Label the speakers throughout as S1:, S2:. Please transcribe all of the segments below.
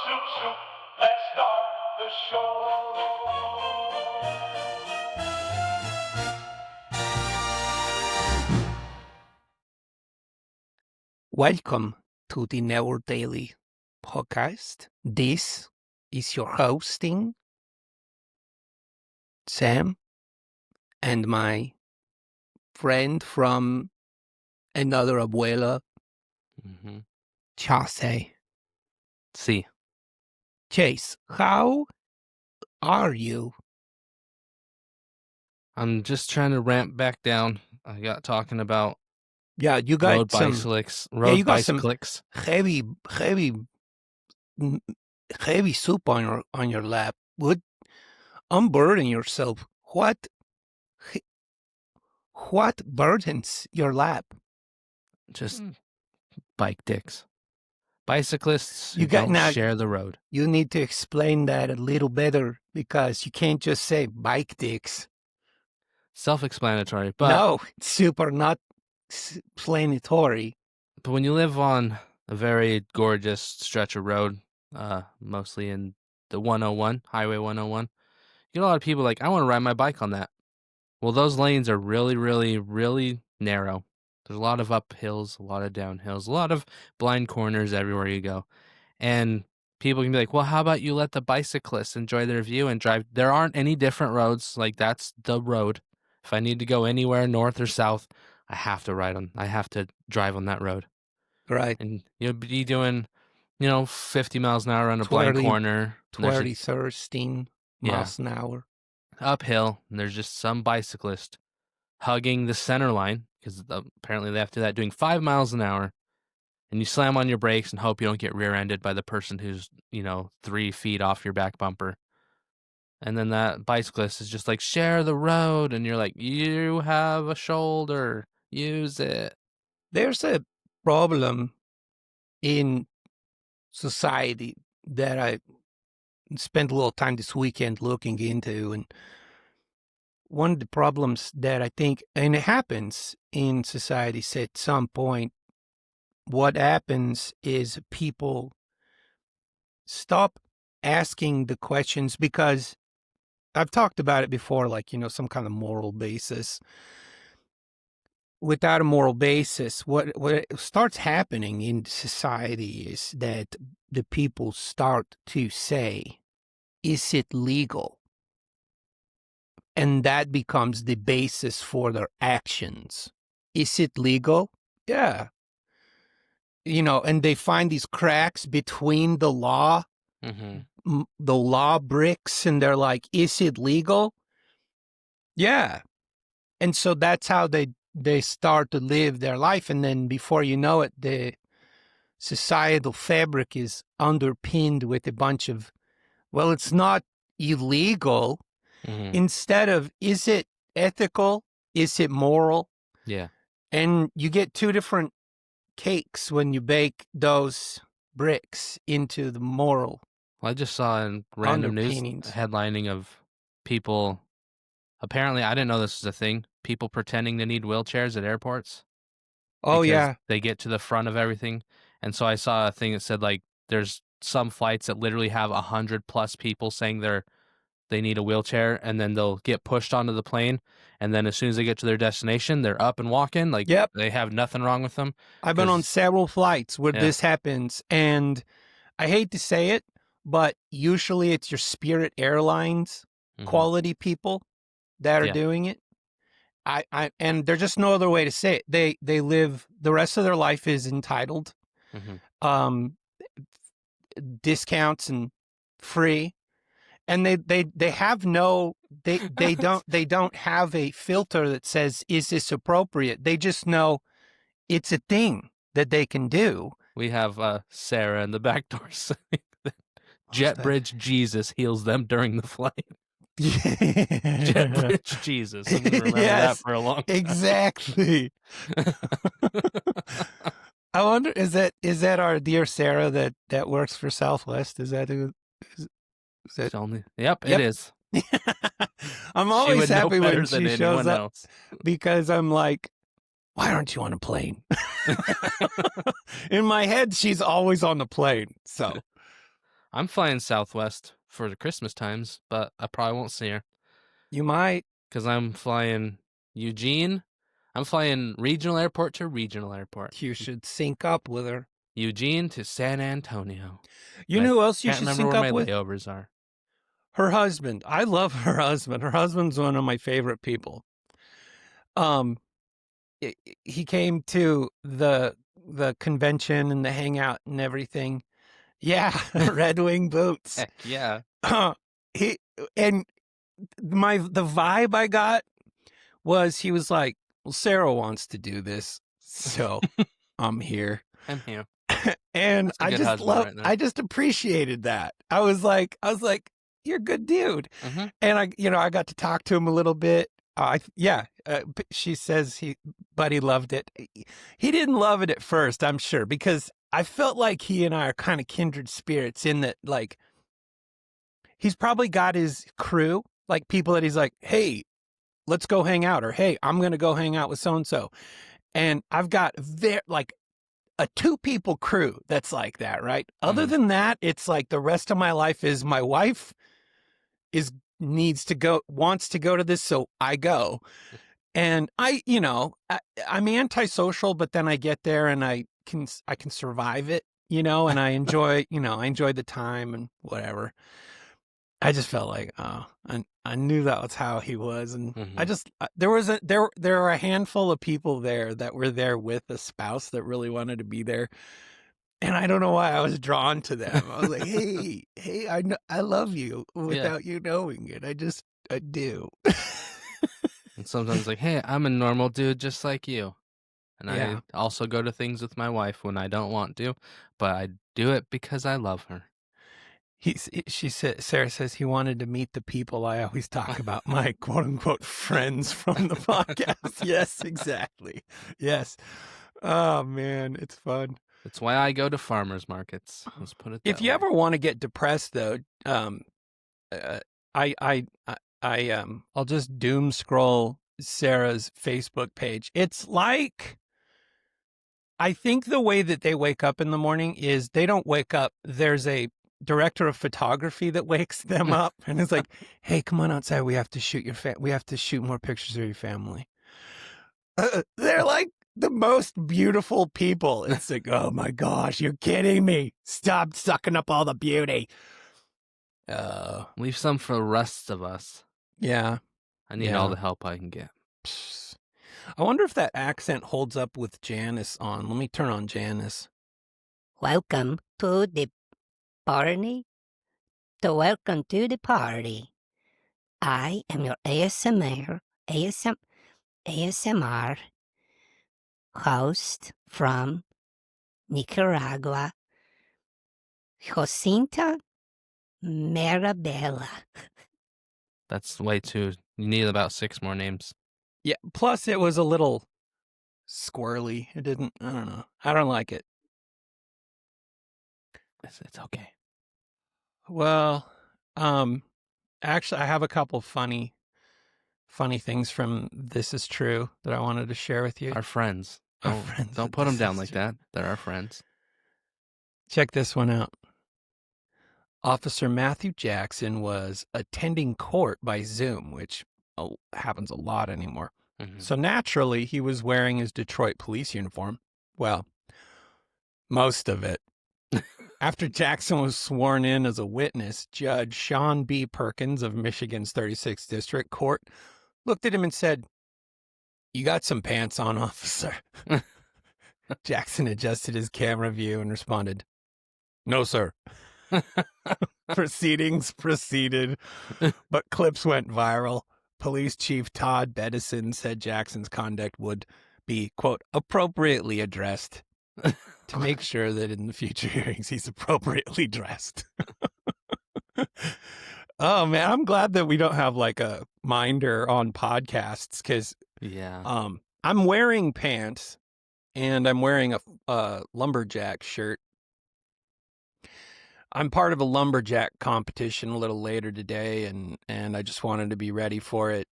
S1: Soup, soup, let's start the show.
S2: Welcome to the Neverdaily podcast. This is your hosting, Sam, and my friend from another abuela, Chase.
S3: See,
S2: Chase, how are you?
S3: I'm just trying to ramp back down. I got talking about
S2: Yeah, you got
S3: road
S2: some
S3: bicyclics.
S2: heavy soup on your lap. Would unburden yourself. What burdens your lap?
S3: Just bike dicks. Bicyclists who
S2: You got
S3: don't
S2: now.
S3: share the road.
S2: You need to explain that a little better because you can't just say bike dicks.
S3: Self-explanatory, but
S2: No, it's super not explanatory.
S3: but when you live on a very gorgeous stretch of road, mostly in the 101, Highway 101, you get a lot of people like, I want to ride my bike on that. Well, those lanes are really, really, really narrow. There's a lot of uphills, a lot of downhills, a lot of blind corners everywhere you go. And people can be like, well, how about you let the bicyclists enjoy their view and drive? There aren't any different roads. Like, that's the road. If I need to go anywhere north or south, I have to drive on that road.
S2: Right.
S3: And you'll be doing, 50 miles an hour on a blind corner.
S2: 13 miles an hour.
S3: Uphill, and there's just some bicyclist hugging the center line, because apparently they have to do that, doing 5 miles an hour. And you slam on your brakes and hope you don't get rear-ended by the person who's, 3 feet off your back bumper. And then that bicyclist is just like, share the road. And you're like, you have a shoulder. Use it.
S2: There's a problem in society that I spent a little time this weekend looking into. And one of the problems that I think, and it happens in societies at some point, what happens is people stop asking the questions because I've talked about it before, like, some kind of moral basis. Without a moral basis, what starts happening in society is that the people start to say, is it legal? And that becomes the basis for their actions. Is it legal? Yeah. And they find these cracks between the law, the law bricks, and they're like, is it legal? Yeah. And so that's how they start to live their life. And then before you know it, the societal fabric is underpinned with a bunch of, well, it's not illegal. Instead of, is it ethical? Is it moral?
S3: Yeah.
S2: And you get two different cakes when you bake those bricks into the moral.
S3: Well, I just saw in random news headlining of people, apparently, I didn't know this was a thing, people pretending to need wheelchairs at airports.
S2: Oh, yeah.
S3: They get to the front of everything. And so I saw a thing that said, like, there's some flights that literally have 100+ people saying they need a wheelchair, and then they'll get pushed onto the plane, and then as soon as they get to their destination, they're up and walking, like,
S2: yep.
S3: They have nothing wrong with them.
S2: I've been on several flights where this happens, and I hate to say it, but usually it's your Spirit Airlines quality people that are doing it. And there's just no other way to say it. They live, the rest of their life is entitled, discounts and free. And they have no, they don't have a filter that says, is this appropriate? They just know it's a thing that they can do.
S3: We have Sarah in the back door saying that JetBridge Jesus heals them during the flight. JetBridge Jesus. I'm going to remember that for a long time.
S2: Exactly. I wonder, is that our dear Sarah that works for Southwest? Is that who? Is that...
S3: Yep, it is.
S2: I'm always happy when she shows up because I'm like, why aren't you on a plane? In my head, she's always on the plane. So
S3: I'm flying Southwest for the Christmas times, but I probably won't see her.
S2: You might.
S3: Because I'm flying Eugene. I'm flying regional airport to regional airport.
S2: You should sync up with her.
S3: Eugene to San Antonio.
S2: You know who else you
S3: Can't
S2: should
S3: remember
S2: sync
S3: where
S2: up
S3: my
S2: with?
S3: layovers are.
S2: Her husband. I love her husband. Her husband's one of my favorite people. He came to the convention and the hangout and everything. Yeah, Red Wing boots.
S3: Heck yeah.
S2: He and the vibe I got was he was like, "Well, Sarah wants to do this, so I'm here."
S3: I'm here.
S2: And
S3: That's a good husband right there.
S2: I just appreciated that. I was like, "You're a good dude."
S3: Mhm.
S2: And I got to talk to him a little bit. She says he loved it. He didn't love it at first, I'm sure, because I felt like he and I are kind of kindred spirits in that, like, he's probably got his crew, like people that he's like, "Hey, let's go hang out," or "Hey, I'm going to go hang out with so-and-so." And I've got like a 2-people crew that's like that, right? Other than that, it's like the rest of my life is my wife wants to go to this, so I go. And I'm antisocial, but then I get there and I can survive it, and I enjoy, the time and whatever. I just felt like, I knew that was how he was. And I just, there were a handful of people there that were there with a spouse that really wanted to be there. And I don't know why I was drawn to them. I was like, hey, I love you without you knowing it. I do.
S3: And sometimes like, hey, I'm a normal dude just like you. And
S2: Yeah.
S3: I also go to things with my wife when I don't want to, but I do it because I love her.
S2: Sarah says he wanted to meet the people I always talk about, my quote unquote friends from the podcast. Yes, exactly. Yes. Oh man, it's fun.
S3: That's why I go to farmers markets. Let's put it that
S2: If you
S3: way.
S2: ever want to get depressed, though, I'll just doom scroll Sarah's Facebook page. It's like, I think the way that they wake up in the morning is they don't wake up. There's a director of photography that wakes them up and is like, "Hey, come on outside. We have to shoot we have to shoot more pictures of your family." They're like the most beautiful people. It's like, oh my gosh, you're kidding me. Stop sucking up all the beauty.
S3: Leave some for the rest of us.
S2: Yeah.
S3: I need all the help I can get.
S2: I wonder if that accent holds up with Janice on. Let me turn on Janice.
S4: Welcome to the party. Welcome to the party. I am your ASMR host from Nicaragua, Jacinta Marabella.
S3: That's way too. You need about 6 more names.
S2: Yeah. Plus, it was a little squirrely. It didn't. I don't know. I don't like it.
S3: It's okay.
S2: Well, actually, I have a couple funny things from This Is True that I wanted to share with you.
S3: Our friends.
S2: Our friends.
S3: Don't put them down like that. They're our friends.
S2: Check this one out. Officer Matthew Jackson was attending court by Zoom, which happens a lot anymore. So naturally, he was wearing his Detroit police uniform. Well, most of it. After Jackson was sworn in as a witness, Judge Sean B. Perkins of Michigan's 36th District Court looked at him and said, "You got some pants on, officer." Jackson adjusted his camera view and responded, "No, sir." Proceedings proceeded, but clips went viral. Police Chief Todd Bedison said Jackson's conduct would be, quote, appropriately addressed to make sure that in the future hearings he's appropriately dressed. Oh, man, I'm glad that we don't have like a minder on podcasts because I'm wearing pants and I'm wearing a lumberjack shirt. I'm part of a lumberjack competition a little later today, and I just wanted to be ready for it.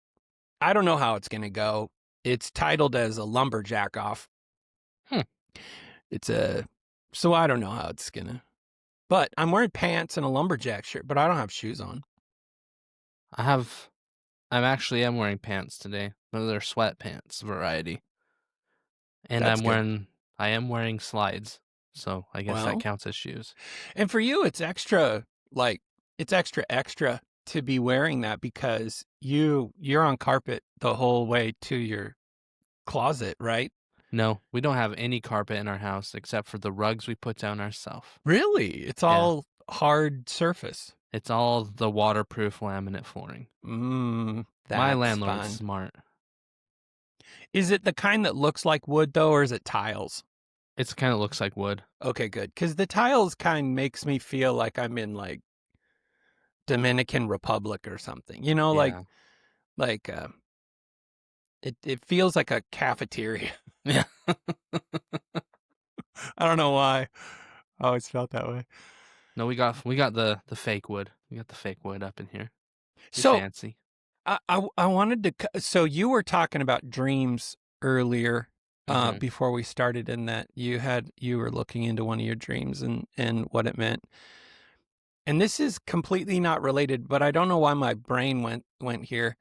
S2: I don't know how it's going to go. It's titled as a lumberjack off. So I don't know how it's going to But I'm wearing pants and a lumberjack shirt, but I don't have shoes on.
S3: I'm am wearing pants today. But they're sweatpants variety. And
S2: That's good.
S3: I am wearing slides. So I guess that
S2: Well,
S3: counts as shoes.
S2: and for you, it's extra, it's extra to be wearing that because you're on carpet the whole way to your closet, right?
S3: No, we don't have any carpet in our house except for the rugs we put down ourselves.
S2: Really? It's all hard surface.
S3: It's all the waterproof laminate flooring.
S2: My
S3: My landlord's smart.
S2: Is it the kind that looks like wood though, or is it tiles?
S3: It kind of looks like wood.
S2: Okay, good. Because the tiles kind makes me feel like I'm in like Dominican Republic or something. You know,
S3: Yeah.
S2: like it feels like a cafeteria.
S3: Yeah.
S2: I don't know why. I always felt that way.
S3: No, we got the fake wood. We got the fake wood up in here. It's
S2: So
S3: fancy.
S2: I wanted to. So you were talking about dreams earlier, before we started, in that you were looking into one of your dreams and what it meant. And this is completely not related, but I don't know why my brain went here.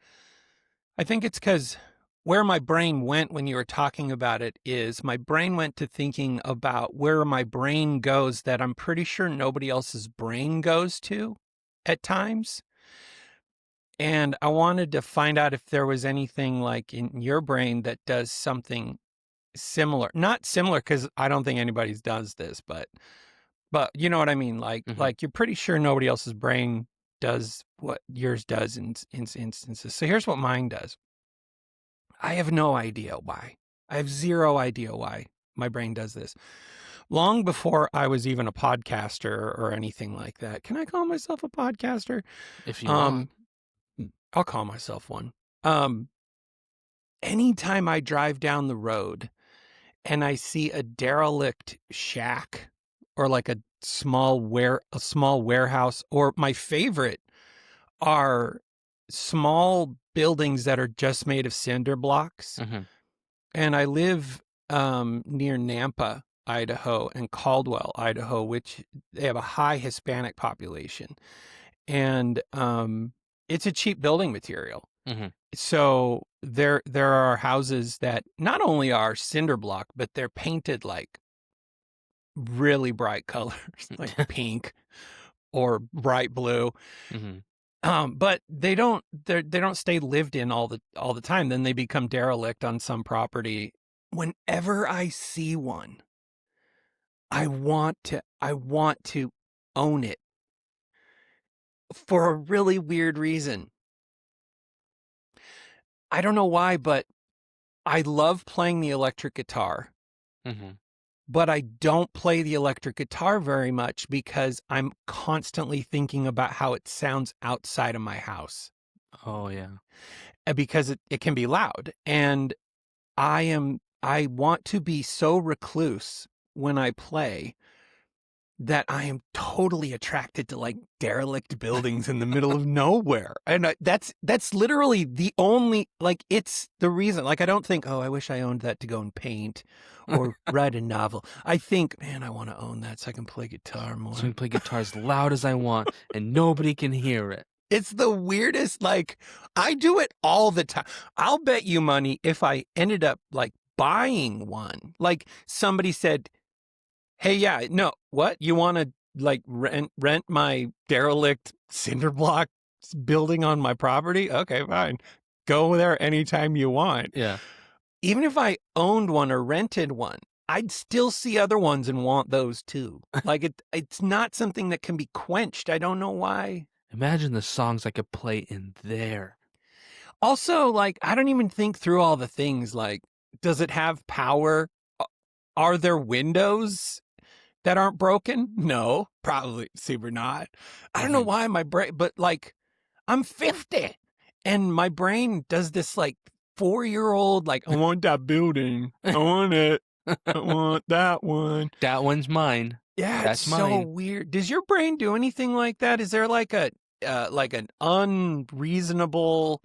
S2: I think it's because where my brain went when you were talking about it is my brain went to thinking about where my brain goes that I'm pretty sure nobody else's brain goes to at times. And I wanted to find out if there was anything like in your brain that does something similar. Not similar because I don't think anybody's does this, but you know what I mean? Like you're pretty sure nobody else's brain does what yours does in instances. So here's what mine does. I have no idea why. I have zero idea why my brain does this. Long before I was even a podcaster or anything like that. Can I call myself a podcaster?
S3: If you want.
S2: I'll call myself one. Anytime I drive down the road and I see a derelict shack or like a small warehouse, or my favorite are small buildings that are just made of cinder blocks. And I live near Nampa, Idaho, and Caldwell, Idaho, which they have a high Hispanic population. And it's a cheap building material. So there are houses that not only are cinder block, but they're painted like really bright colors, like pink or bright blue. But they don't stay lived in all the time. Then they become derelict on some property. Whenever I see one, I want to own it for a really weird reason. I don't know why, but I love playing the electric guitar. But I don't play the electric guitar very much because I'm constantly thinking about how it sounds outside of my house.
S3: Oh, yeah.
S2: Because it can be loud. And I want to be so recluse when I play that I am totally attracted to like derelict buildings in the middle of nowhere. And that's literally the only, like, it's the reason. Like, I don't think, oh, I wish I owned that to go and paint or write a novel. I think, man, I want to own that so I can play guitar more.
S3: So I can play guitar as loud as I want and nobody can hear it.
S2: It's the weirdest, like, I do it all the time. I'll bet you money if I ended up like buying one, like somebody said, hey, yeah, no, what? You want to like rent my derelict cinder block building on my property? Okay, fine. Go there anytime you want.
S3: Yeah.
S2: Even if I owned one or rented one, I'd still see other ones and want those too. Like it's not something that can be quenched. I don't know why.
S3: Imagine the songs I could play in there.
S2: Also, like, I don't even think through all the things. Like, does it have power? Are there windows that aren't broken? No, probably super not. I don't know why my brain, but like, I'm 50 and my brain does this like 4-year-old, like, I want that building. I want it. I want that one.
S3: That one's mine.
S2: Yeah,
S3: That's
S2: it's so
S3: mine.
S2: weird. Does your brain do anything like that? Is there like an unreasonable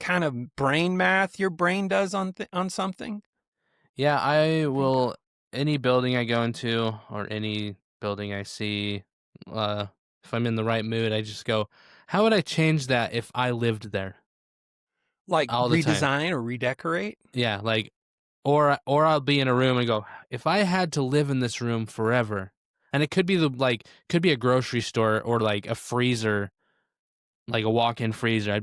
S2: kind of brain math your brain does on something?
S3: Yeah, I will. Any building I go into or any building I see, if I'm in the right mood, I just go, how would I change that if I lived there
S2: Like
S3: all the time?
S2: redesign or redecorate?
S3: Yeah, like, or I'll be in a room and go, if I had to live in this room forever, and it could be could be a grocery store or like a freezer, like a walk-in freezer.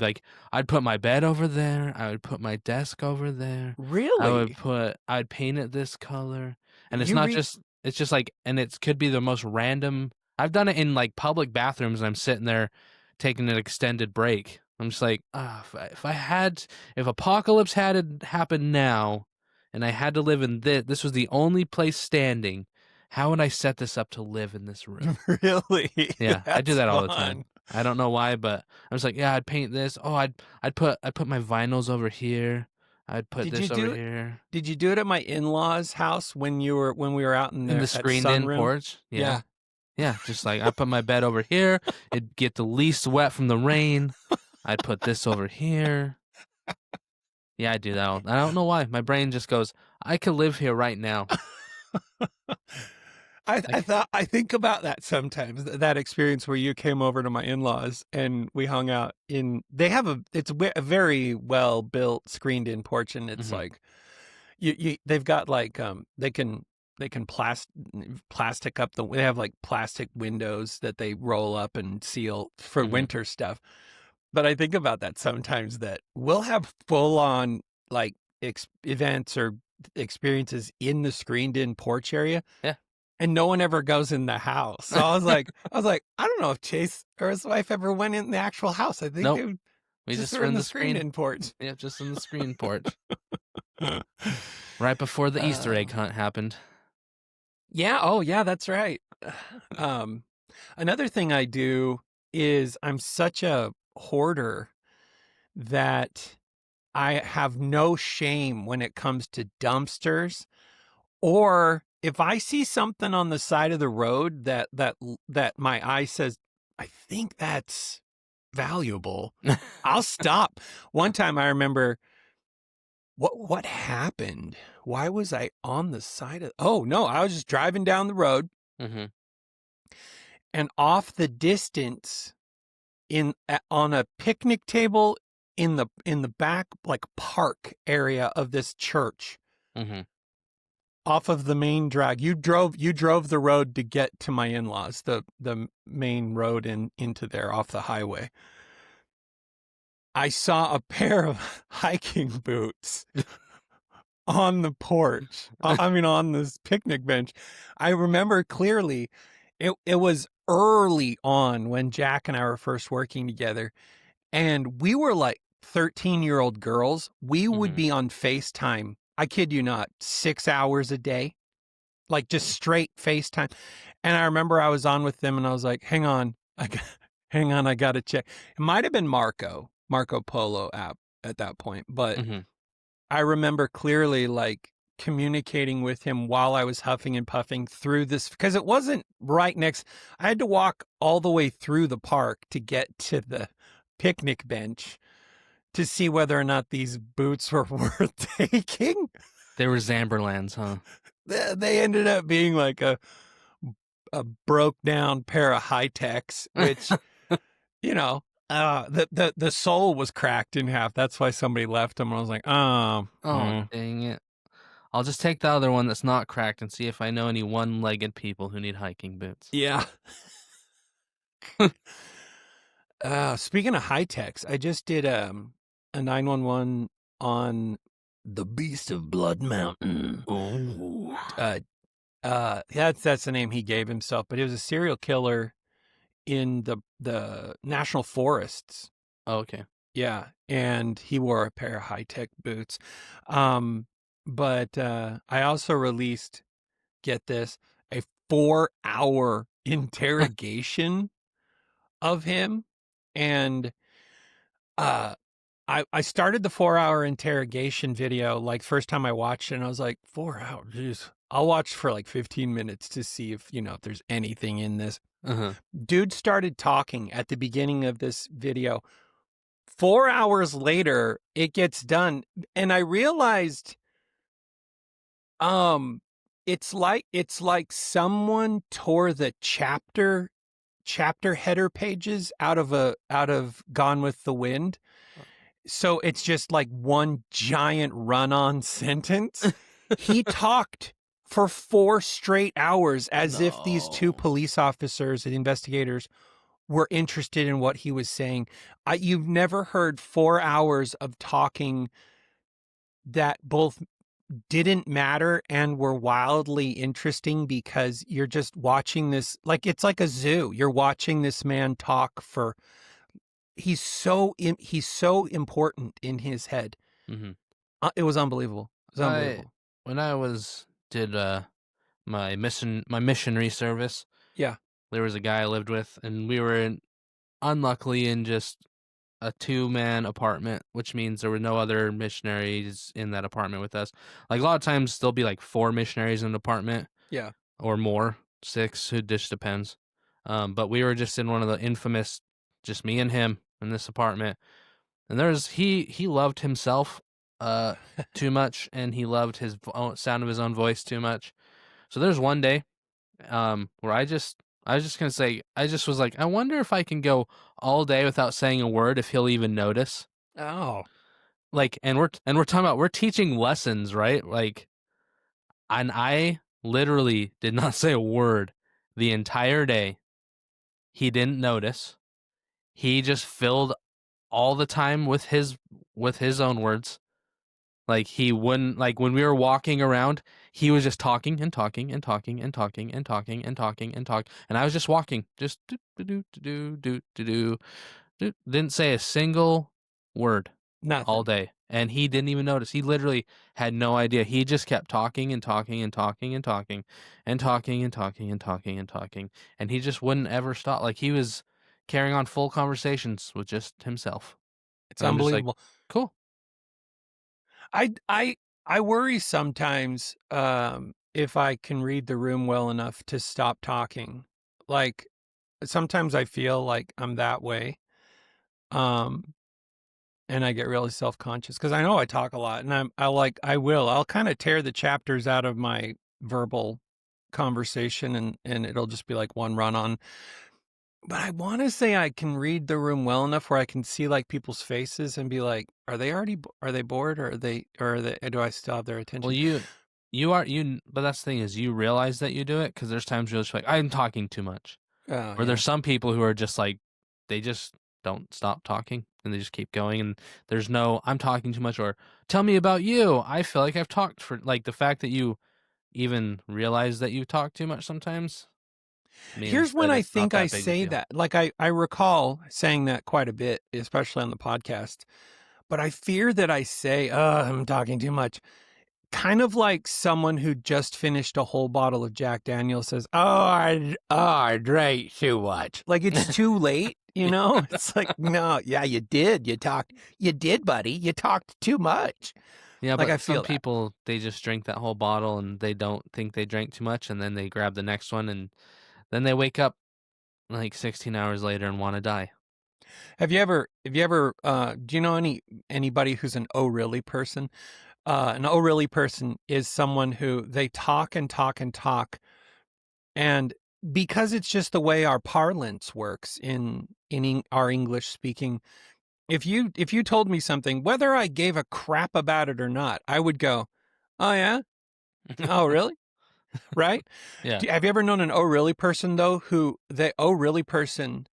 S3: I'd put my bed over there. I would put my desk over there.
S2: Really?
S3: I'd paint it this color. And it's
S2: You
S3: not
S2: re
S3: just, it's just like, and it could be the most random. I've done it in like public bathrooms and I'm sitting there taking an extended break. I'm just like, if apocalypse had happened now and I had to live in this was the only place standing, how would I set this up to live in this room?
S2: really?
S3: Yeah, I do
S2: That's
S3: that all the
S2: fun.
S3: time. I don't know why, but I was like, yeah, I'd paint this. Oh, I'd put my vinyls over here. I'd put
S2: Did you
S3: this over
S2: do it?
S3: here
S2: Did you do it at my in-laws' house when we were out in
S3: in
S2: there
S3: the
S2: at
S3: screened-in
S2: sunroom?
S3: porch. Yeah,
S2: Yeah.
S3: yeah. Just like I put my bed over here. It'd get the least wet from the rain. I'd put this over here. Yeah, I do that. I don't know why. My brain just goes, I could live here right now.
S2: I think about that sometimes. That experience where you came over to my in-laws and we hung out they have a very well built screened in porch, and it's
S3: Mhm.
S2: like they've got like they can plastic up they have like plastic windows that they roll up and seal for
S3: Mhm.
S2: winter stuff. But I think about that sometimes, that we'll have full on like events or experiences in the screened in porch area.
S3: Yeah.
S2: And no one ever goes in the house. So I was like, I don't know if Chase or his wife ever went in the actual house. I think
S3: Nope.
S2: they
S3: We
S2: just
S3: just
S2: were
S3: were
S2: in
S3: in
S2: the
S3: the screen.
S2: screened in porch.
S3: Yeah, just in the screen porch. Right before the Easter egg hunt happened.
S2: Yeah. Oh, yeah, that's right. Another thing I do is I'm such a hoarder that I have no shame when it comes to dumpsters, or if I see something on the side of the road that my eye says, I think that's valuable, I'll stop. One time I remember, what happened? Why was I on the side of? Oh no, I was just driving down the road,
S3: Mm-hmm.
S2: and off the distance, on a picnic table in the back like park area of this church,
S3: Mm-hmm.
S2: off of the main drag. You drove the road to get to my in-laws, the main road into there off the highway. I saw a pair of hiking boots on the porch. I mean, on this picnic bench. I remember clearly, it was early on when Jack and I were first working together, and we were like 13-year-old girls. We would
S3: Mhm.
S2: be on FaceTime, I kid you not, 6 hours a day, like just straight FaceTime. And I remember I was on with them and I was like, hang on, I got to check. It might have been Marco Polo app at that point, but
S3: Mm-hmm.
S2: I remember clearly like communicating with him while I was huffing and puffing through this, because it wasn't right next. I had to walk all the way through the park to get to the picnic bench to see whether or not these boots were worth taking.
S3: They were Zamberlands, huh?
S2: They ended up being like a broke down pair of high techs, which, you know, the sole was cracked in half. That's why somebody left them. I was like,
S3: Oh, dang it. I'll just take the other one that's not cracked and see if I know any one-legged people who need hiking boots.
S2: yeah. Speaking of high techs, I just did a 911 on the Beast of Blood Mountain.
S3: Oh.
S2: That's the name he gave himself, but he was a serial killer in the national forests.
S3: Oh, okay.
S2: Yeah, and he wore a pair of high-tech boots. But I also released, get this, a 4-hour interrogation of him. And I started the 4-hour interrogation video, like first time I watched it, and I was like, 4 hours, geez. I'll watch for like 15 minutes to see if there's anything in this.
S3: Uh-huh.
S2: Dude started talking at the beginning of this video. 4 hours later, it gets done. And I realized, it's like someone tore the chapter header pages out of Gone with the Wind. So it's just like one giant run-on sentence. He talked for 4 straight hours as if these 2 police officers and investigators were interested in what he was saying. You've never heard 4 hours of talking that both didn't matter and were wildly interesting, because you're just watching this, like it's like a zoo. You're watching this man talk for, he's so important in his head.
S3: Mm-hmm.
S2: It was unbelievable. It was unbelievable.
S3: When I did my missionary service,
S2: Yeah.
S3: there was a guy I lived with, and we were unluckily in just a 2-man apartment, which means there were no other missionaries in that apartment with us. Like a lot of times there'll be like 4 missionaries in an apartment.
S2: Yeah.
S3: Or more, 6, it just depends. But we were just in one of the infamous, just me and him in this apartment. And he loved himself too much, and he loved his sound of his own voice too much. So there's one day where I was just gonna say, I just was like, I wonder if I can go all day without saying a word, if he'll even notice.
S2: Oh.
S3: Like, and we're talking about, we're teaching lessons, right? Like, and I literally did not say a word the entire day. He didn't notice. He just filled all the time with his own words. Like, he wouldn't, like, when we were walking around, he was just talking and talking and talking and talking and talking and talking and talking, and I was just walking, just didn't say a single word
S2: Nothing.
S3: all day, and he didn't even notice. He literally had no idea. He just kept talking and talking and talking and talking and talking and talking and talking and talking, and he just wouldn't ever stop. Like, he was carrying on full conversations with just himself.
S2: It's
S3: And I'm just like,
S2: unbelievable.
S3: cool.
S2: I worry sometimes if I can read the room well enough to stop talking. Like, sometimes I feel like I'm that way. And I get really self-conscious because I know I talk a lot, and I'll kind of tear the chapters out of my verbal conversation, and it'll just be like one run on. But I want to say I can read the room well enough where I can see like people's faces and be like, are they bored, or do I still have their attention?
S3: Well, but that's the thing, is you realize that you do it, because there's times you're just like, I'm talking too much.
S2: Oh,
S3: Or there's some people who are just like, they just don't stop talking and they just keep going, and there's no, I'm talking too much, or tell me about you. I feel like I've talked for, like, the fact that you even realize that you talk too much sometimes means
S2: Here's when
S3: that
S2: I
S3: it's not
S2: think I
S3: that big a
S2: say
S3: deal.
S2: that. Like, I recall saying that quite a bit, especially on the podcast. But I fear that I say, I'm talking too much. Kind of like someone who just finished a whole bottle of Jack Daniels says, I drank too much. Like, it's too late, you know? It's like, no, yeah, you did. You did, buddy. You talked too much.
S3: Yeah,
S2: Like,
S3: but
S2: I feel
S3: some
S2: that.
S3: people, they just drink that whole bottle and they don't think they drank too much, and then they grab the next one, and then they wake up like 16 hours later and want to die.
S2: Have you ever, do you know anybody who's an oh really person? An oh really person is someone who they talk and talk and talk, and because it's just the way our parlance works in our English speaking, if you told me something, whether I gave a crap about it or not, I would go, oh yeah, oh really, right?
S3: Yeah.
S2: Have you ever known an oh really person though, who the oh really person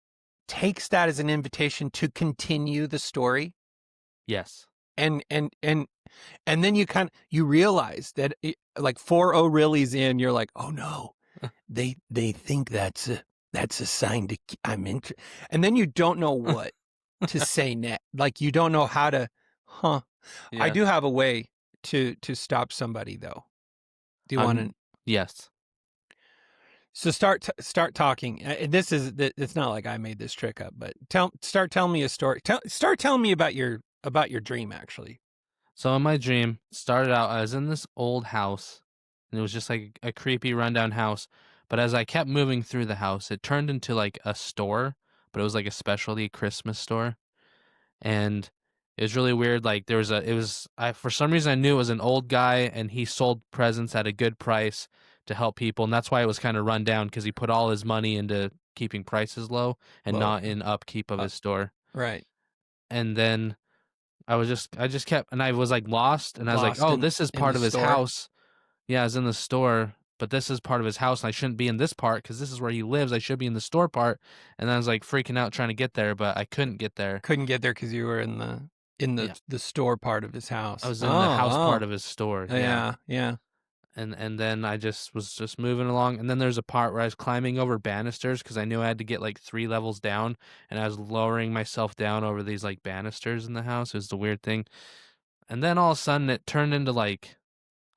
S2: takes that as an invitation to continue the story?
S3: Yes.
S2: And then you realize that like 4 oh reallys in, you're like, oh no, they think that's a sign to I'm interested, and then you don't know what to say next. Like, you don't know how to, I
S3: Yes.
S2: do have a way to stop somebody though. Do you want to?
S3: Yes.
S2: So start talking. It's not like I made this trick up, but start telling me a story. Start telling me about your dream, actually.
S3: So in my dream, started out, I was in this old house, and it was just like a creepy rundown house. But as I kept moving through the house, it turned into like a store, but it was like a specialty Christmas store. And It was really weird. Like for some reason I knew it was an old guy and he sold presents at a good price to help people. And that's why it was kind of run down, because he put all his money into keeping prices low and not in upkeep of his store.
S2: Right.
S3: And then I just kept, and I was like lost, and I was like, oh, this is part of his house. Yeah, I was in the store, but this is part of his house, and I shouldn't be in this part because this is where he lives. I should be in the store part. And I was like freaking out trying to get there, but I couldn't get there.
S2: Couldn't get there because you were in the store part of his house.
S3: I was in the house part of his store.
S2: Yeah.
S3: And then I was just moving along, and then there's a part where I was climbing over banisters because I knew I had to get like 3 levels down, and I was lowering myself down over these like banisters in the house. It was the weird thing. And then all of a sudden it turned into like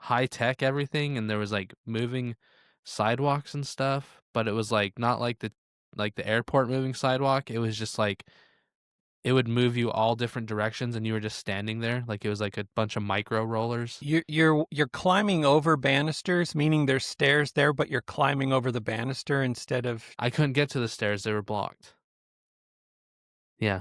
S3: high tech everything, and there was like moving sidewalks and stuff, but it was like not like the airport moving sidewalk. It was just like it would move you all different directions, and you were just standing there. Like it was like a bunch of micro rollers.
S2: You're climbing over banisters, meaning there's stairs there, but you're climbing over the banister instead of.
S3: I couldn't get to the stairs; they were blocked. Yeah.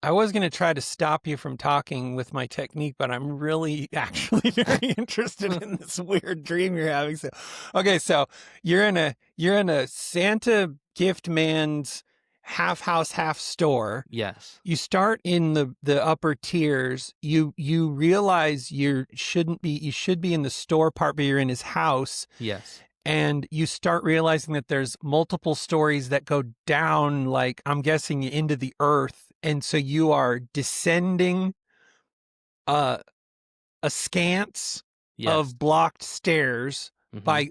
S2: I was going to try to stop you from talking with my technique, but I'm really actually very interested in this weird dream you're having. So, okay, so you're in a Santa gift man's half house, half store.
S3: Yes.
S2: You start in the upper tiers. You realize you should be in the store part, but you're in his house.
S3: Yes.
S2: And you start realizing that there's multiple stories that go down, like I'm guessing into the earth. And so you are descending askance of blocked stairs by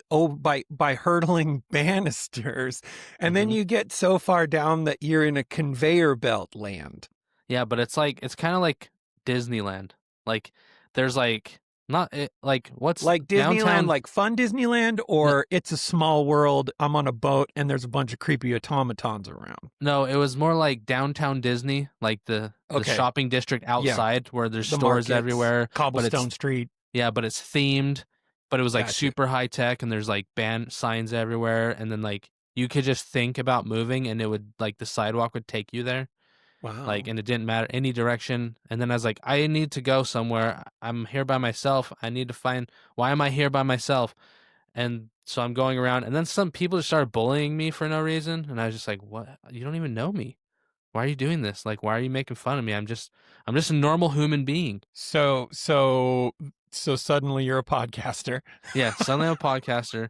S2: hurdling banisters. And then you get so far down that you're in a conveyor belt land.
S3: Yeah, but it's kind of like Disneyland. Like there's like not it, like what's
S2: like Disneyland,
S3: downtown...
S2: like Fun Disneyland, or It's a Small World. I'm on a boat and there's a bunch of creepy automatons around.
S3: No, it was more like downtown Disney, like the shopping district outside where there's stores everywhere,
S2: cobblestone street.
S3: Yeah, but it's themed, but it was like super high tech, and there's like band signs everywhere, and then like you could just think about moving, and it would like the sidewalk would take you there.
S2: Wow.
S3: Like, and it didn't matter any direction. And then I was like, I need to go somewhere. I'm here by myself. I need to find, why am I here by myself? And so I'm going around, and then some people just started bullying me for no reason. And I was just like, what? You don't even know me. Why are you doing this? Like, why are you making fun of me? I'm just a normal human being.
S2: So suddenly you're a podcaster.
S3: Yeah. Suddenly I'm a podcaster.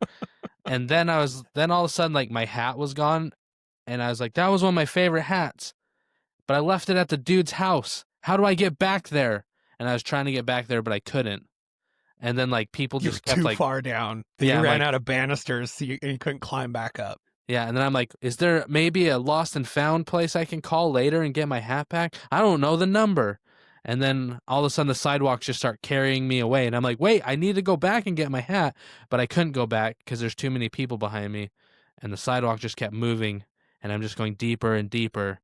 S3: And then all of a sudden, like my hat was gone. And I was like, that was one of my favorite hats. But I left it at the dude's house. How do I get back there? And I was trying to get back there, but I couldn't. And then like people just kept
S2: too far down. You ran out of banisters, so you couldn't climb back up.
S3: Yeah, and then I'm like, is there maybe a lost and found place I can call later and get my hat back? I don't know the number. And then all of a sudden the sidewalks just start carrying me away. And I'm like, wait, I need to go back and get my hat. But I couldn't go back because there's too many people behind me. And the sidewalk just kept moving. And I'm just going deeper and deeper.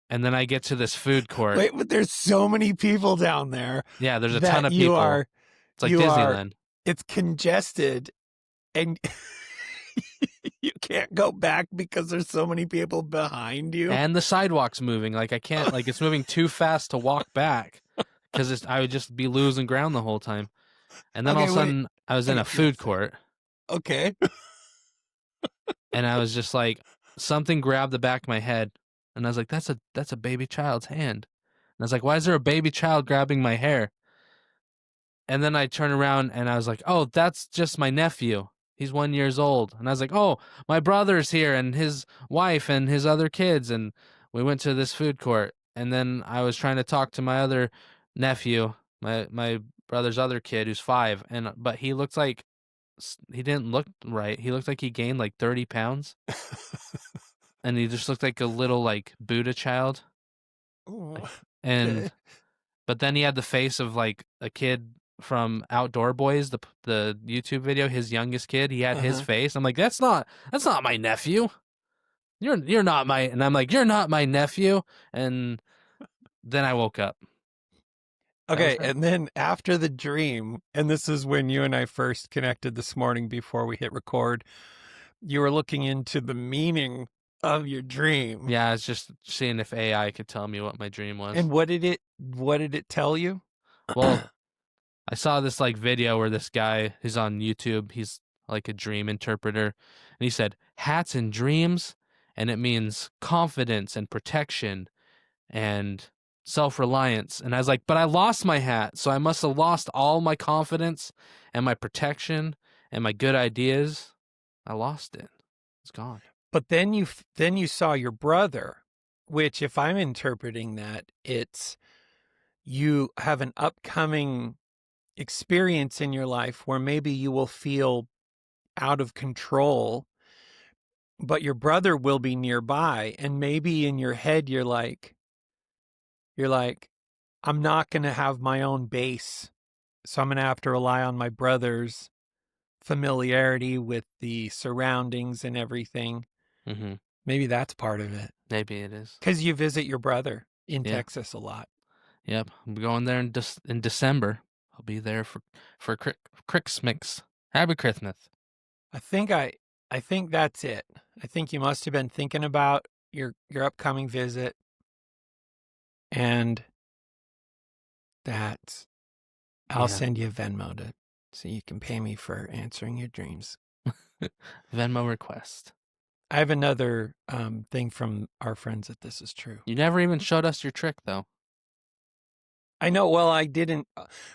S3: And then I get to this food court.
S2: Wait, but there's so many people down there.
S3: Yeah, there's a ton of people. It's like Disneyland.
S2: It's congested, and you can't go back because there's so many people behind you.
S3: And the sidewalk's moving. Like I can't. Like it's moving too fast to walk back because I would just be losing ground the whole time. And then all of a sudden, I was in a food court.
S2: Okay.
S3: And I was just like, something grabbed the back of my head. And I was like, that's a baby child's hand. And I was like, why is there a baby child grabbing my hair? And then I turned around and I was like, oh, that's just my nephew. He's 1 year old. And I was like, oh, my brother's here and his wife and his other kids. And we went to this food court. And then I was trying to talk to my other nephew, my brother's other kid who's 5. But he looked like he didn't look right. He looked like he gained like 30 pounds. And he just looked like a little like Buddha child.
S2: Ooh,
S3: and but then he had the face of like a kid from Outdoor Boys, the YouTube video, his youngest kid. He had his face. I'm like, that's not my nephew. You're not my, and I'm like, you're not my nephew. And then I woke up.
S2: Okay, and then after the dream, and this is when you and I first connected this morning before we hit record, you were looking into the meaning of your dream.
S3: Yeah, it's just seeing if AI could tell me what my dream was.
S2: And what did it tell you?
S3: Well, I saw this like video where this guy who's on YouTube, he's like a dream interpreter, and he said hats and dreams, and it means confidence and protection and self-reliance. And I was like, but I lost my hat, so I must have lost all my confidence and my protection and my good ideas. I lost it. It's gone.
S2: But then you saw your brother, which, if I'm interpreting that, it's you have an upcoming experience in your life where maybe you will feel out of control, but your brother will be nearby, and maybe in your head you're like, I'm not going to have my own base, so I'm going to have to rely on my brother's familiarity with the surroundings and everything.
S3: Mm-hmm.
S2: Maybe that's part of it.
S3: Maybe it is.
S2: Because you visit your brother in
S3: Yeah.
S2: Texas a lot.
S3: Yep, I'm going there in December. I'll be there for Christmas. Happy Christmas.
S2: I think that's it. I think you must have been thinking about your upcoming visit, and that I'll
S3: Yeah.
S2: send you a Venmo so you can pay me for answering your dreams.
S3: Venmo request.
S2: I have another thing from our friends that this is true.
S3: You never even showed us your trick, though.
S2: I know. Well, I didn't.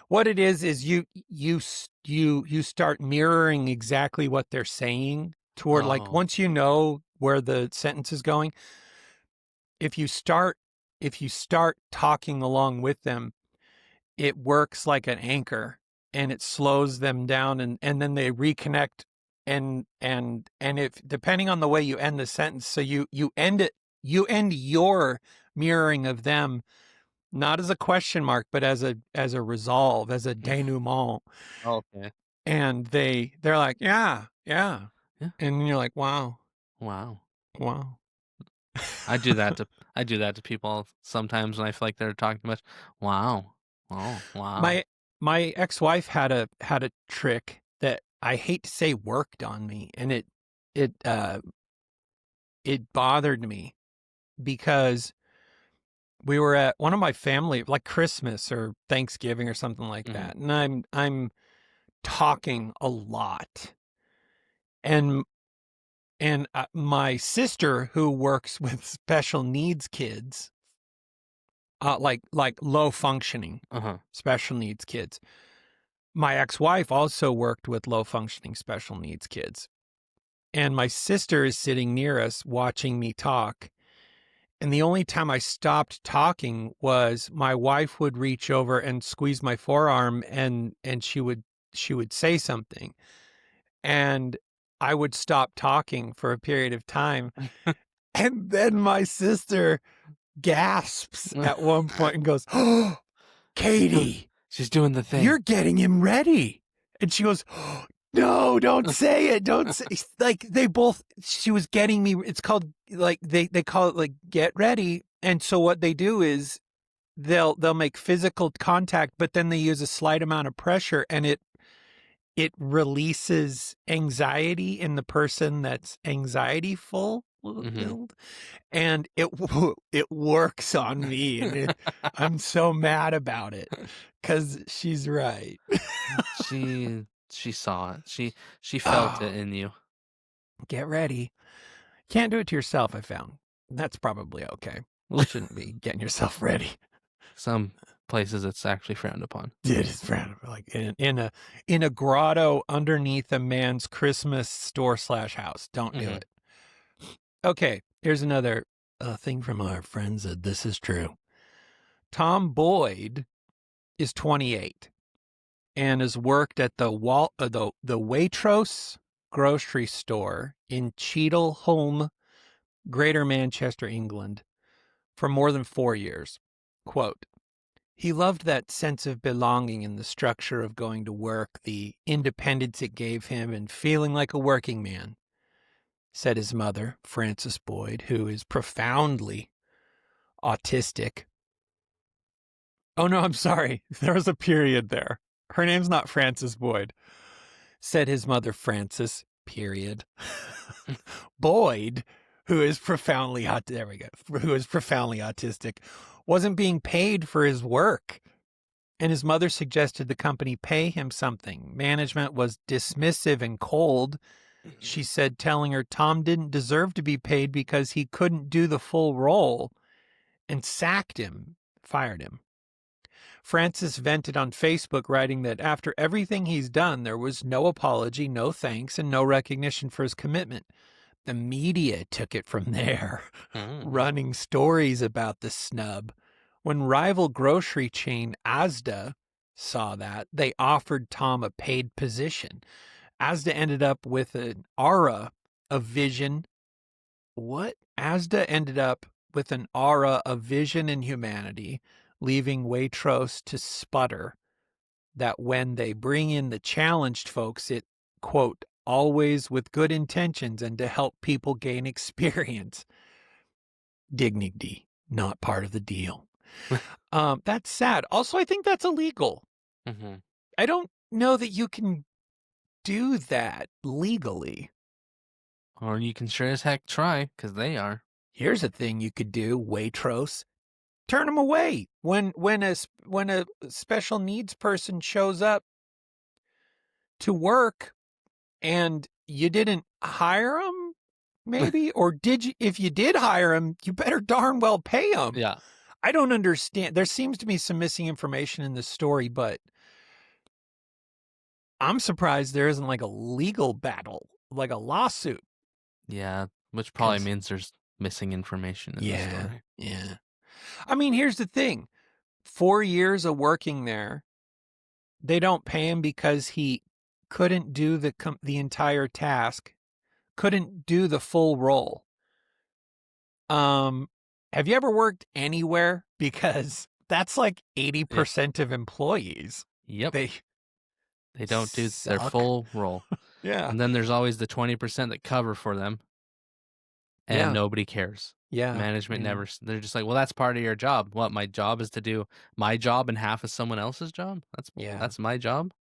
S2: What it is you start mirroring exactly what they're saying toward, like,
S3: Oh.
S2: once you know where the sentence is going, if you start talking along with them, it works like an anchor, and it slows them down, and then they reconnect, and if, depending on the way you end the sentence, so you end your mirroring of them not as a question mark, but as a resolve, as a denouement.
S3: Okay.
S2: And they're like, yeah.
S3: Yeah.
S2: And you're like, wow.
S3: Wow.
S2: I
S3: do that to people sometimes when I feel like they're talking too much. Wow. Oh, wow.
S2: My ex-wife had a trick that I hate to say worked on me, and it bothered me, because we were at one of my family, like Christmas or Thanksgiving or something like that, and I'm talking a lot, and my sister, who works with special needs kids, like low functioning special needs kids. My ex-wife also worked with low functioning special needs kids, and my sister is sitting near us watching me talk. And the only time I stopped talking was my wife would reach over and squeeze my forearm, and she would say something, and I would stop talking for a period of time. And then my sister gasps at one point and goes, "Oh, Katie,
S3: She's doing the thing.
S2: you're getting him ready." And she goes, "Oh, no, don't say it. Don't say." Like, she was getting me. It's called, like, they call it, like, get ready. And so what they do is they'll make physical contact, but then they use a slight amount of pressure, and it releases anxiety in the person that's anxiety full. And it works on me, and I'm so mad about it, because she's right.
S3: She saw it. She felt it in you.
S2: Get ready. Can't do it to yourself, I found. That's probably okay. You shouldn't be getting yourself ready.
S3: Some places it's actually frowned upon.
S2: It is frowned upon, like in a grotto underneath a man's Christmas store/house. Don't do it. Okay, here's another thing from our friends that this is true. Tom Boyd is 28 and has worked at the Waitrose grocery store in Cheadle-Hulme, Greater Manchester, England, for more than 4 years. Quote, "He loved that sense of belonging in the structure of going to work, the independence it gave him, and feeling like a working man," said his mother, Frances Boyd, who is profoundly autistic. Oh, no, I'm sorry. There was a period there. Her name's not Frances Boyd. Said his mother, Frances, period. Boyd, who is profoundly who is profoundly autistic, wasn't being paid for his work. And his mother suggested the company pay him something. Management was dismissive and cold. She said, telling her Tom didn't deserve to be paid because he couldn't do the full role, and fired him. Francis vented on Facebook, writing that after everything he's done, there was no apology, no thanks, and no recognition for his commitment. The media took it from there, running stories about the snub. When rival grocery chain Asda saw that, they offered Tom a paid position. Asda ended up with an aura of vision. What? Asda ended up with an aura of vision and humanity, leaving Waitrose to sputter that when they bring in the challenged folks, it, quote, always with good intentions and to help people gain experience. Dignity, not part of the deal. That's sad. Also, I think that's illegal.
S3: Mm-hmm.
S2: I don't know that you can do that legally.
S3: Or you can sure as heck try, because they are.
S2: Here's a thing you could do, Waitrose. Turn them away. When a special needs person shows up to work and you didn't hire them, maybe, or did you? If you did hire them, you better darn well pay them.
S3: Yeah.
S2: I don't understand. There seems to be some missing information in this story, but I'm surprised there isn't like a legal battle, like a lawsuit.
S3: Yeah, which probably means there's missing information in the story.
S2: Yeah. I mean, here's the thing. 4 years of working there, they don't pay him because he couldn't do the entire task, couldn't do the full role. Have you ever worked anywhere? Because that's like 80% of employees.
S3: Yep.
S2: They
S3: don't do their
S2: suck.
S3: full role.
S2: Yeah.
S3: And then there's always the 20% that cover for them. And nobody cares.
S2: Yeah.
S3: Management never, they're just like, well, that's part of your job. What, my job is to do my job and half of someone else's job? That's my job?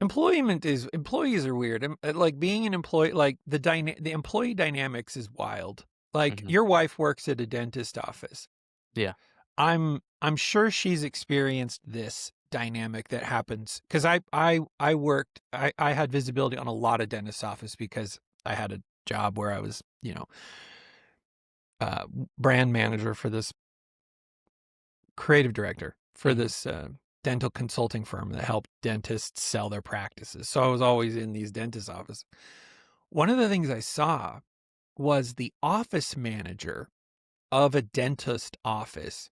S2: Employees are weird. Like being an employee, like the employee dynamics is wild. Like your wife works at a dentist office.
S3: Yeah.
S2: I'm sure she's experienced this dynamic that happens because I had visibility on a lot of dentist office because I had a job where I was, brand manager for this creative director for this dental consulting firm that helped dentists sell their practices. So I was always in these dentist offices. One of the things I saw was the office manager of a dentist office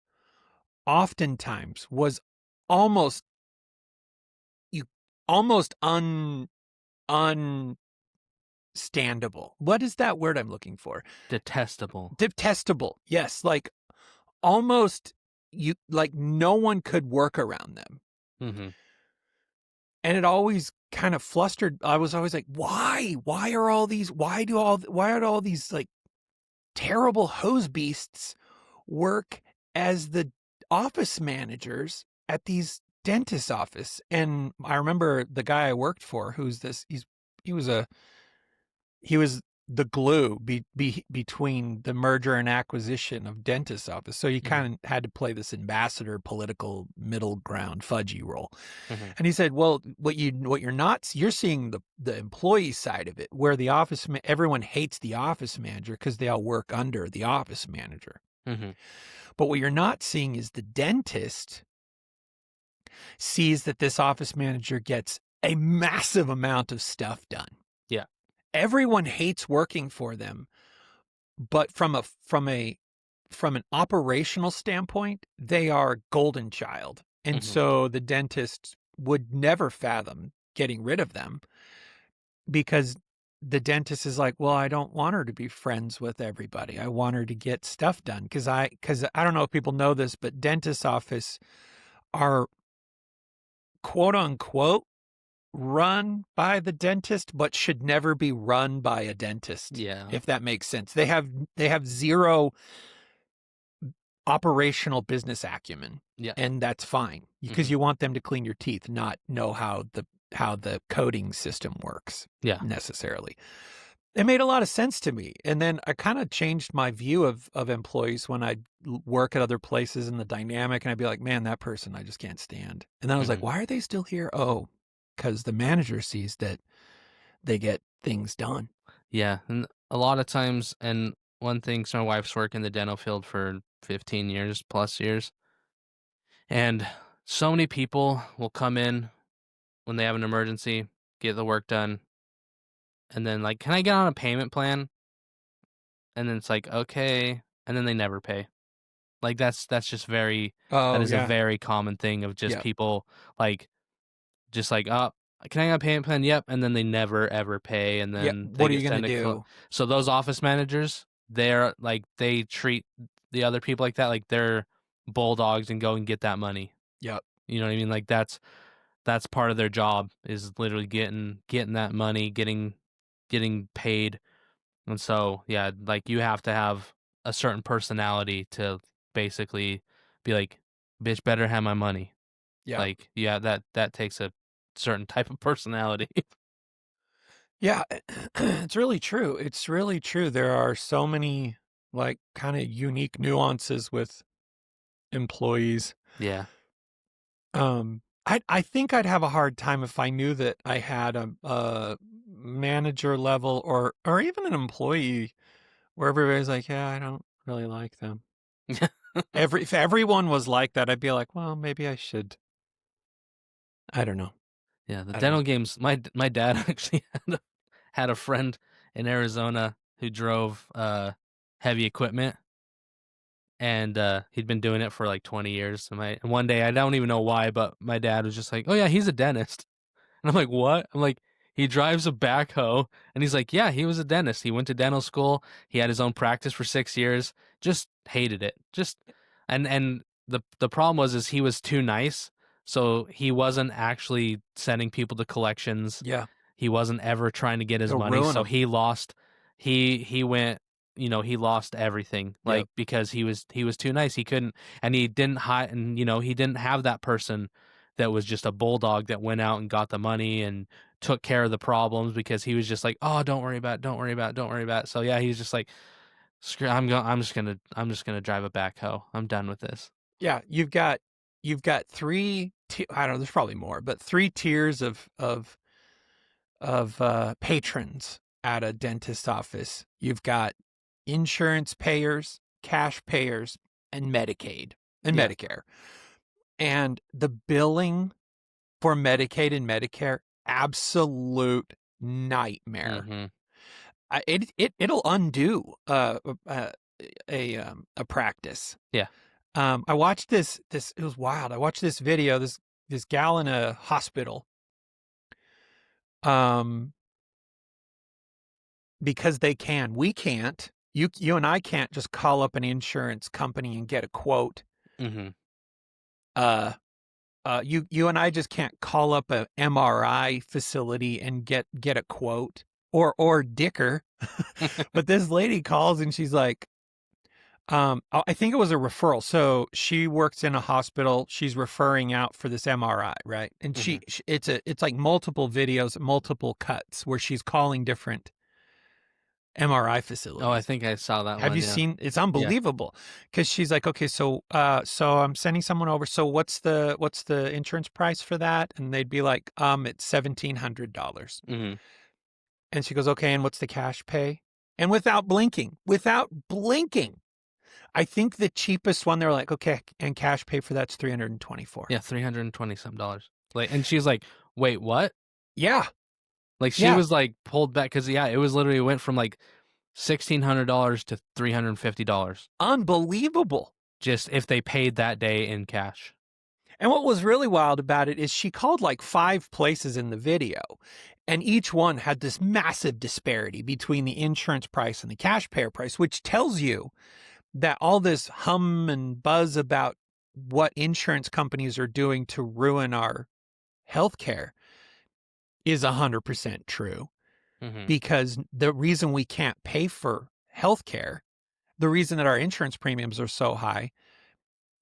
S2: oftentimes was almost unstandable. What is that word I'm looking for?
S3: Detestable.
S2: Detestable. Yes. Like almost no one could work around them.
S3: Mm-hmm.
S2: And it always kind of flustered. I was always like, why are all these like terrible hose beasts work as the office managers at these dentist office? And I remember the guy I worked for, he was the glue between the merger and acquisition of dentist office. So you kind of had to play this ambassador political middle ground fudgy role. Mm-hmm. And he said, well, you're seeing the employee side of it, where everyone hates the office manager because they all work under the office manager. Mm-hmm. But what you're not seeing is the dentist sees that this office manager gets a massive amount of stuff done.
S3: Yeah.
S2: Everyone hates working for them, but from an operational standpoint, they are golden child. And so the dentist would never fathom getting rid of them because the dentist is like, well, I don't want her to be friends with everybody. I want her to get stuff done. Because I don't know if people know this, but dentist office are quote unquote run by the dentist, but should never be run by a dentist.
S3: Yeah.
S2: If that makes sense. They have zero operational business acumen.
S3: Yeah.
S2: And that's fine because you want them to clean your teeth, not know how the coding system works.
S3: Yeah.
S2: Necessarily. It made a lot of sense to me. And then I kind of changed my view of employees when I'd work at other places in the dynamic, and I'd be like, man, that person I just can't stand. And then I was like, why are they still here? Oh, because the manager sees that they get things done.
S3: Yeah, and a lot of times, and one thing, so my wife's worked in the dental field for 15 years plus years, and so many people will come in when they have an emergency, get the work done, and then like, can I get on a payment plan? And then it's like, okay, and then they never pay. Like that's just very that
S2: Oh,
S3: is a
S2: yeah.
S3: very common thing of just
S2: Yeah.
S3: people like just like, oh, can I get a payment plan? Yep, and then they never ever pay, and
S2: Yeah.
S3: then they
S2: What are
S3: get
S2: you going
S3: sent
S2: to
S3: a
S2: do?
S3: so those office managers, they're like they treat the other people like that, like they're bulldogs and go and get that money.
S2: Yep.
S3: You know what I mean? Like that's part of their job is literally getting that money, getting paid. And so, yeah, like you have to have a certain personality to basically be like, bitch, better have my money.
S2: Yeah.
S3: Like, yeah, that takes a certain type of personality.
S2: Yeah. It's really true. It's really true. There are so many like kind of unique nuances with employees.
S3: Yeah.
S2: I think I'd have a hard time if I knew that I had a manager level or even an employee where everybody's like, yeah, I don't really like them. If everyone was like that, I'd be like, well, maybe I should. I don't know.
S3: Yeah, the
S2: I don't know.
S3: dental games. My dad actually had a friend in Arizona who drove heavy equipment, and he'd been doing it for like 20 years. And one day, I don't even know why, but my dad was just like, "Oh yeah, he's a dentist." And I'm like, "What?" I'm like, "He drives a backhoe." And he's like, "Yeah, he was a dentist. He went to dental school. He had his own practice for 6 years. Just hated it. Just and the problem was is he was too nice. So he wasn't actually sending people to collections.
S2: Yeah.
S3: He wasn't ever trying to get his
S2: It'll
S3: money.
S2: ruin
S3: So
S2: them.
S3: he lost he went, he lost everything, like
S2: Yep.
S3: because he was too nice. He couldn't, and he didn't hide, and he didn't have that person that was just a bulldog that went out and got the money and took care of the problems, because he was just like, oh, don't worry about it, don't worry about it, don't worry about it. So yeah, he's just like, screw, I'm just gonna drive a backhoe. I'm done with this.
S2: Yeah. You've got three. I don't know. There's probably more, but 3 tiers of patrons at a dentist office. You've got insurance payers, cash payers, and Medicaid and
S3: Yeah.
S2: Medicare. And the billing for Medicaid and Medicare, absolute nightmare.
S3: Mm-hmm.
S2: It'll undo a practice.
S3: Yeah.
S2: I watched this it was wild. I watched this video, this gal in a hospital. Because they can. We can't. You and I can't just call up an insurance company and get a quote.
S3: Mm-hmm.
S2: You and I just can't call up a MRI facility and get a quote or dicker. But this lady calls and she's like, I think it was a referral. So she works in a hospital. She's referring out for this MRI, right? And it's like multiple videos, multiple cuts where she's calling different MRI facilities.
S3: Oh, I think I saw that one.
S2: Have you seen? It's unbelievable because she's like, okay, so I'm sending someone over. So what's the insurance price for that? And they'd be like, it's $1,700.
S3: Mm-hmm.
S2: And she goes, okay, and what's the cash pay? And without blinking, I think the cheapest one, they're like, okay, and cash pay for that's $324.
S3: Yeah, $320 some. Like, and she's like, wait, what?
S2: Yeah.
S3: Like she was like pulled back because it was literally went from like $1,600 to $350.
S2: Unbelievable.
S3: Just if they paid that day in cash.
S2: And what was really wild about it is she called like 5 places in the video, and each one had this massive disparity between the insurance price and the cash payer price, which tells you that all this hum and buzz about what insurance companies are doing to ruin our healthcare is 100% true.
S3: Mm-hmm.
S2: Because the reason we can't pay for healthcare, the reason that our insurance premiums are so high,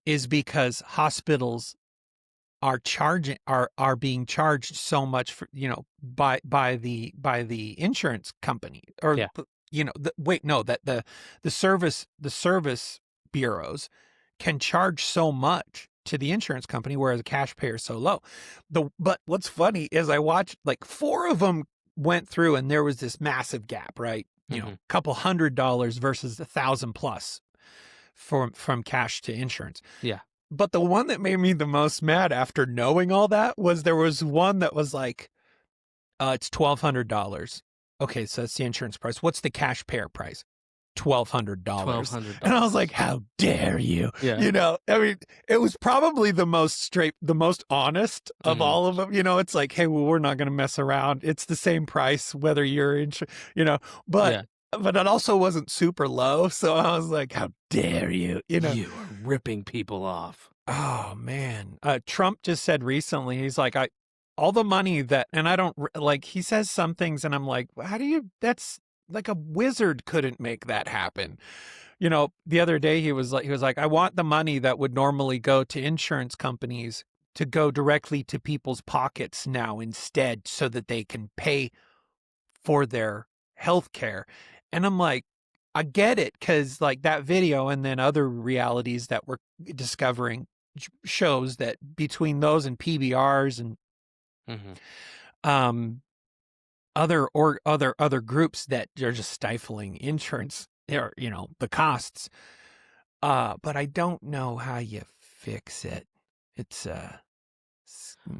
S2: is because hospitals are being charged so much for, by the insurance company, or
S3: Yeah.
S2: that the service bureaus can charge so much to the insurance company, whereas a cash payer is so low. But what's funny is I watched like 4 of them went through, and there was this massive gap, right?
S3: Mm-hmm.
S2: A couple $100 versus $1,000 plus from cash to insurance.
S3: Yeah.
S2: But the one that made me the most mad after knowing all that was there was one that was like, it's $1,200. Okay, so that's the insurance price. What's the cash payer price? $1,200.
S3: $1,200.
S2: And I was like, how dare you?
S3: Yeah.
S2: I mean, it was probably the most honest of all of them. It's like, hey, well, we're not going to mess around. It's the same price whether you're but
S3: Yeah.
S2: but it also wasn't super low. So I was like, how dare you?
S3: You are ripping people off.
S2: Oh man. Trump just said recently, he's like, all the money that, and I don't like, he says some things and I'm like, that's like a wizard couldn't make that happen. The other day he was like, I want the money that would normally go to insurance companies to go directly to people's pockets now instead, so that they can pay for their health care. And I'm like, I get it, because like that video and then other realities that we're discovering shows that between those and PBRs and
S3: Mm-hmm.
S2: other groups that are just stifling insurance, or the costs. But I don't know how you fix it. It's
S3: Well,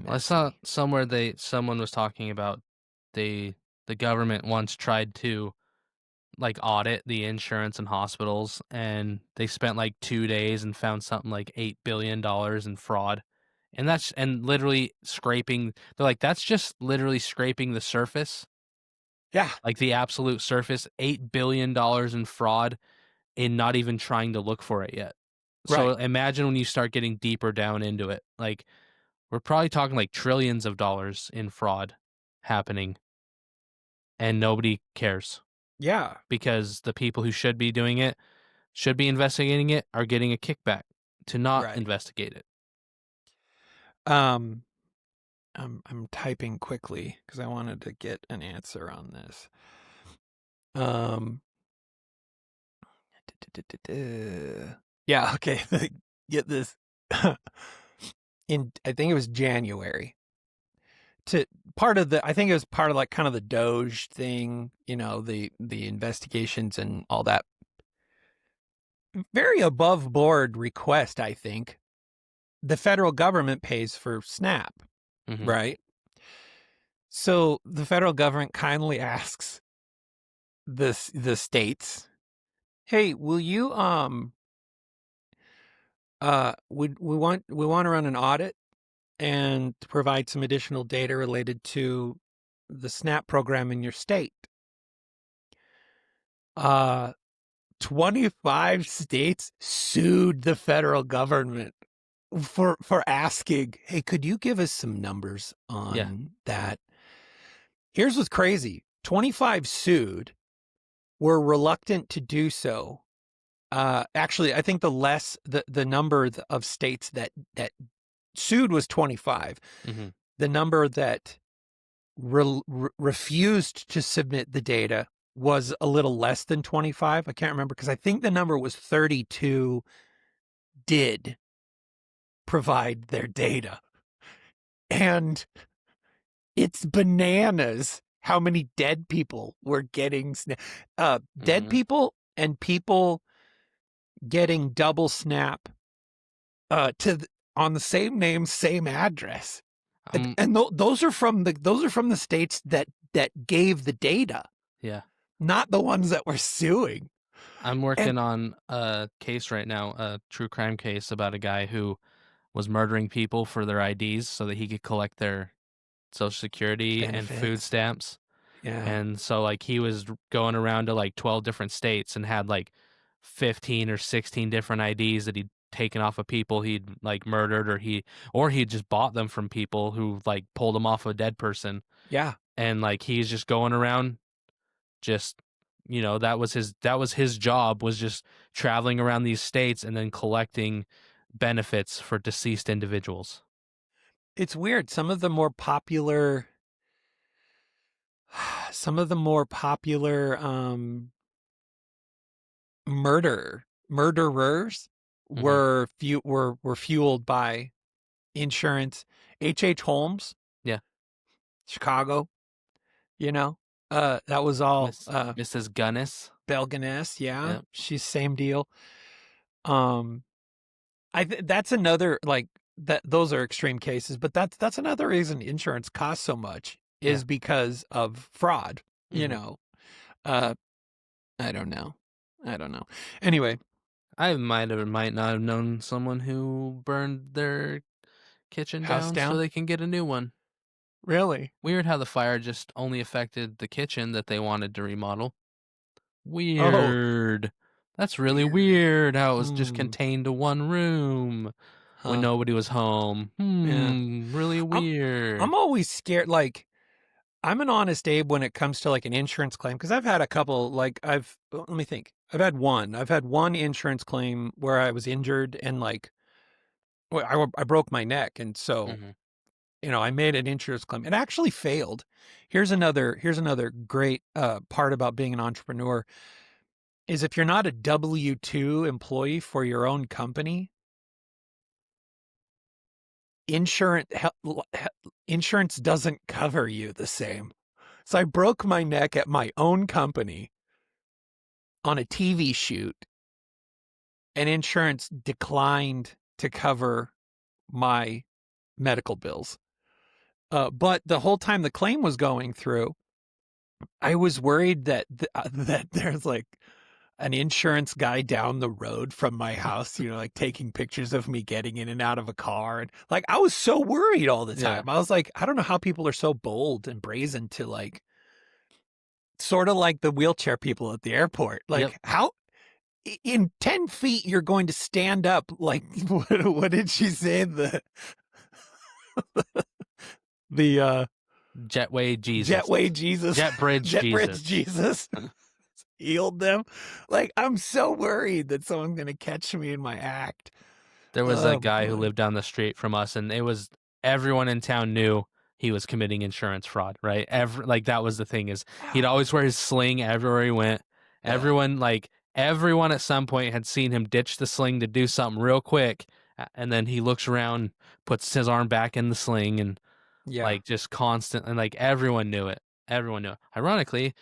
S3: I saw
S2: messy.
S3: somewhere someone was talking about the government once tried to like audit the insurance and hospitals, and they spent like 2 days and found something like $8 billion in fraud. And literally scraping, they're like, that's just literally scraping the surface,
S2: Yeah,
S3: like the absolute surface. $8 billion in fraud, and not even trying to look for it yet. So
S2: right.
S3: imagine when you start getting deeper down into it, like we're probably talking like trillions of dollars in fraud happening, and nobody cares
S2: Yeah,
S3: because the people who should be doing it, should be investigating it, are getting a kickback to not
S2: right.
S3: investigate it.
S2: I'm typing quickly because I wanted to get an answer on this. Yeah, okay. Get this. I think it was January. I think it was part of like kind of the Doge thing, the investigations and all that. Very above board request, I think. The federal government pays for SNAP,
S3: Mm-hmm.
S2: right? So the federal government kindly asks the states, "Hey, will you we want to run an audit and to provide some additional data related to the SNAP program in your state." 25 states sued the federal government for asking, "Hey, could you give us some numbers on that?" Here's what's crazy. 25 sued, were reluctant to do so. Actually, I think the number of states that sued was 25.
S3: Mm-hmm.
S2: The number that refused to submit the data was a little less than 25. I can't remember, because I think the number was 32 did provide their data. And it's bananas how many dead people were getting dead people and people getting double SNAP on the same name, same address. And those are from the states that gave the data.
S3: Yeah.
S2: Not the ones that were suing.
S3: I'm working on a case right now, a true crime case about a guy who was murdering people for their IDs so that he could collect their Social Security and food
S2: Benefits.
S3: stamps.
S2: Yeah.
S3: And so like he was going around to like 12 different states and had like 15 or 16 different IDs that he'd taken off of people he'd like murdered, or he just bought them from people who like pulled them off a dead person.
S2: Yeah.
S3: And like he's just going around, just that was his job, was just traveling around these states and then collecting benefits for deceased individuals.
S2: It's weird. Some of the more popular murderers
S3: Mhm.
S2: were fueled by insurance. H.H. Holmes,
S3: Yeah.
S2: Chicago, you know, that was all
S3: Mrs. Gunnis.
S2: Belganess. Yeah,
S3: Yep.
S2: she's same deal. That's another like that. Those are extreme cases, but that's another reason insurance costs so much is
S3: Yeah.
S2: because of fraud. You
S3: Mhm.
S2: know, uh, I don't know. Anyway,
S3: I might not have known someone who burned their kitchen
S2: house
S3: down so
S2: down.
S3: they can get a new one.
S2: Really?
S3: Weird how the fire just only affected the kitchen that they wanted to remodel.
S2: Oh,
S3: Weird. That's really
S2: weird.
S3: weird how it was just
S2: Hmm.
S3: contained to one room when
S2: Huh.
S3: nobody was home.
S2: Yeah.
S3: Really
S2: I'm
S3: weird.
S2: I'm always scared. Like I'm an honest Abe when it comes to like an insurance claim because I've had a couple. Like let me think. I've had one. I've had one insurance claim where I was injured and like I broke my neck, and so
S3: Mhm.
S2: I made an insurance claim. It actually failed. Here's another great part about being an entrepreneur is if you're not a W-2 employee for your own company, insurance insurance doesn't cover you the same. So I broke my neck at my own company on a TV shoot, and insurance declined to cover my medical bills. But the whole time the claim was going through, I was worried that that there's like an insurance guy down the road from my house, like taking pictures of me getting in and out of a car. And like, I was so worried all the
S3: Yeah.
S2: time. I was like, I don't know how people are so bold and brazen to like, sort of like the wheelchair people at the airport. Like,
S3: Yep.
S2: how in 10 feet you're going to stand up? Like, what did she say? The
S3: Jetway Jesus.
S2: jetway Jesus,
S3: Jet Bridge
S2: jet bridge
S3: Jesus.
S2: Jesus healed them. Like, I'm so worried that someone's going to catch me in my act.
S3: There was a
S2: Oh
S3: guy who
S2: boy.
S3: lived down the street from us, and it was everyone in town knew he was committing insurance fraud, right? Like that was the thing is he'd
S2: Wow.
S3: always wear his sling everywhere he went. Everyone at some point had seen him ditch the sling to do something real quick, and then he looks around, puts his arm back in the sling, and
S2: Yeah.
S3: like just constant, and like everyone knew it. Everyone knew it. Ironically,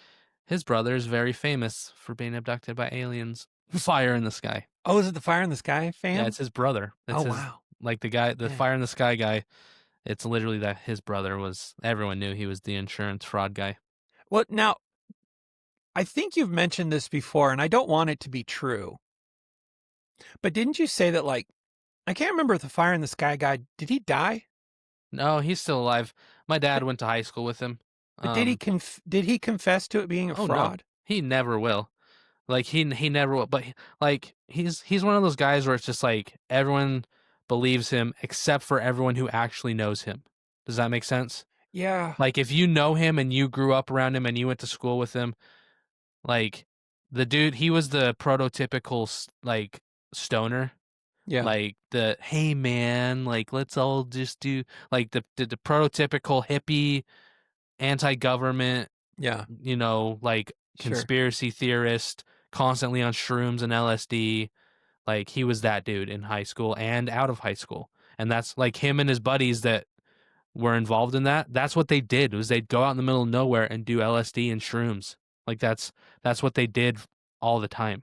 S3: his brother is very famous for being abducted by aliens. Fire in the sky.
S2: Oh, is it the Fire in the Sky
S3: Yeah,
S2: fam?
S3: it's his brother.
S2: Oh,
S3: It's his
S2: wow.
S3: like the
S2: Yeah.
S3: fire in the sky guy. It's literally that his brother was. Everyone knew he was the insurance fraud guy.
S2: Well, now, I think you've mentioned this before, and I don't want it to be true. But didn't you say that, like, I can't remember if the Fire in the Sky guy, did he die?
S3: No, he's still alive. My dad
S2: But,
S3: went to high school with him.
S2: but did he confess to it being a
S3: Oh no,
S2: fraud?
S3: he never will. Like he never will. But like he's one of those guys where it's just like everyone believes him except for everyone who actually knows him. Does that make sense?
S2: Yeah.
S3: Like if you know him and you grew up around him and you went to school with him, like the dude, he was the prototypical like stoner.
S2: Yeah.
S3: Like the hey man, like let's all just do like the prototypical hippie anti-government,
S2: Yeah.
S3: like
S2: Sure.
S3: conspiracy theorist, constantly on shrooms and LSD. Like he was that dude in high school and out of high school. And that's like him and his buddies that were involved in that. That's what they did was they'd go out in the middle of nowhere and do LSD and shrooms. Like that's what they did all the time.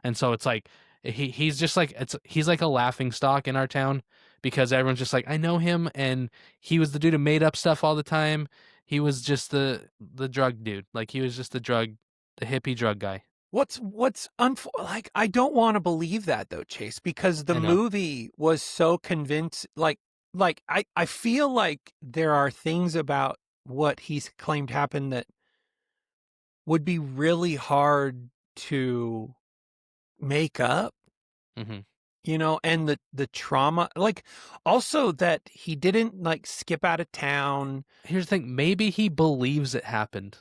S3: And so it's like he's just like he's like a laughing stock in our town because everyone's just like I know him and he was the dude who made up stuff all the time. He was just the drug dude. Like he was just the hippie drug guy.
S2: Like, I don't want to believe that though, Chase, because the
S3: I know.
S2: movie was so convinced. Like I feel like there are things about what he's claimed happened that would be really hard to make up,
S3: Hmm.
S2: and the trauma, like also that he didn't like skip out of town.
S3: Here's the thing, maybe he believes it happened.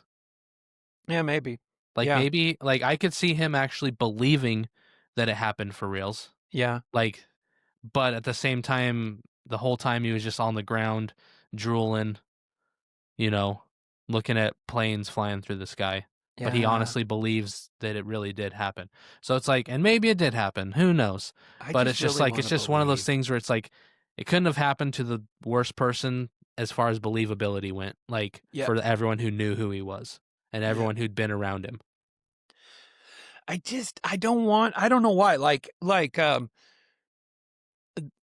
S2: Yeah, maybe.
S3: Like
S2: Yeah.
S3: maybe like I could see him actually believing that it happened for reals.
S2: Yeah.
S3: Like but at the same time the whole time he was just on the ground, drooling, looking at planes flying through the sky. But he
S2: Yeah.
S3: honestly believes that it really did happen. So it's like, and maybe it did happen. Who knows? But it's just
S2: really
S3: like, it's just one of those things where it's like, it couldn't have happened to the worst person as far as believability went, like
S2: Yep.
S3: for everyone who knew who he was and everyone who'd been around him.
S2: I don't know why. Like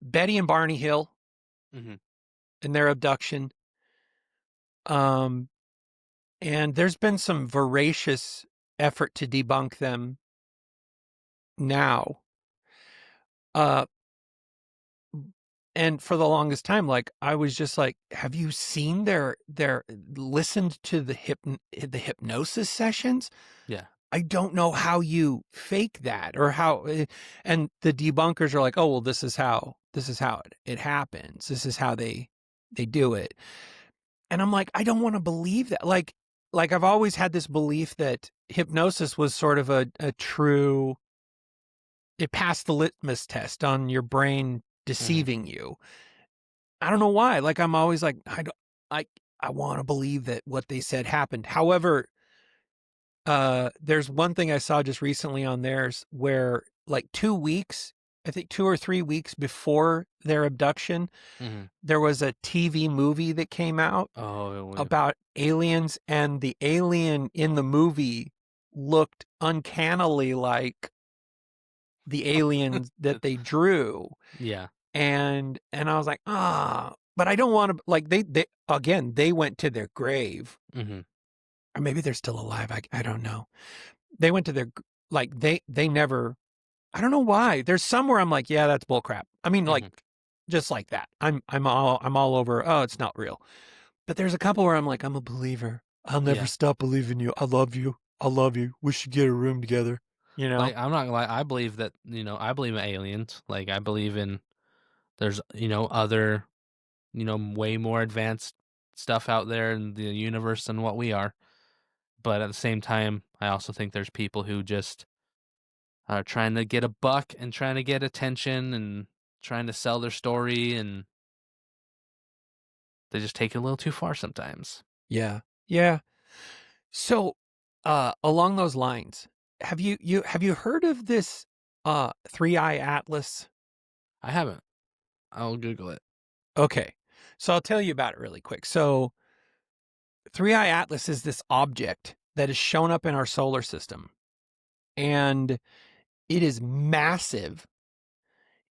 S2: Betty and Barney Hill
S3: Mhm.
S2: and their abduction. And there's been some voracious effort to debunk them now. And for the longest time, like, I was just like, have you seen listened to the hypnosis sessions?
S3: Yeah.
S2: I don't know how you fake that or how, and the debunkers are like, oh, well, this is how it happens. This is how they do it. And I'm like, I don't want to believe that. Like I've always had this belief that hypnosis was sort of a true, it passed the litmus test on your brain deceiving you. I don't know why. Like, I'm always like, I want to believe that what they said happened. However, there's one thing I saw just recently on theirs where, like, 2 weeks, I think 2 or 3 weeks before their abduction, there was a TV movie that came out about aliens, and the alien in the movie looked uncannily like the aliens that they drew.
S3: Yeah.
S2: And I was like, but I don't want to, like, they went to their grave, or maybe they're still alive. I don't know. They went to their, like, they never, I don't know why. There's somewhere I'm like, yeah, that's bullcrap. I mean, like, just like that. I'm all over, oh, it's not real. But there's a couple where I'm like, I'm a believer. I'll never stop believing you. I love you. I love you. We should get a room together.
S3: Like, I'm not gonna lie, I believe that, I believe in aliens. Like, I believe in there's, other, way more advanced stuff out there in the universe than what we are. But at the same time, I also think there's people who just are trying to get a buck and trying to get attention and trying to sell their story, and they just take it a little too far sometimes.
S2: Yeah. Yeah. So, along those lines, have you heard of this 3-eye atlas?
S3: I haven't. I'll Google it.
S2: Okay. So I'll tell you about it really quick. So 3-eye atlas is this object that has shown up in our solar system, and it is massive.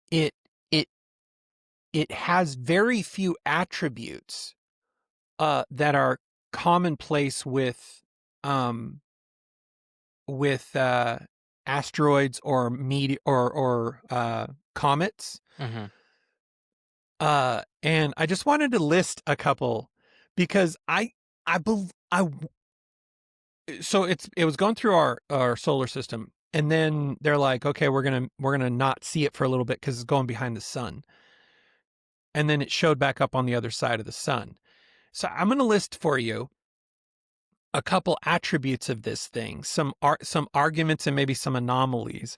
S2: It it it has very few attributes that are commonplace with asteroids or comets. And I just wanted to list a couple because so it was going through our solar system, and then they're like, okay, we're gonna not see it for a little bit because it's going behind the sun, and then it showed back up on the other side of the sun. So I'm gonna list for you a couple attributes of this thing, some arguments and maybe some anomalies,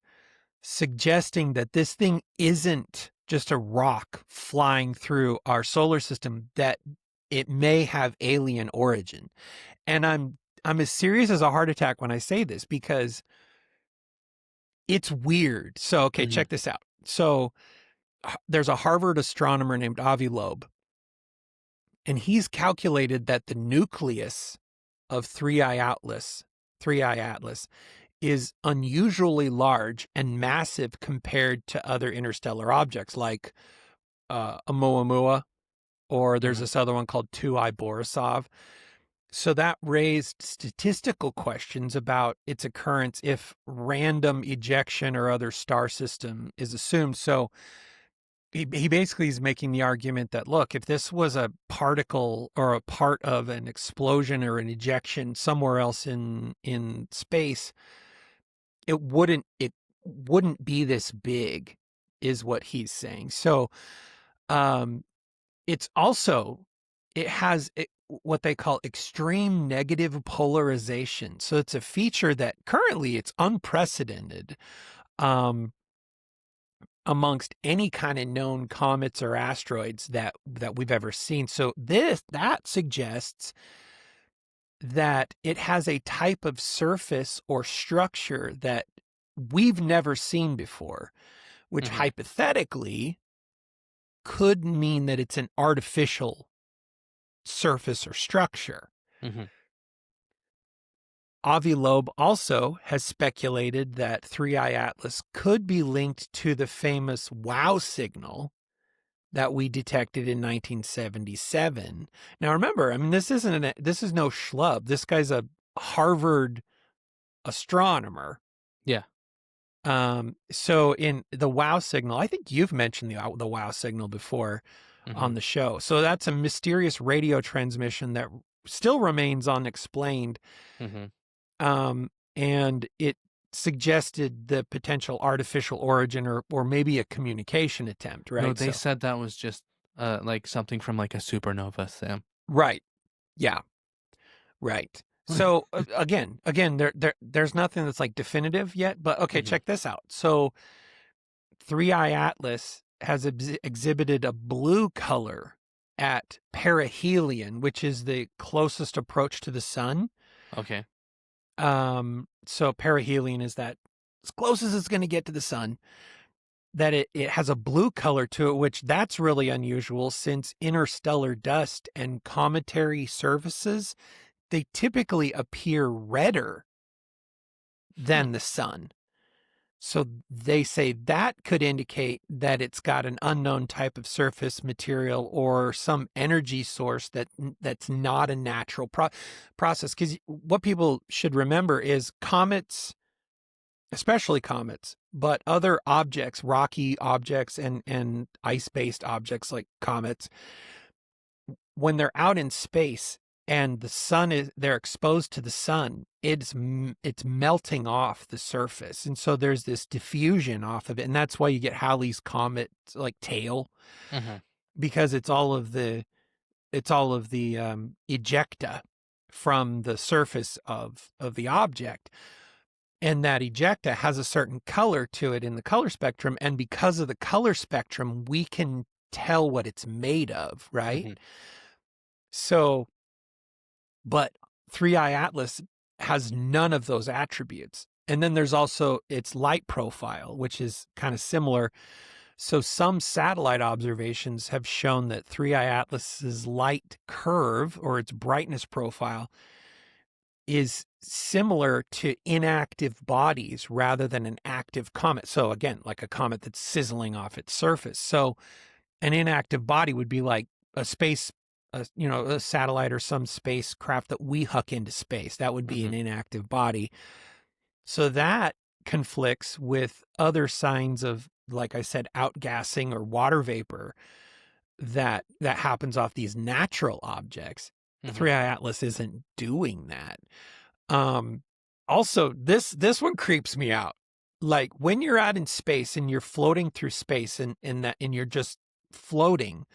S2: suggesting that this thing isn't just a rock flying through our solar system, that it may have alien origin. And I'm as serious as a heart attack when I say this, because it's weird. So, okay, check this out. So there's a Harvard astronomer named Avi Loeb, and he's calculated that the nucleus of 3-eye atlas is unusually large and massive compared to other interstellar objects like Oumuamua, or there's this other one called 2-eye Borisov. So that raised statistical questions about its occurrence if random ejection or other star system is assumed. So he basically is making the argument that, look, if this was a particle or a part of an explosion or an ejection somewhere else in space, it wouldn't be this big, is what he's saying. So it's also, it has what they call extreme negative polarization. So it's a feature that currently it's unprecedented. amongst any kind of known comets or asteroids that we've ever seen. So that suggests that it has a type of surface or structure that we've never seen before, which hypothetically could mean that it's an artificial surface or structure. Avi Loeb also has speculated that 3I Atlas could be linked to the famous WOW signal that we detected in 1977. Now remember, I mean, this is no schlub. This guy's a Harvard astronomer.
S3: Yeah.
S2: So in the WOW signal, I think you've mentioned the WOW signal before on the show. So that's a mysterious radio transmission that still remains unexplained. And it suggested the potential artificial origin or maybe a communication attempt, right?
S3: No, they said that was just like something from like a supernova, Sam.
S2: Right. Yeah. Right. So again, there's nothing that's like definitive yet, but okay, check this out. So 3I Atlas has exhibited a blue color at perihelion, which is the closest approach to the sun.
S3: Okay.
S2: So perihelion is that as close as it's going to get to the sun, that it has a blue color to it, which that's really unusual since interstellar dust and cometary surfaces, they typically appear redder than the sun. So they say that could indicate that it's got an unknown type of surface material or some energy source that's not a natural process. Because what people should remember is comets, especially comets, but other objects, rocky objects and ice-based objects like comets, when they're out in space and they're exposed to the sun, it's melting off the surface. And so there's this diffusion off of it. And that's why you get Halley's Comet like tail, because it's all of the ejecta from the surface of the object. And that ejecta has a certain color to it in the color spectrum. And because of the color spectrum, we can tell what it's made of, right? So, but 3I Atlas has none of those attributes. And then there's also its light profile, which is kind of similar. So some satellite observations have shown that 3I Atlas's light curve or its brightness profile is similar to inactive bodies rather than an active comet. So again, like a comet that's sizzling off its surface. So an inactive body would be like a satellite or some spacecraft that we huck into space. That would be an inactive body. So that conflicts with other signs of, like I said, outgassing or water vapor that happens off these natural objects. 3I Atlas isn't doing that. Also, this one creeps me out. Like when you're out in space and you're floating through space and you're just floating,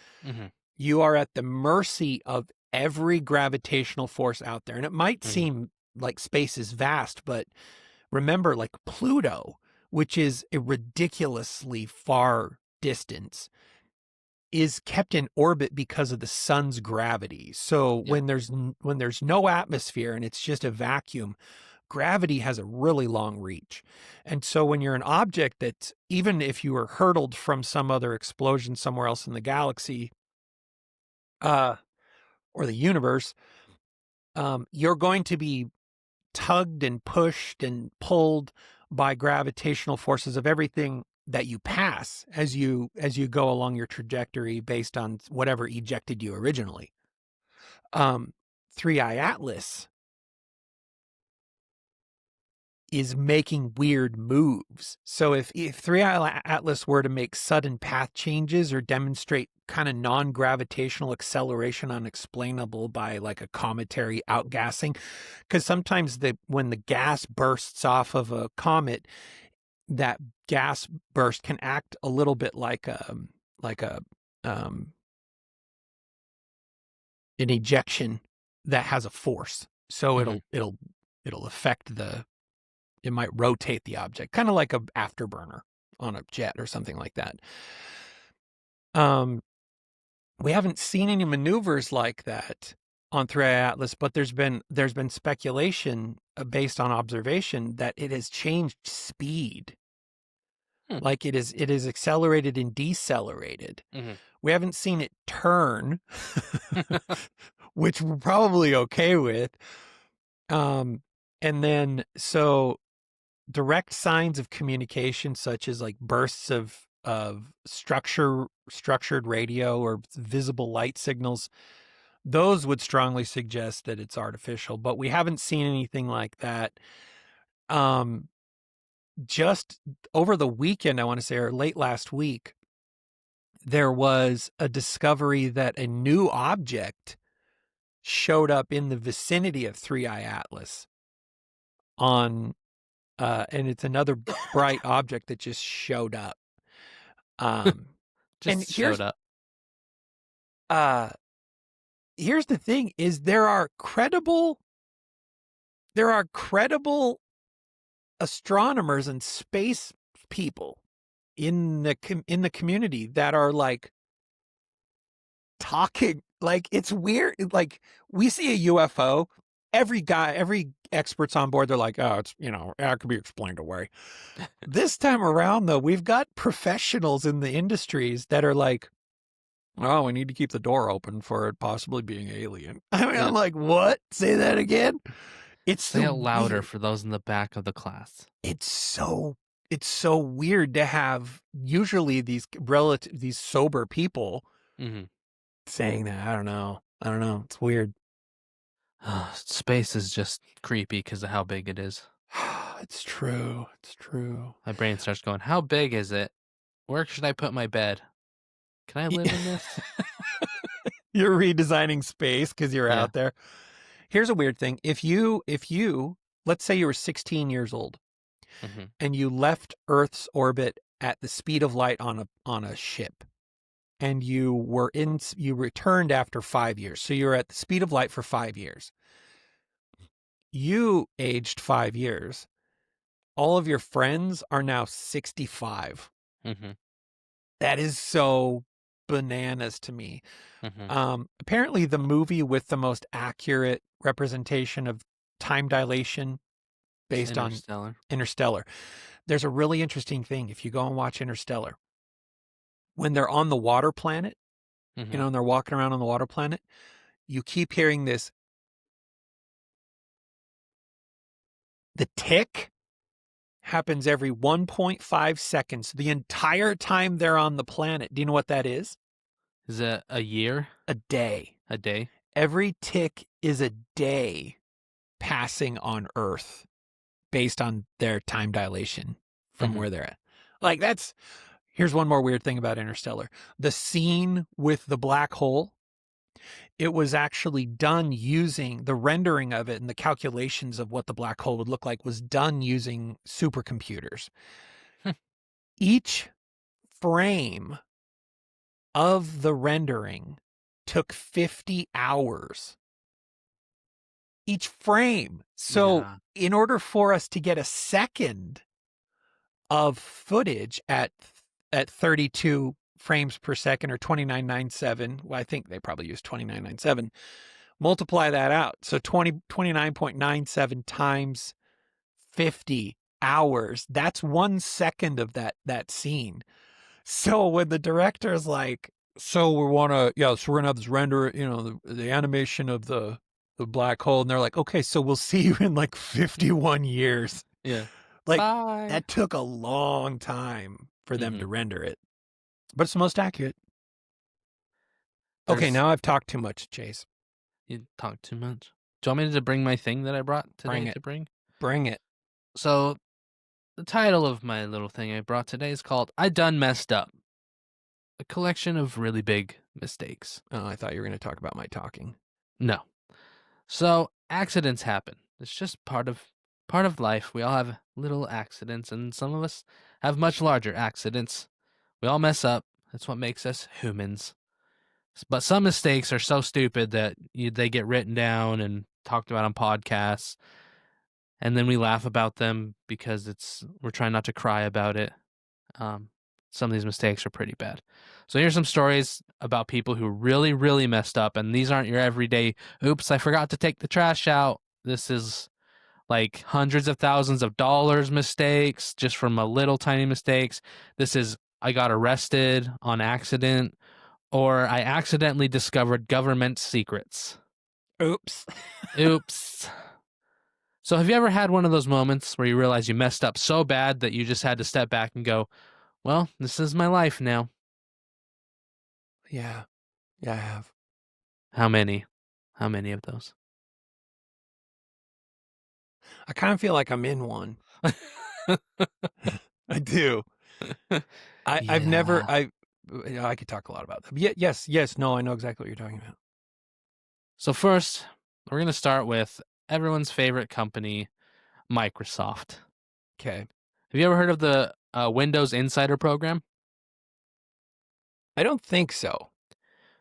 S2: you are at the mercy of every gravitational force out there. And it might seem like space is vast, but remember, like Pluto, which is a ridiculously far distance, is kept in orbit because of the sun's gravity. So when there's no atmosphere and it's just a vacuum, gravity has a really long reach. And so when you're an object that, even if you were hurtled from some other explosion somewhere else in the galaxy, or the universe, you're going to be tugged and pushed and pulled by gravitational forces of everything that you pass as you go along your trajectory based on whatever ejected you originally. 3I Atlas is making weird moves. So if 3I Atlas were to make sudden path changes or demonstrate kind of non-gravitational acceleration unexplainable by like a cometary outgassing, because sometimes when the gas bursts off of a comet, that gas burst can act a little bit like an ejection that has a force. So it'll affect it might rotate the object, kind of like a afterburner a jet or something like that. We haven't seen any maneuvers like that on 3i Atlas, but there's been speculation based on observation that it has changed speed. Like it is accelerated and decelerated. We haven't seen it turn, which we're probably okay with. And then so direct signs of communication, such as like bursts of structured radio or visible light signals, those would strongly suggest that it's artificial, but we haven't seen anything like that. Just over the weekend, I want to say, or late last week, there was a discovery that a new object showed up in the vicinity of 3i Atlas and it's another bright object that just showed up.
S3: Showed up.
S2: Here's the thing: is there are credible astronomers and space people in the community that are like talking. Like, it's weird. Like, we see a UFO, every expert's on board. They're like, oh, it's, it could be explained away. This time around, though, we've got professionals in the industries that are like, oh, we need to keep the door open for it possibly being alien. I mean, I'm like, what? Say that again?
S3: Say it louder for those in the back of the class. It's
S2: so weird to have usually these sober people saying that. I don't know. It's weird.
S3: Space is just creepy because of how big it is.
S2: It's true.
S3: My brain starts going, how big is it? Where should I put my bed? Can I live in this?
S2: You're redesigning space because you're out there. Here's a weird thing. If you, let's say you were 16 years old and you left Earth's orbit at the speed of light on a ship, and you returned after 5 years. So you're at the speed of light for 5 years. You aged 5 years. All of your friends are now 65. That is so bananas to me. Apparently the movie with the most accurate representation of time dilation based on Interstellar. There's a really interesting thing. If you go and watch Interstellar, when they're on the water planet, and they're walking around on the water planet, you keep hearing this. The tick happens every 1.5 seconds the entire time they're on the planet. Do you know what that is?
S3: Is it a year?
S2: A day.
S3: A day?
S2: Every tick is a day passing on Earth based on their time dilation from where they're at. Like, here's one more weird thing about Interstellar. The scene with the black hole, it was actually done using the rendering of it, and the calculations of what the black hole would look like was done using supercomputers. Each frame of the rendering took 50 hours. Each frame. So in order for us to get a second of footage at 32 frames per second, or 2997, well, I think they probably use 2997, multiply that out. So 29.97 times 50 hours. That's 1 second of that scene. So when the director's like, so we're gonna have this render, the animation of the black hole, and they're like, okay, so we'll see you in like 51 years.
S3: Yeah.
S2: Like,
S3: bye.
S2: That took a long time for them to render it, but it's the most accurate. Okay, now I've talked too much, Chase.
S3: You talked too much. Do you want me to bring my thing that I brought today to bring?
S2: Bring it.
S3: So the title of my little thing I brought today is called I Done Messed Up. A collection of really big mistakes.
S2: Oh, I thought you were going to talk about my talking.
S3: No. So accidents happen. It's just part of life. We all have little accidents, and some of us have much larger accidents. We all mess up. That's what makes us humans. But some mistakes are so stupid that they get written down and talked about on podcasts, and then we laugh about them because we're trying not to cry about it. Some of these mistakes are pretty bad. So here's some stories about people who really, really messed up. And these aren't your everyday, oops, I forgot to take the trash out. This is like hundreds of thousands of dollars mistakes just from a little tiny mistakes. This is, I got arrested on accident, or I accidentally discovered government secrets.
S2: Oops.
S3: Oops. So have you ever had one of those moments where you realize you messed up so bad that you just had to step back and go, well, this is my life now?
S2: Yeah. Yeah, I have.
S3: How many? How many of those?
S2: I kind of feel like I'm in one. I do. I've never, I could talk a lot about that. But yes, no, I know exactly what you're talking about.
S3: So first, we're going to start with everyone's favorite company, Microsoft.
S2: Okay.
S3: Have you ever heard of the Windows Insider program?
S2: I don't think so.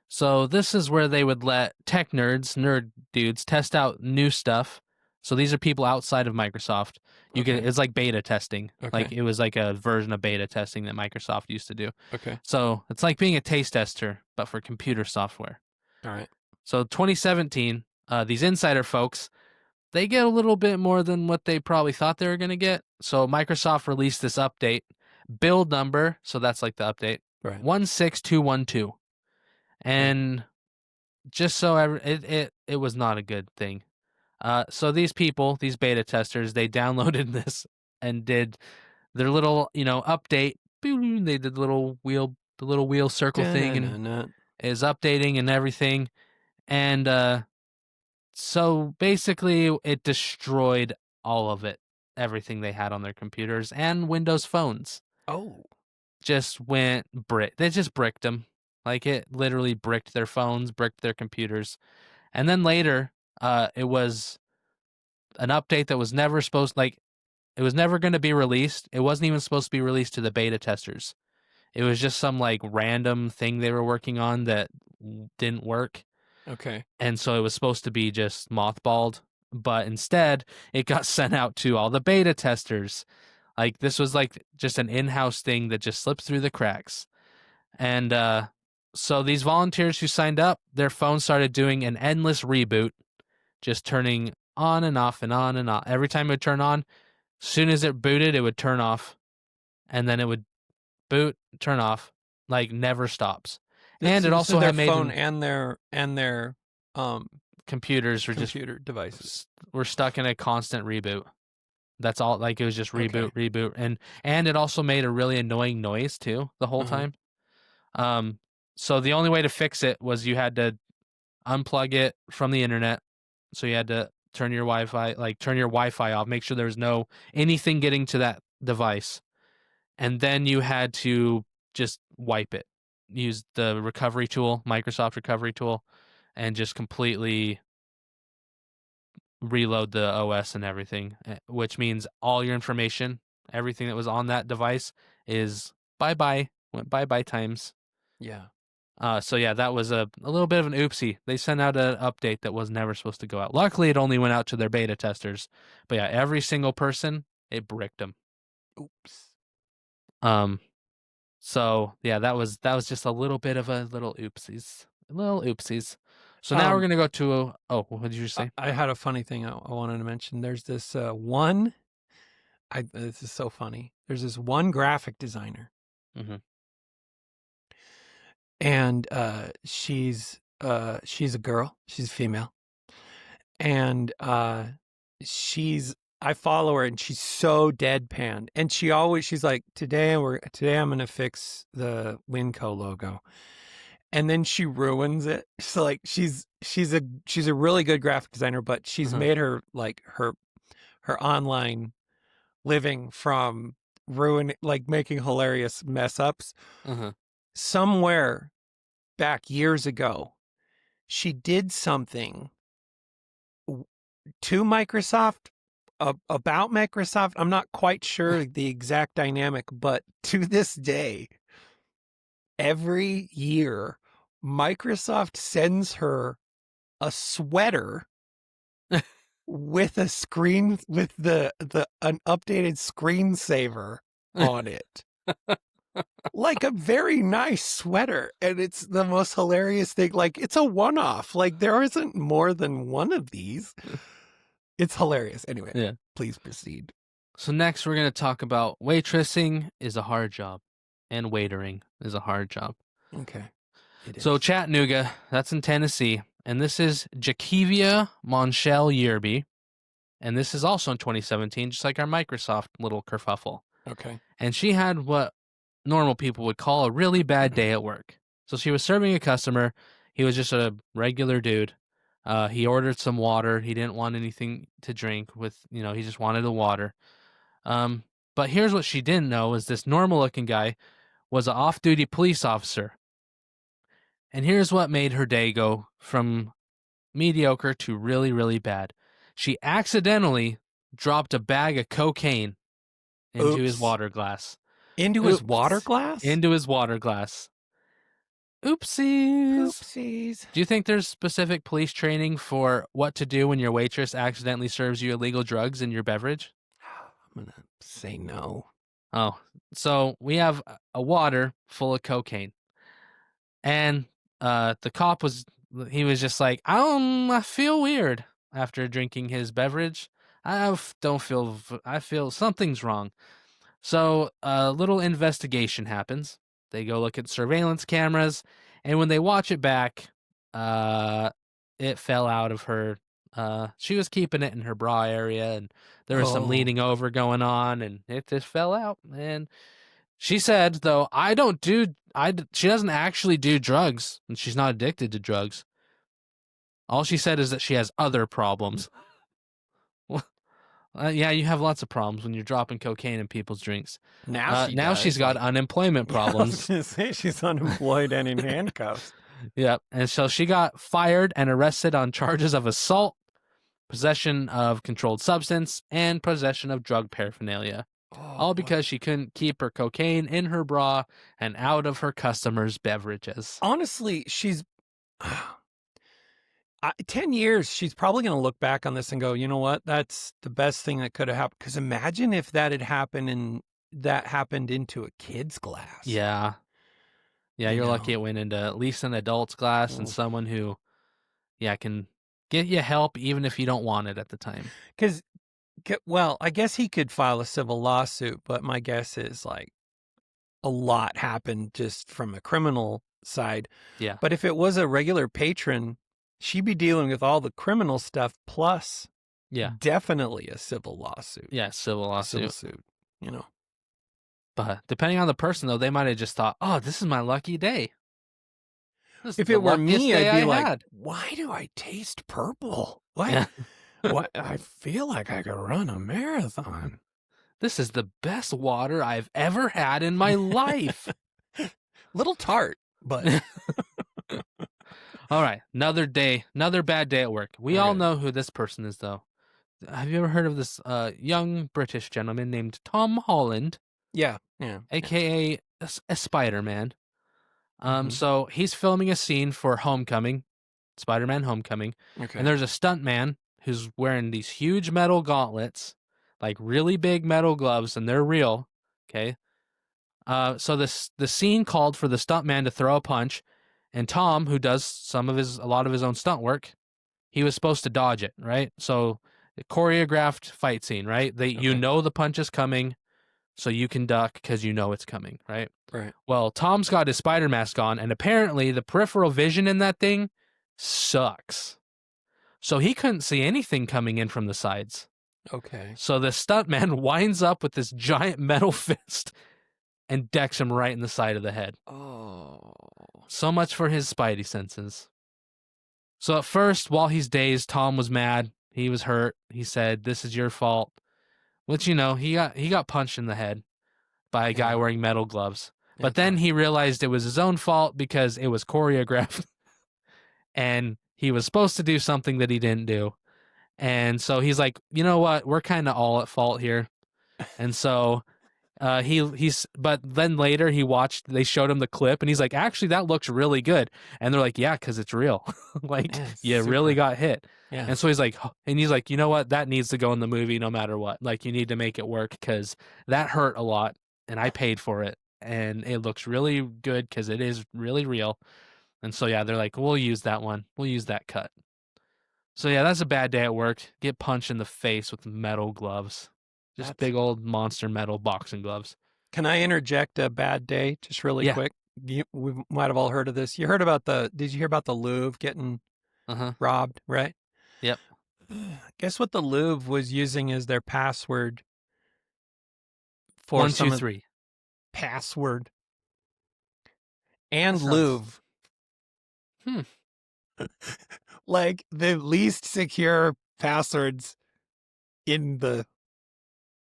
S3: So this is where they would let tech nerds, nerd dudes, test out new stuff. So these are people outside of Microsoft. It's like beta testing.
S2: Okay.
S3: Like it was like a version of beta testing that Microsoft used to do.
S2: Okay.
S3: So it's like being a taste tester, but for computer software.
S2: All right.
S3: So 2017, these insider folks, they get a little bit more than what they probably thought they were going to get. So Microsoft released this update, build number, so that's like the update,
S2: Right.
S3: 16212. And just so it was not a good thing. So these people, these beta testers, they downloaded this and did their little, update. They did the little wheel circle thing, and is updating and everything. And so basically, it destroyed all of it, everything they had on their computers and Windows phones.
S2: Oh.
S3: Just went brick. They just bricked them. Like it literally bricked their phones, bricked their computers. And then later, it was an update that was never it was never going to be released. It wasn't even supposed to be released to the beta testers. It was just some like random thing they were working on that didn't work.
S2: Okay.
S3: And so it was supposed to be just mothballed, but instead it got sent out to all the beta testers. Like this was like just an in-house thing that just slipped through the cracks. And so these volunteers who signed up, their phone started doing an endless reboot, just turning on and off and on and off. Every time it would turn on, as soon as it booted, it would turn off. And then it would boot, turn off, like never stops. And it also
S2: their
S3: had made
S2: phone and their
S3: computers were
S2: computer devices
S3: were stuck in a constant reboot. That's all. Like it was just reboot, and it also made a really annoying noise too the whole time. So the only way to fix it was you had to unplug it from the internet. So you had to turn your Wi-Fi off, make sure there was no anything getting to that device, and then you had to just wipe it. Use the recovery tool, Microsoft recovery tool, and just completely reload the OS and everything, which means all your information, everything that was on that device is bye-bye, went bye-bye times.
S2: Yeah.
S3: So yeah, that was a little bit of an oopsie. They sent out an update that was never supposed to go out. Luckily, it only went out to their beta testers. But yeah, every single person, it bricked them.
S2: Oops.
S3: So yeah, that was just a little bit of a little oopsies. So now we're gonna go to what did you say?
S2: I had a funny thing I wanted to mention. There's this one. This is so funny. There's this one graphic designer, and she's a girl. She's female, and I follow her, and she's so deadpan, and she's like, today I'm gonna fix the Winco logo. And then she ruins it. So like she's a really good graphic designer, but she's made her like her online living from making hilarious mess ups. Somewhere back years ago, she did something to Microsoft about Microsoft. I'm not quite sure the exact dynamic, but to this day, every year, Microsoft sends her a sweater with an updated screensaver on it. like a very nice sweater, and it's the most hilarious thing. Like, it's a one-off. Like, there isn't more than one of these. It's hilarious. Anyway,
S3: Yeah.
S2: please proceed.
S3: So next we're going to talk about waitressing is a hard job and waitering is a hard job.
S2: Okay. It
S3: So
S2: is.
S3: Chattanooga, that's in Tennessee, and this is Jakivia Monshell Yerby, and this is also in 2017, just like our Microsoft little kerfuffle.
S2: Okay.
S3: And she had what normal people would call a really bad day at work. So she was serving a customer. He was just a regular dude. He ordered some water. He didn't want anything to drink with, he just wanted the water. But here's what she didn't know is this normal-looking guy was an off-duty police officer. And here's what made her day go from mediocre to really, really bad. She accidentally dropped a bag of cocaine into his
S2: Oops.
S3: water glass.
S2: Into his water glass?
S3: Into his water glass. Oopsies.
S2: Oopsies.
S3: Do you think there's specific police training for what to do when your waitress accidentally serves you illegal drugs in your beverage?
S2: I'm going to say no.
S3: Oh, so we have a water full of cocaine. And the cop was just like, I feel weird after drinking his beverage. I feel something's wrong. So a little investigation happens. They go look at surveillance cameras, and when they watch it back, it fell out of her. She was keeping it in her bra area, and there was some leaning over going on, and it just fell out. And she said, though, she doesn't actually do drugs, and she's not addicted to drugs. All she said is that she has other problems. Yeah, you have lots of problems when you're dropping cocaine in people's drinks. Now she's got unemployment problems.
S2: I was going to say she's unemployed and in handcuffs.
S3: Yep. And so she got fired and arrested on charges of assault, possession of controlled substance, and possession of drug paraphernalia. All because she couldn't keep her cocaine in her bra and out of her customers' beverages.
S2: Honestly, she's 10 years, she's probably going to look back on this and go, you know what? That's the best thing that could have happened. Because imagine if that had happened and that happened into a kid's glass.
S3: Yeah. Yeah, you're lucky it went into at least an adult's glass and someone who, can get you help even if you don't want it at the time.
S2: Because, well, I guess he could file a civil lawsuit, but my guess is like a lot happened just from a criminal side.
S3: Yeah.
S2: But if it was a regular patron, she'd be dealing with all the criminal stuff plus definitely a civil lawsuit.
S3: Yeah, civil lawsuit.
S2: Civil suit,
S3: But depending on the person, though, they might have just thought, oh, this is my lucky day.
S2: If it were me, I'd be like, why do I taste purple? What?
S3: Yeah.
S2: What? I feel like I could run a marathon.
S3: This is the best water I've ever had in my life.
S2: Little tart, but...
S3: All right, another bad day at work. We all know who this person is, though. Have you ever heard of this young British gentleman named Tom Holland?
S2: Yeah.
S3: A.k.a. a Spider-Man. So he's filming a scene for Homecoming, Spider-Man Homecoming, and there's a stuntman who's wearing these huge metal gauntlets, like really big metal gloves, and they're real, okay? So the scene called for the stuntman to throw a punch, and Tom, who does a lot of his own stunt work, he was supposed to dodge it, right? So the choreographed fight scene, right? You know the punch is coming, so you can duck because you know it's coming, right?
S2: Right.
S3: Well, Tom's got his spider mask on, and apparently the peripheral vision in that thing sucks. So he couldn't see anything coming in from the sides.
S2: Okay.
S3: So the stuntman winds up with this giant metal fist and decks him right in the side of the head.
S2: Oh.
S3: So much for his spidey senses. So at first, while he's dazed, Tom was mad. He was hurt. He said, "This is your fault." Which, he got punched in the head by a guy wearing metal gloves. But then he realized it was his own fault because it was choreographed. And he was supposed to do something that he didn't do. And so he's like, you know what? We're kind of all at fault here. And so but then later they showed him the clip and he's like, actually, that looks really good. And they're like, yeah, because it's real. Like, you really got hit.
S2: Yeah.
S3: And so he's like, you know what? That needs to go in the movie no matter what. Like, you need to make it work because that hurt a lot. and I paid for it, and it looks really good because it is really real. And so yeah, they're like, we'll use that one. We'll use that cut. So yeah, that's a bad day at work. Get punched in the face with metal gloves. Just big old monster metal boxing gloves.
S2: Can I interject a bad day just really
S3: Yeah.
S2: quick? We might have all heard of this. You heard about did you hear about the Louvre getting robbed, right?
S3: Yep.
S2: Guess what the Louvre was using as their password for
S3: 1, 2, 3.
S2: Password. And
S3: That sounds-
S2: Louvre. Like the least secure passwords in the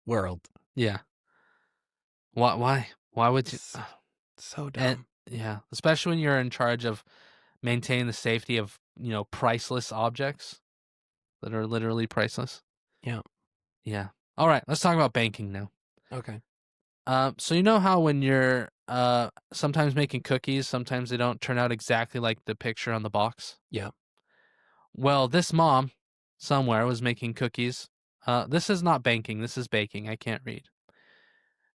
S2: world.
S3: Yeah. Why? Why would you?
S2: So dumb.
S3: And, yeah, especially when you're in charge of maintaining the safety of, priceless objects that are literally priceless.
S2: Yeah.
S3: Yeah. All right, let's talk about banking now.
S2: Okay.
S3: So you know how when you're sometimes making cookies, sometimes they don't turn out exactly like the picture on the box?
S2: Yeah.
S3: Well, this mom somewhere was making cookies. This is not banking, this is baking. I can't read.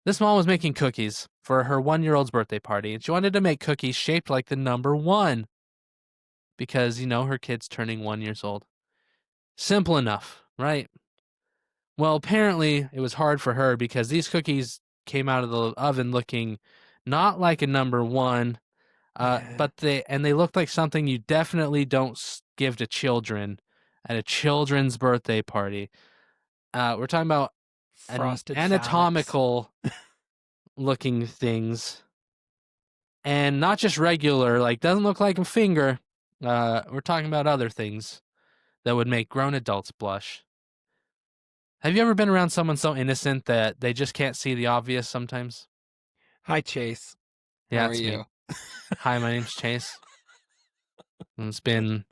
S3: This mom was making cookies for her 1-year-old's birthday party, and she wanted to make cookies shaped like the number 1 because, her kid's turning 1 years old. Simple enough, right? Well, apparently it was hard for her because these cookies came out of the oven looking not like a number 1, but they looked like something you definitely don't give to children at a children's birthday party. We're talking about
S2: Frosted
S3: anatomical looking things, and not just regular, like doesn't look like a finger. We're talking about other things that would make grown adults blush. Have you ever been around someone so innocent that they just can't see the obvious sometimes?
S2: Hi, Chase.
S3: Yeah,
S2: How are
S3: it's me.
S2: you?
S3: Hi, my name's Chase. And it's been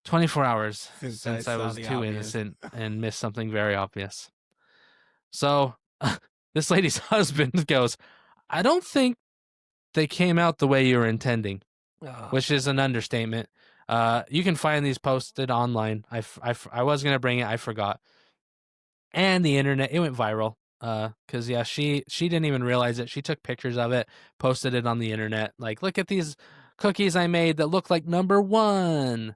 S3: 24 hours since I was too innocent and missed something very obvious. So this lady's husband goes, I don't think they came out the way you were intending, which is an understatement. You can find these posted online. I was going to bring it. I forgot. And the internet, it went viral. Cause yeah, she didn't even realize it. She took pictures of it, posted it on the internet. Like, look at these cookies I made that look like number 1.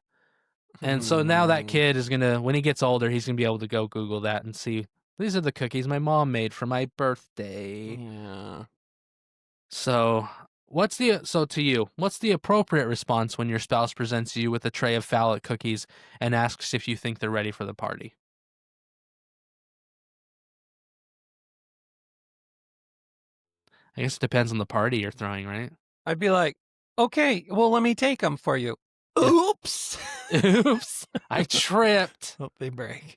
S3: And so now that kid is gonna, when he gets older, he's gonna be able to go Google that and see, these are the cookies my mom made for my birthday.
S2: Yeah.
S3: So to you, what's the appropriate response when your spouse presents you with a tray of phallic cookies and asks if you think they're ready for the party? I guess it depends on the party you're throwing, right?
S2: I'd be like, okay, well, let me take them for you.
S3: Yeah.
S2: Oops.
S3: Oops. I tripped.
S2: Hope they break.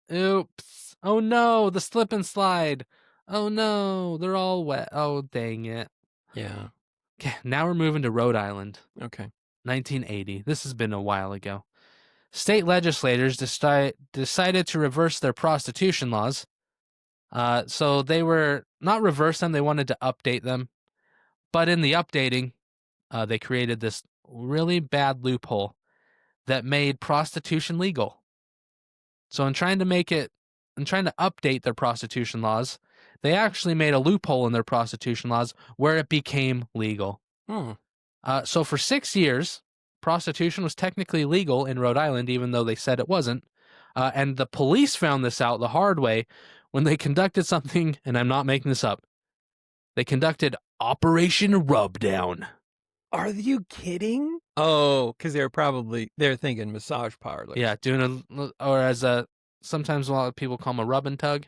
S3: Oops. Oh no, the slip and slide. Oh no, they're all wet. Oh, dang it.
S2: Yeah.
S3: Okay, now we're moving to Rhode Island.
S2: Okay.
S3: 1980. This has been a while ago. State legislators decided to reverse their prostitution laws. So they were not reverse them, they wanted to update them. But in the updating, they created this really bad loophole that made prostitution legal. So in trying to update their prostitution laws, they actually made a loophole in their prostitution laws where it became legal. So for 6 years, prostitution was technically legal in Rhode Island, even though they said it wasn't. And the police found this out the hard way when they conducted something, and I'm not making this up. They conducted Operation Rubdown.
S2: Are you kidding? Oh, because they're thinking massage parlors.
S3: Yeah, sometimes a lot of people call them a rub and tug.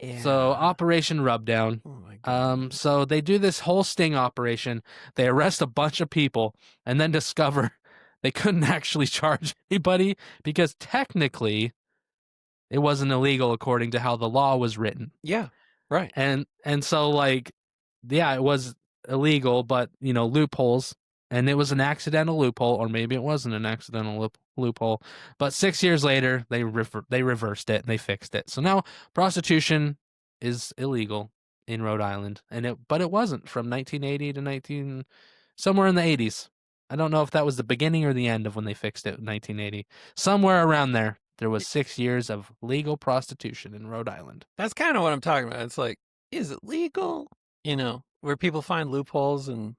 S2: Yeah.
S3: So Operation Rubdown.
S2: Oh my God.
S3: So they do this whole sting operation. They arrest a bunch of people and then discover they couldn't actually charge anybody because technically it wasn't illegal according to how the law was written.
S2: Yeah. Right.
S3: And so like, yeah, it was illegal, but loopholes, and it was an accidental loophole, or maybe it wasn't an accidental loophole. But 6 years later, they reversed it and they fixed it. So now prostitution is illegal in Rhode Island, but it wasn't from 1980 to somewhere in the 80s. I don't know if that was the beginning or the end of when they fixed it in 1980. Somewhere around there was 6 years of legal prostitution in Rhode Island.
S2: That's kind of what I'm talking about. It's like is it legal? You know, where people find loopholes and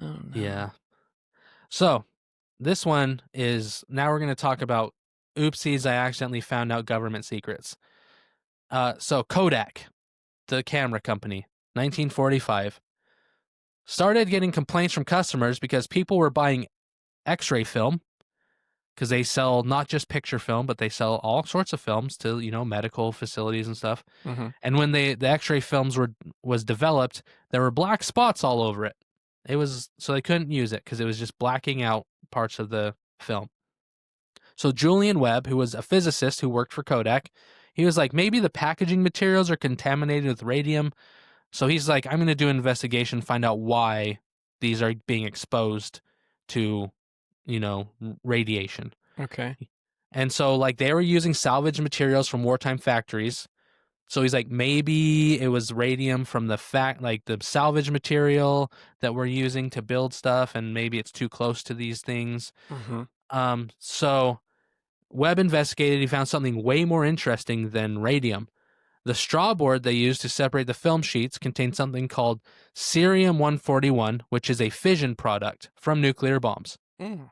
S2: oh no.
S3: Yeah. So this one is now we're going to talk about oopsies. I accidentally found out government secrets. So Kodak, the camera company, 1945, started getting complaints from customers because people were buying X-ray film because they sell not just picture film, but they sell all sorts of films to medical facilities and stuff.
S2: Mm-hmm.
S3: And when the X-ray films was developed, there were black spots all over it. It was so they couldn't use it because it was just blacking out parts of the film. So Julian Webb, who was a physicist who worked for Kodak, he was like, maybe the packaging materials are contaminated with radium. So he's like, I'm going to do an investigation, find out why these are being exposed to, radiation.
S2: Okay.
S3: And so like they were using salvage materials from wartime factories. So he's like, maybe it was radium from the salvage material that we're using to build stuff, and maybe it's too close to these things.
S2: Mm-hmm.
S3: So Webb investigated. He found something way more interesting than radium. The straw board they used to separate the film sheets contained something called cerium-141, which is a fission product from nuclear bombs.
S2: Mm.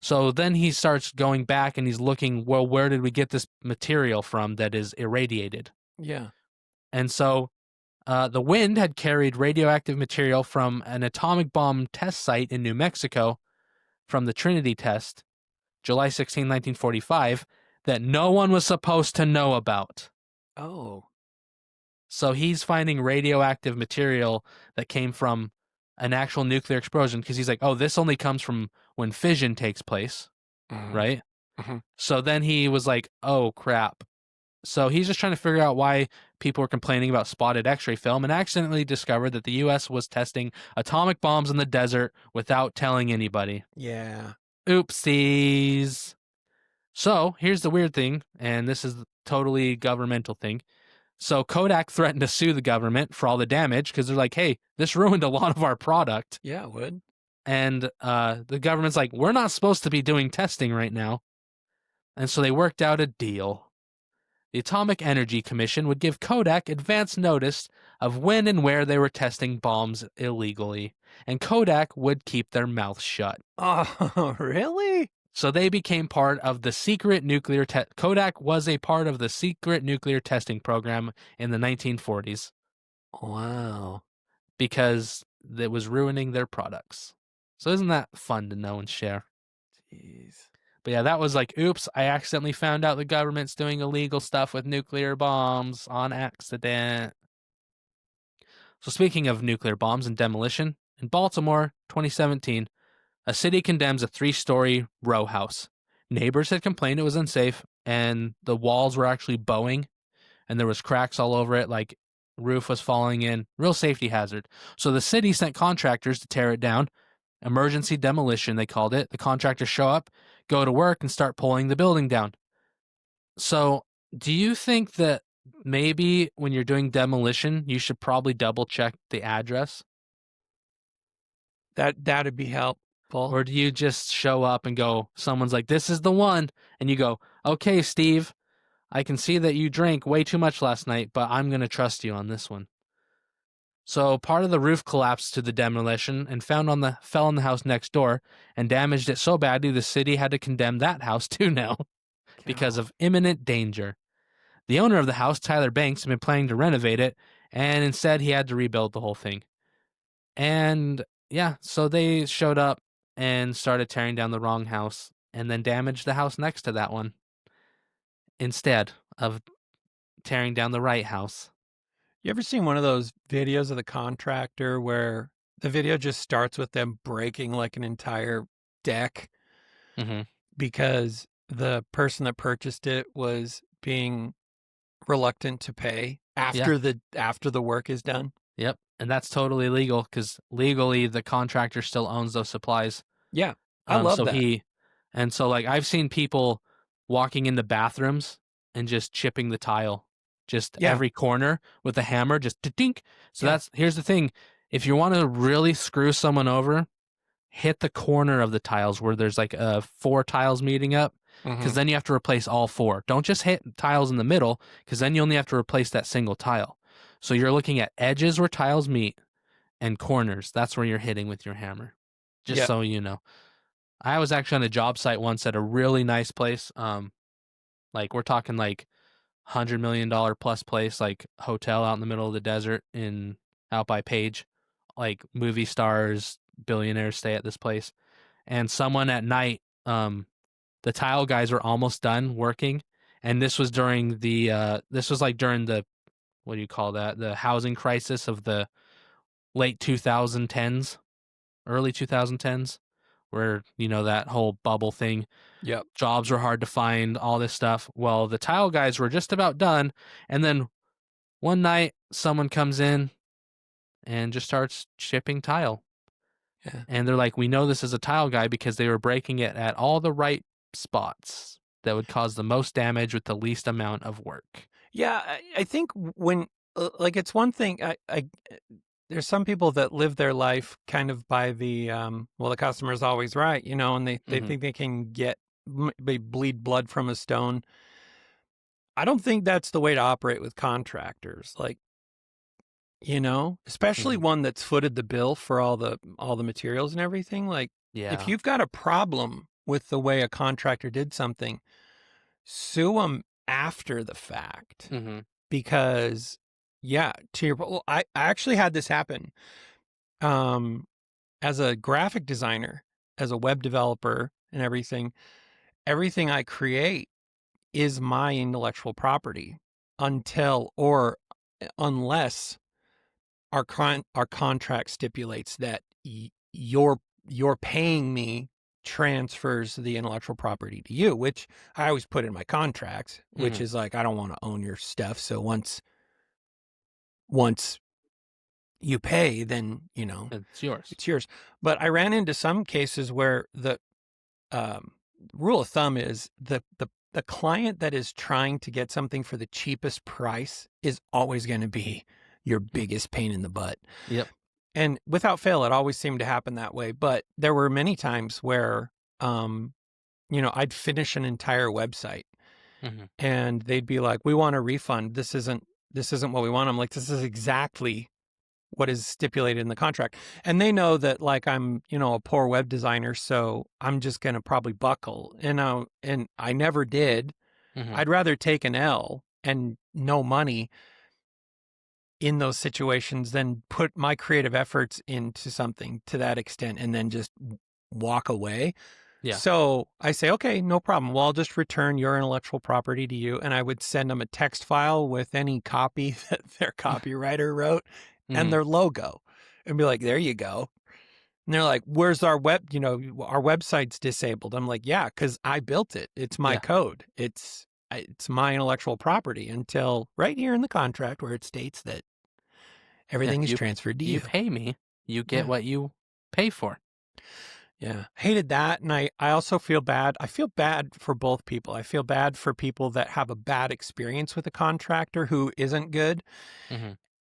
S3: So then he starts going back and he's looking, well, where did we get this material from that is irradiated?
S2: Yeah.
S3: And so the wind had carried radioactive material from an atomic bomb test site in New Mexico from the Trinity test, July 16, 1945, that no one was supposed to know about.
S2: Oh.
S3: So he's finding radioactive material that came from an actual nuclear explosion because he's like, oh, this only comes from when fission takes place, right?
S2: Mm-hmm.
S3: So then he was like, oh, crap. So he's just trying to figure out why people were complaining about spotted X-ray film and accidentally discovered that the U.S. was testing atomic bombs in the desert without telling anybody.
S2: Yeah.
S3: Oopsies. So here's the weird thing, and this is totally governmental thing. So Kodak threatened to sue the government for all the damage because they're like, hey, this ruined a lot of our product.
S2: Yeah, it would.
S3: And the government's like, we're not supposed to be doing testing right now. And so they worked out a deal. The Atomic Energy Commission would give Kodak advance notice of when and where they were testing bombs illegally. And Kodak would keep their mouth shut.
S2: Oh, really?
S3: So they became part of the secret nuclear Kodak was a part of the secret nuclear testing program in the 1940s.
S2: Wow.
S3: Because it was ruining their products. So isn't that fun to know and share?
S2: Jeez.
S3: But yeah, that was like, oops, I accidentally found out the government's doing illegal stuff with nuclear bombs on accident. So speaking of nuclear bombs and demolition, in Baltimore, 2017, a city condemns a 3-story row house. Neighbors had complained it was unsafe, and the walls were actually bowing, and there was cracks all over it, like roof was falling in. Real safety hazard. So the city sent contractors to tear it down. Emergency demolition, they called it. The contractors show up, go to work, and start pulling the building down. So do you think that maybe when you're doing demolition, you should probably double check the address?
S2: That'd be helpful.
S3: Or do you just show up and go, someone's like, this is the one, and you go, okay, Steve, I can see that you drank way too much last night, but I'm going to trust you on this one. So part of the roof collapsed to the demolition and fell on the house next door and damaged it so badly the city had to condemn that house too now because of imminent danger. The owner of the house, Tyler Banks, had been planning to renovate it, and instead he had to rebuild the whole thing. And yeah, so they showed up and started tearing down the wrong house and then damaged the house next to that one instead of tearing down the right house.
S2: You ever seen one of those videos of the contractor where the video just starts with them breaking like an entire deck because the person that purchased it was being reluctant to pay after the work is done?
S3: Yep. And that's totally illegal because legally the contractor still owns those supplies.
S2: Yeah. I love that.
S3: So like I've seen people walking into bathrooms and just chipping the tile, every corner with a hammer, just dink. So here's the thing. If you want to really screw someone over, hit the corner of the tiles where there's like 4 tiles meeting up, because then you have to replace all 4. Don't just hit tiles in the middle, because then you only have to replace that single tile. So you're looking at edges where tiles meet and corners. That's where you're hitting with your hammer. Just
S2: Yeah.
S3: so you know. I was actually on a job site once at a really nice place. Like we're talking like $100 million plus place, like hotel out in the middle of the desert out by Page. Like movie stars, billionaires stay at this place. And someone at night, the tile guys were almost done working, and this was during during the, what do you call that? The housing crisis of the late 2010s, early 2010s, where, that whole bubble thing.
S2: Yep.
S3: Jobs were hard to find, all this stuff. Well, the tile guys were just about done, and then one night someone comes in and just starts shipping tile.
S2: Yeah.
S3: And they're like, we know this is a tile guy because they were breaking it at all the right spots that would cause the most damage with the least amount of work.
S2: Yeah, I think when like it's one thing. There's some people that live their life kind of by the the customer's always right, and they think they can they bleed blood from a stone. I don't think that's the way to operate with contractors. Like, especially one that's footed the bill for all the materials and everything. Like,
S3: Yeah.
S2: if you've got a problem with the way a contractor did something, sue them after the fact. Because, I actually had this happen. As a graphic designer, as a web developer and everything I create is my intellectual property unless our contract stipulates that you're paying me transfers the intellectual property to you, which I always put in my contracts, which is like, I don't want to own your stuff. So once you pay, then,
S3: it's yours.
S2: It's yours. But I ran into some cases where the rule of thumb is the client that is trying to get something for the cheapest price is always going to be your biggest pain in the butt.
S3: Yep.
S2: And without fail, it always seemed to happen that way. But there were many times where, I'd finish an entire website and they'd be like, we want a refund. This isn't what we want. I'm like, this is exactly what is stipulated in the contract. And they know that, like, I'm, a poor web designer, so I'm just going to probably buckle. And I never did. I'd rather take an L and no money in those situations than put my creative efforts into something to that extent and then just walk away.
S3: Yeah.
S2: So I say, okay, no problem. Well, I'll just return your intellectual property to you. And I would send them a text file with any copy that their copywriter wrote and their logo and be like, there you go. And they're like, where's our our website's disabled. I'm like, yeah, because I built it. It's my code. It's my intellectual property until right here in the contract where it states that everything is transferred to you.
S3: You pay me, you get what you pay for.
S2: Yeah. Hated that. And I also feel bad. I feel bad for both people. I feel bad for people that have a bad experience with a contractor who isn't good.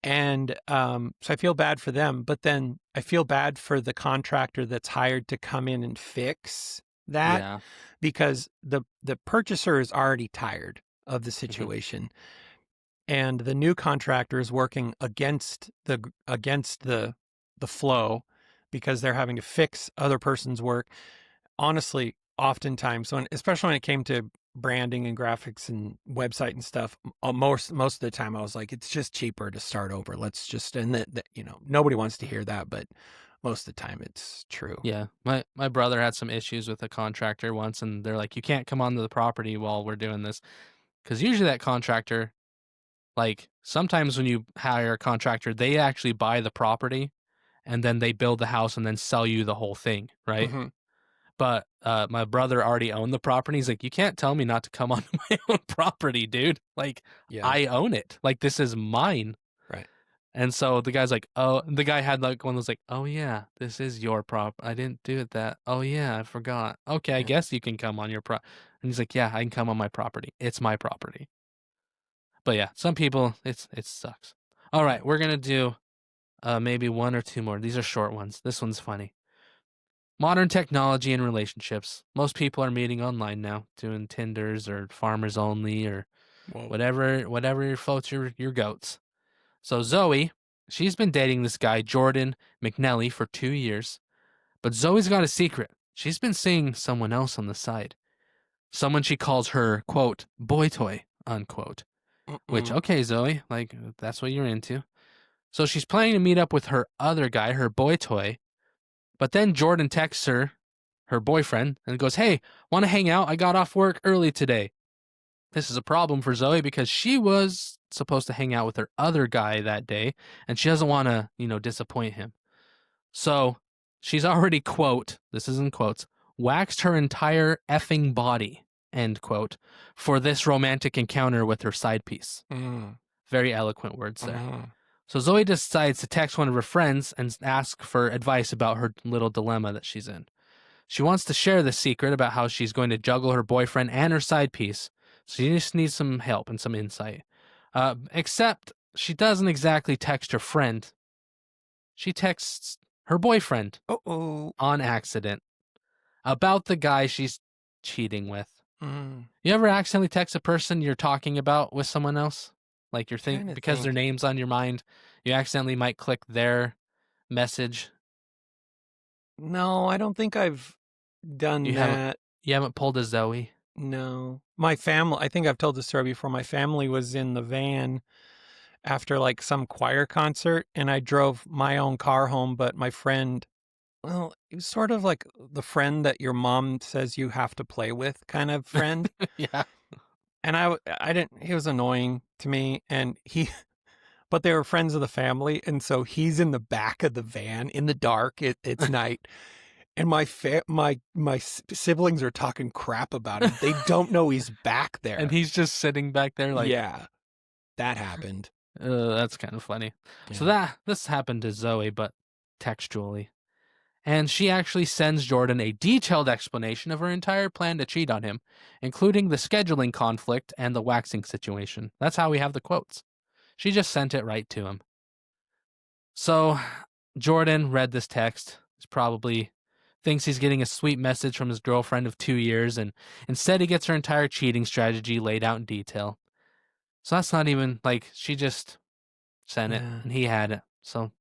S2: And so I feel bad for them. But then I feel bad for the contractor that's hired to come in and fix that because the purchaser is already tired of the situation. And the new contractor is working against the flow because they're having to fix other person's work. Honestly, oftentimes, especially when it came to branding and graphics and website and stuff, most of the time I was like, it's just cheaper to start over. Let's just, and nobody wants to hear that, but most of the time it's true.
S3: Yeah. My brother had some issues with a contractor once, and they're like, you can't come onto the property while we're doing this. Because usually that contractor, like, sometimes when you hire a contractor, they actually buy the property and then they build the house and then sell you the whole thing, right? But my brother already owned the property. He's like, you can't tell me not to come onto my own property, dude. Like, I own it. Like, this is mine.
S2: Right.
S3: And so the guy's like, oh, the guy had like one that was like, oh yeah, this is your prop. I didn't do it that. Oh yeah, I forgot. Okay, I guess you can come on your prop. And he's like, yeah, I can come on my property. It's my property. But yeah, some people, it sucks. All right, we're gonna do maybe one or two more. These are short ones. This one's funny. Modern technology and relationships. Most people are meeting online now, doing Tinders or Farmers Only or whatever floats your goats. So Zoe, she's been dating this guy, Jordan McNelly, for 2 years. But Zoe's got a secret. She's been seeing someone else on the side. Someone she calls her, quote, boy toy, unquote. Which, okay, Zoe, like, that's what you're into. So she's planning to meet up with her other guy, her boy toy. But then Jordan texts her boyfriend, and goes, hey, want to hang out? I got off work early today. This is a problem for Zoe because she was supposed to hang out with her other guy that day, and she doesn't want to, disappoint him. So she's already, quote, this is in quotes, waxed her entire effing body, end quote, for this romantic encounter with her side piece. Very eloquent words there. So Zoe decides to text one of her friends and ask for advice about her little dilemma that she's in. She wants to share the secret about how she's going to juggle her boyfriend and her side piece. So she just needs some help and some insight. Except she doesn't exactly text her friend. She texts her boyfriend on accident about the guy she's cheating with. You ever accidentally text a person you're talking about with someone else? Like you're thinking because their name's on your mind, you accidentally might click their message.
S2: No, I don't think I've done that.
S3: You haven't pulled a Zoe?
S2: No. My family, I think I've told this story before. My family was in the van after like some choir concert, and I drove my own car home, but my friend, well, it was sort of like the friend that your mom says you have to play with kind of friend.
S3: Yeah.
S2: And I didn't, he was annoying to me, and but they were friends of the family. And so he's in the back of the van in the dark. It's night. And my siblings are talking crap about him. They don't know he's back there.
S3: And he's just sitting back there like...
S2: Yeah, that happened.
S3: That's kind of funny.
S2: Yeah.
S3: So this happened to Zoe, but textually. And she actually sends Jordan a detailed explanation of her entire plan to cheat on him, including the scheduling conflict and the waxing situation. That's how we have the quotes. She just sent it right to him. So Jordan read this text. He's probably thinks he's getting a sweet message from his girlfriend of 2 years, and instead he gets her entire cheating strategy laid out in detail. So that's not even, like, she just sent it, and he had it. So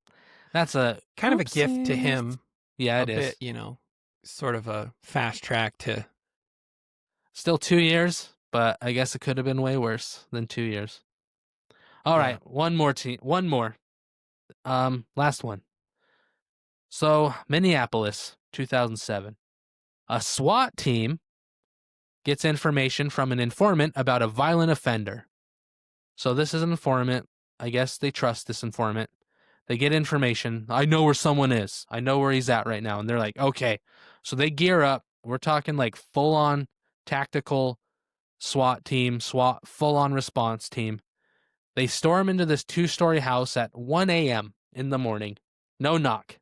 S3: that's a...
S2: kind of a gift to him.
S3: Yeah, it is.
S2: Bit, sort of a fast track to...
S3: Still 2 years, but I guess it could have been way worse than 2 years. All right, one more. Last one. So, Minneapolis, 2007. A SWAT team gets information from an informant about a violent offender. So this is an informant. I guess they trust this informant. They get information. I know where someone is. I know where he's at right now. And they're like, okay. So they gear up. We're talking like full-on tactical SWAT team, full-on response team. They storm into this 2-story house at 1 a.m. in the morning. No knock.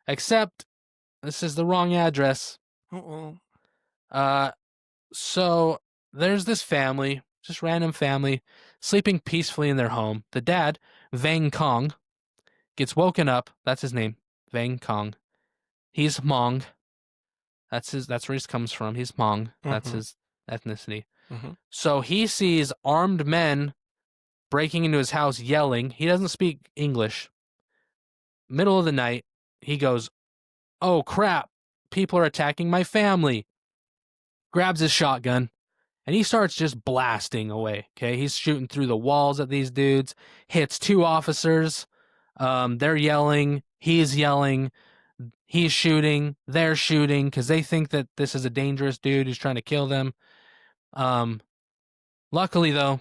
S3: Except this is the wrong address. So there's this family, just random family, sleeping peacefully in their home. The dad, Vang Kong, gets woken up. That's his name, Vang Kong. He's Hmong. That's where he comes from. He's Hmong. That's his ethnicity. So he sees armed men breaking into his house, yelling. He doesn't speak English. Middle of the night, he goes, oh crap, people are attacking my family. Grabs his shotgun, and he starts just blasting away, okay? He's shooting through the walls at these dudes, hits 2 officers. They're yelling, he's yelling, he's shooting, they're shooting, because they think that this is a dangerous dude who's trying to kill them. Luckily, though,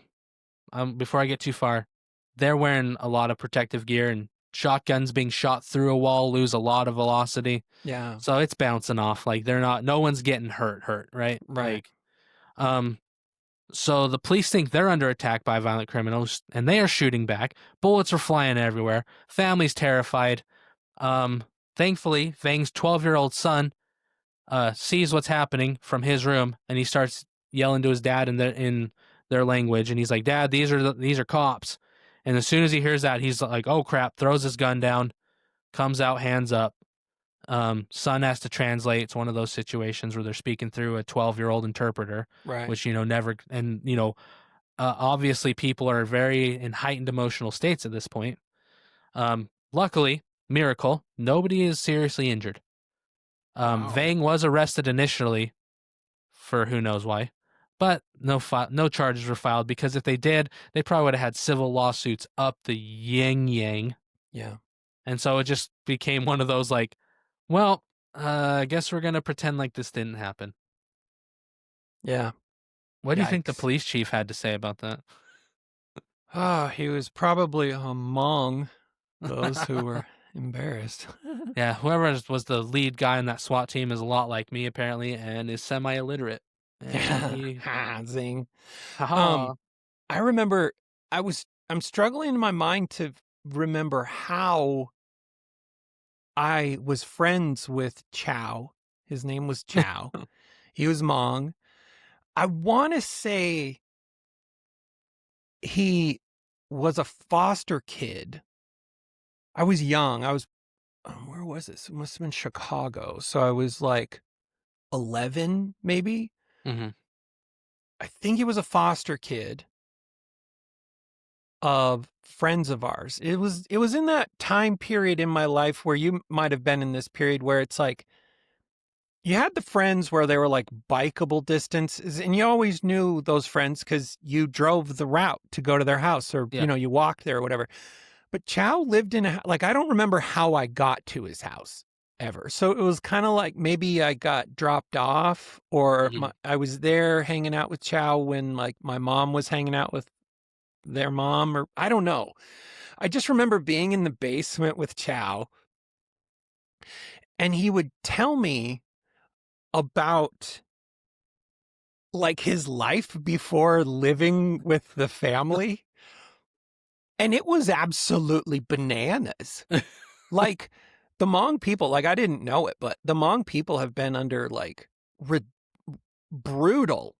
S3: before I get too far, they're wearing a lot of protective gear, and shotguns being shot through a wall lose a lot of velocity.
S2: Yeah.
S3: So it's bouncing off. Like no one's getting hurt, right?
S2: Right.
S3: Like, so the police think they're under attack by violent criminals, and they are shooting back. Bullets are flying everywhere. Family's terrified. Thankfully, Vang's 12-year-old son sees what's happening from his room, and he starts yelling to his dad in their language, and he's like, Dad, these are cops. And as soon as he hears that, he's like, oh crap, throws his gun down, comes out, hands up. Son has to translate. It's one of those situations where they're speaking through a 12-year-old interpreter,
S2: right?
S3: Which, never, and, obviously people are very in heightened emotional states at this point. Luckily, miracle, nobody is seriously injured.
S2: Wow.
S3: Vang was arrested initially for who knows why, but no charges were filed, because if they did, they probably would have had civil lawsuits up the yang.
S2: Yeah.
S3: And so it just became one of those like, well, I guess we're going to pretend like this didn't happen.
S2: Yeah.
S3: What do you think the
S2: Yikes.
S3: police chief had to say about that?
S2: He was probably among those who were embarrassed.
S3: Yeah, whoever was the lead guy in that SWAT team is a lot like me, apparently, and is semi-illiterate. And he...
S2: Zing.
S3: Ha-ha.
S2: I remember I'm struggling in my mind to remember how I was friends with Chow. His name was Chow. He was Hmong. I want to say he was a foster kid. I was young. Where was this? It must have been Chicago. So I was like 11, maybe.
S3: Mhm.
S2: I think he was a foster kid of friends of ours. It was in that time period in my life where you might have been in this period where it's like you had the friends where they were like bikeable distances, and you always knew those friends because you drove the route to go to their house, or
S3: Yeah.
S2: you walked there or whatever. But Chow lived in like I don't remember how I got to his house ever. So it was kind of like maybe I got dropped off, or I was there hanging out with Chow when like my mom was hanging out with their mom, or I don't know. I just remember being in the basement with Chow, and he would tell me about like his life before living with the family. And it was absolutely bananas. Like the Hmong people, like I didn't know it, but the Hmong people have been under like brutal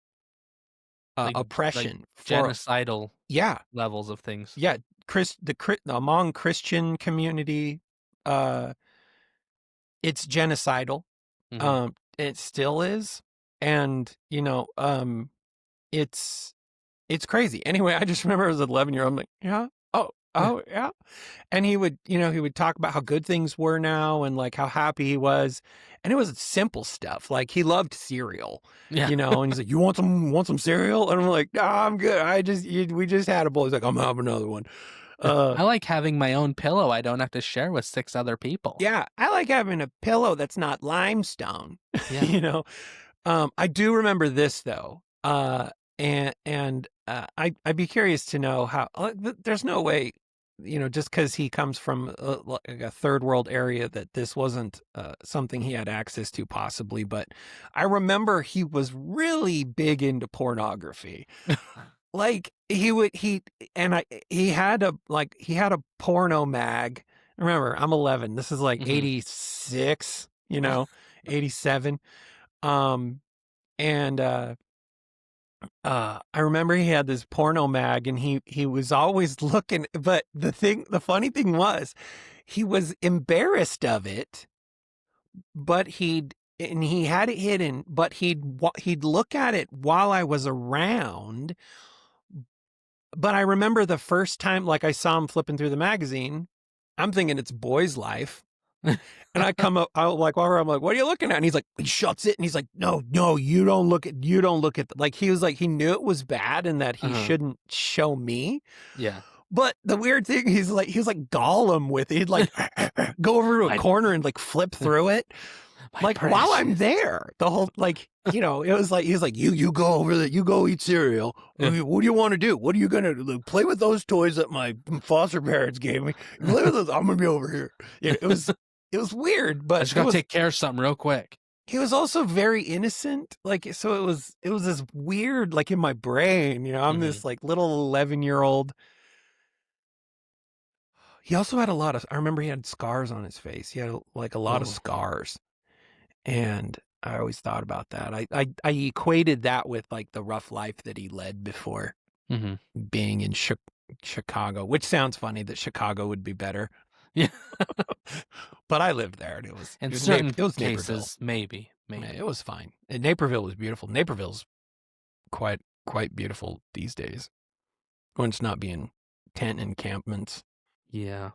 S2: oppression,
S3: like genocidal levels of things.
S2: Yeah, the Hmong Christian community, it's genocidal. It still is, and it's crazy. Anyway, I just remember as an 11-year-old, I'm like, yeah, oh yeah, and he would talk about how good things were now and like how happy he was, and it was simple stuff like he loved cereal, and he's like, you want some cereal, and I'm like, no, I'm good. We just had a bowl. He's like, I'm gonna have another one.
S3: I like having my own pillow I don't have to share with 6 other people.
S2: Yeah, I like having a pillow that's not limestone.
S3: Yeah.
S2: I do remember this though, and I'd be curious to know how. There's no way, just because he comes from like a third world area, that this wasn't something he had access to, possibly. But I remember he was really big into pornography. Like he had a porno mag. Remember, I'm 11. This is like 86, 87. And I remember he had this porno mag, and he was always looking, but the funny thing was he was embarrassed of it, but he had it hidden, but he'd look at it while I was around. But I remember the first time, like I saw him flipping through the magazine, I'm thinking it's Boy's Life. And I come up, I'm like, what are you looking at? And he's like, he shuts it. And he's like, no, you don't look at, like, he was like, he knew it was bad and that he shouldn't show me.
S3: Yeah.
S2: But the weird thing, he was like Gollum with it. He'd like go over to a corner and like flip through it. Like precious. While I'm there, the whole, like, it was like, he was like, you go over there, you go eat cereal. What do you want to do? What are you going to do? Play with those toys that my foster parents gave me. Play with those. I'm going to be over here. It was weird, but
S3: I just got to take care of something real quick.
S2: He was also very innocent. Like, so it was this weird, like in my brain, I'm this like little 11-year-old. He also had I remember he had scars on his face. He had like a lot of scars. And I always thought about that. I equated that with like the rough life that he led before being in Chicago, which sounds funny that Chicago would be better.
S3: Yeah.
S2: But I lived there, and it was
S3: certain
S2: it was
S3: cases, maybe.
S2: It was fine. And Naperville was beautiful. Naperville's quite beautiful these days. when it's not being tent encampments.
S3: Yeah.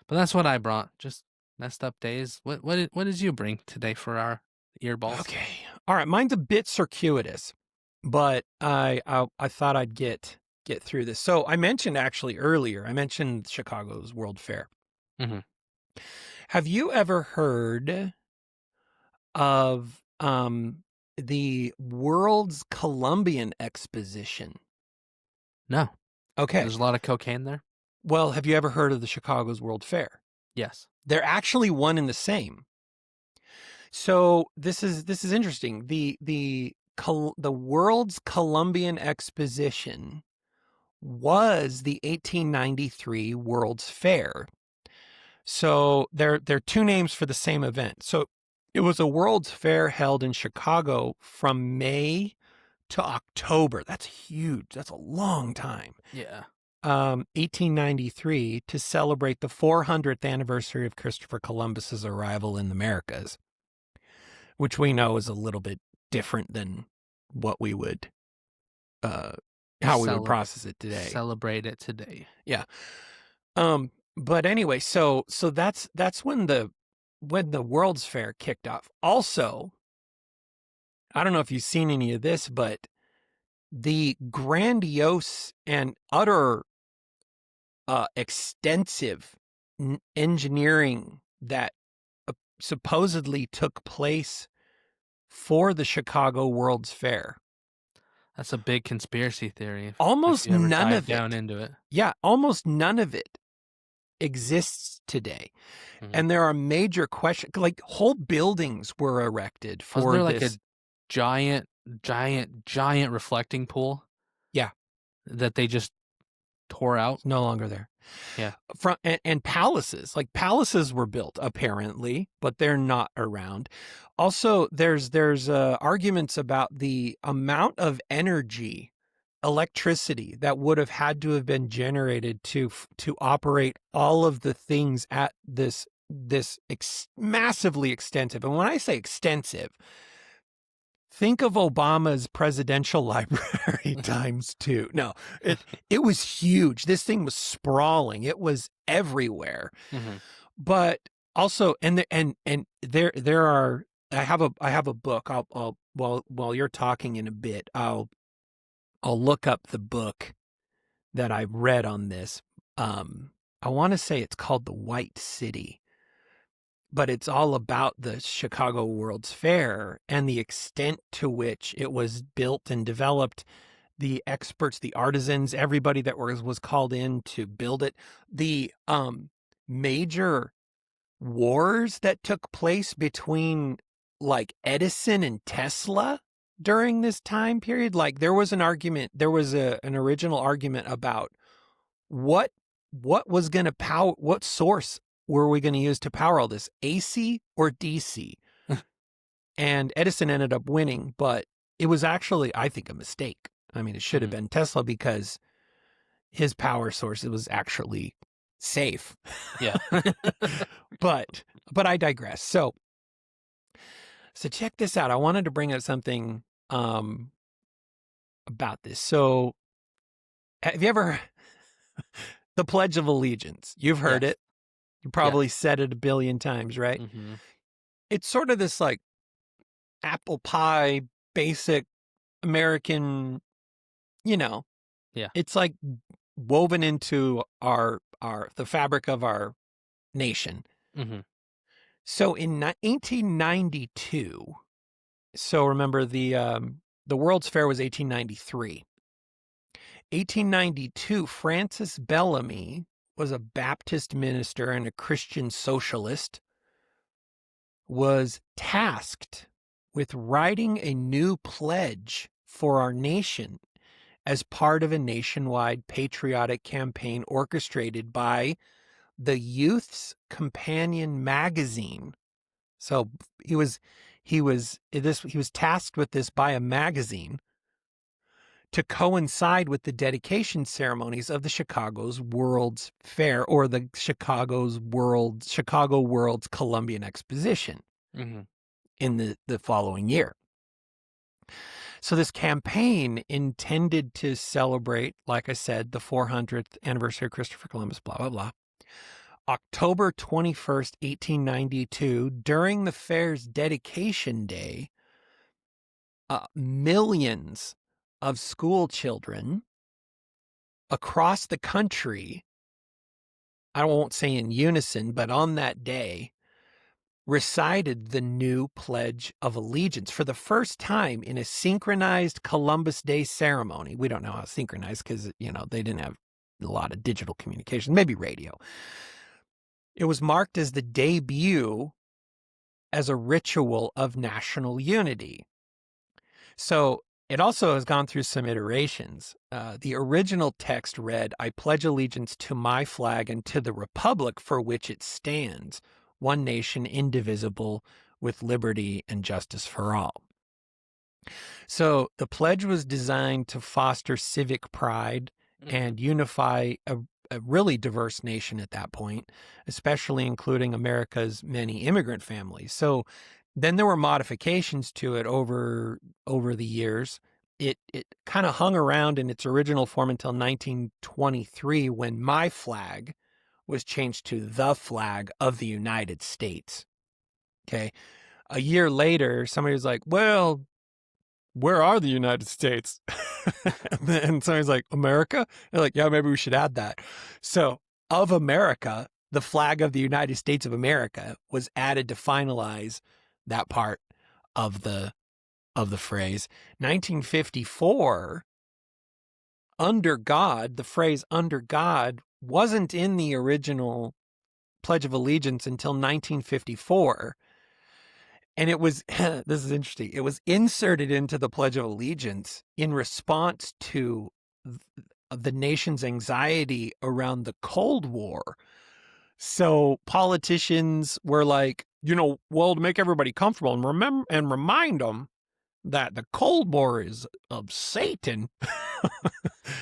S3: But that's what I brought. Just messed up days. What did you bring today for our earballs?
S2: Okay. All right. Mine's a bit circuitous, but I thought I'd get through this. So I mentioned actually earlier, I mentioned Chicago's World Fair.
S3: Mm-hmm.
S2: Have you ever heard of the World's Columbian Exposition?
S3: No.
S2: Okay.
S3: There's a lot of cocaine there?
S2: Well, have you ever heard of the Chicago's World Fair?
S3: Yes.
S2: They're actually one and the same. So this is interesting. The World's Columbian Exposition was the 1893 World's Fair. So they're two names for the same event. So it was a World's Fair held in Chicago from May to October. That's huge. That's a long time.
S3: Yeah.
S2: 1893 to celebrate the 400th anniversary of Christopher Columbus's arrival in the Americas, which we know is a little bit different than what we would, how we would process it today.
S3: Celebrate it today.
S2: Yeah. But anyway, so that's when the World's Fair kicked off. Also, I don't know if you've seen any of this, but the grandiose and utter extensive engineering that supposedly took place for the Chicago World's Fair.
S3: That's a big conspiracy theory.
S2: Almost
S3: if you ever
S2: none
S3: dive
S2: of it.
S3: down into it.
S2: Yeah, almost none of it exists today.
S3: Mhm.
S2: And there are major questions, like whole buildings were erected for
S3: Wasn't there
S2: this.
S3: like a giant reflecting pool?
S2: Yeah.
S3: That they just tore out?
S2: It's no longer there.
S3: Yeah.
S2: And palaces, like palaces were built apparently, but they're not around. Also, there's arguments about the amount of energy, electricity that would have had to have been generated to operate all of the things at this massively extensive. And when I say extensive, think of Obama's presidential library times two. No, it was huge. This thing was sprawling. It was everywhere.
S3: Mm-hmm.
S2: But also, and there are. I have a book. I'll while you're talking in a bit, I'll look up the book that I've read on this. I want to say it's called The White City. But it's all about the Chicago World's Fair and the extent to which it was built and developed, the experts, the artisans, everybody that was called in to build it, the major wars that took place between like Edison and Tesla during this time period. Like there was an argument, there was an original argument about what was going to power, what source were we going to use to power all this, AC or DC? And Edison ended up winning, but it was actually, I think, a mistake. I mean, it should have been Tesla because his power source, it was actually safe.
S3: Yeah.
S2: but I digress. So check this out. I wanted to bring up something about this. So have you ever the Pledge of Allegiance? You've heard it. You probably said it a billion times, right?
S3: Mm-hmm.
S2: It's sort of this like apple pie, basic American, Yeah. It's like woven into the fabric of our nation.
S3: Mm-hmm.
S2: So in 1892, so remember the World's Fair was 1893. 1892, Francis Bellamy was a Baptist minister and a Christian socialist, was tasked with writing a new pledge for our nation as part of a nationwide patriotic campaign orchestrated by the Youth's Companion magazine. So he was tasked with this by a magazine to coincide with the dedication ceremonies of the Chicago's World's Fair, or the Chicago World's Columbian Exposition in the following year. So this campaign intended to celebrate, like I said, the 400th anniversary of Christopher Columbus, blah, blah, blah. October 21st, 1892, during the fair's dedication day, millions of school children across the country, I won't say in unison, but on that day, recited the new Pledge of Allegiance for the first time in a synchronized Columbus Day ceremony. We don't know how synchronized because, they didn't have a lot of digital communication, maybe radio. It was marked as the debut as a ritual of national unity. So it also has gone through some iterations. The original text read, "I pledge allegiance to my flag and to the republic for which it stands, one nation indivisible, with liberty and justice for all." So the pledge was designed to foster civic pride and unify a really diverse nation at that point, especially including America's many immigrant families. So then there were modifications to it over the years. It kind of hung around in its original form until 1923, when my flag was changed to the flag of the United States. Okay. A year later, somebody was like, well, where are the United States? And somebody's like, America? They're like, yeah, maybe we should add that. So of America, the flag of the United States of America was added to finalize that part of the phrase. 1954, under God, the phrase under God wasn't in the original Pledge of Allegiance until 1954. And it was, this is interesting, it was inserted into the Pledge of Allegiance in response to the nation's anxiety around the Cold War. So politicians were like, well, to make everybody comfortable and remind them that the Cold War is of Satan.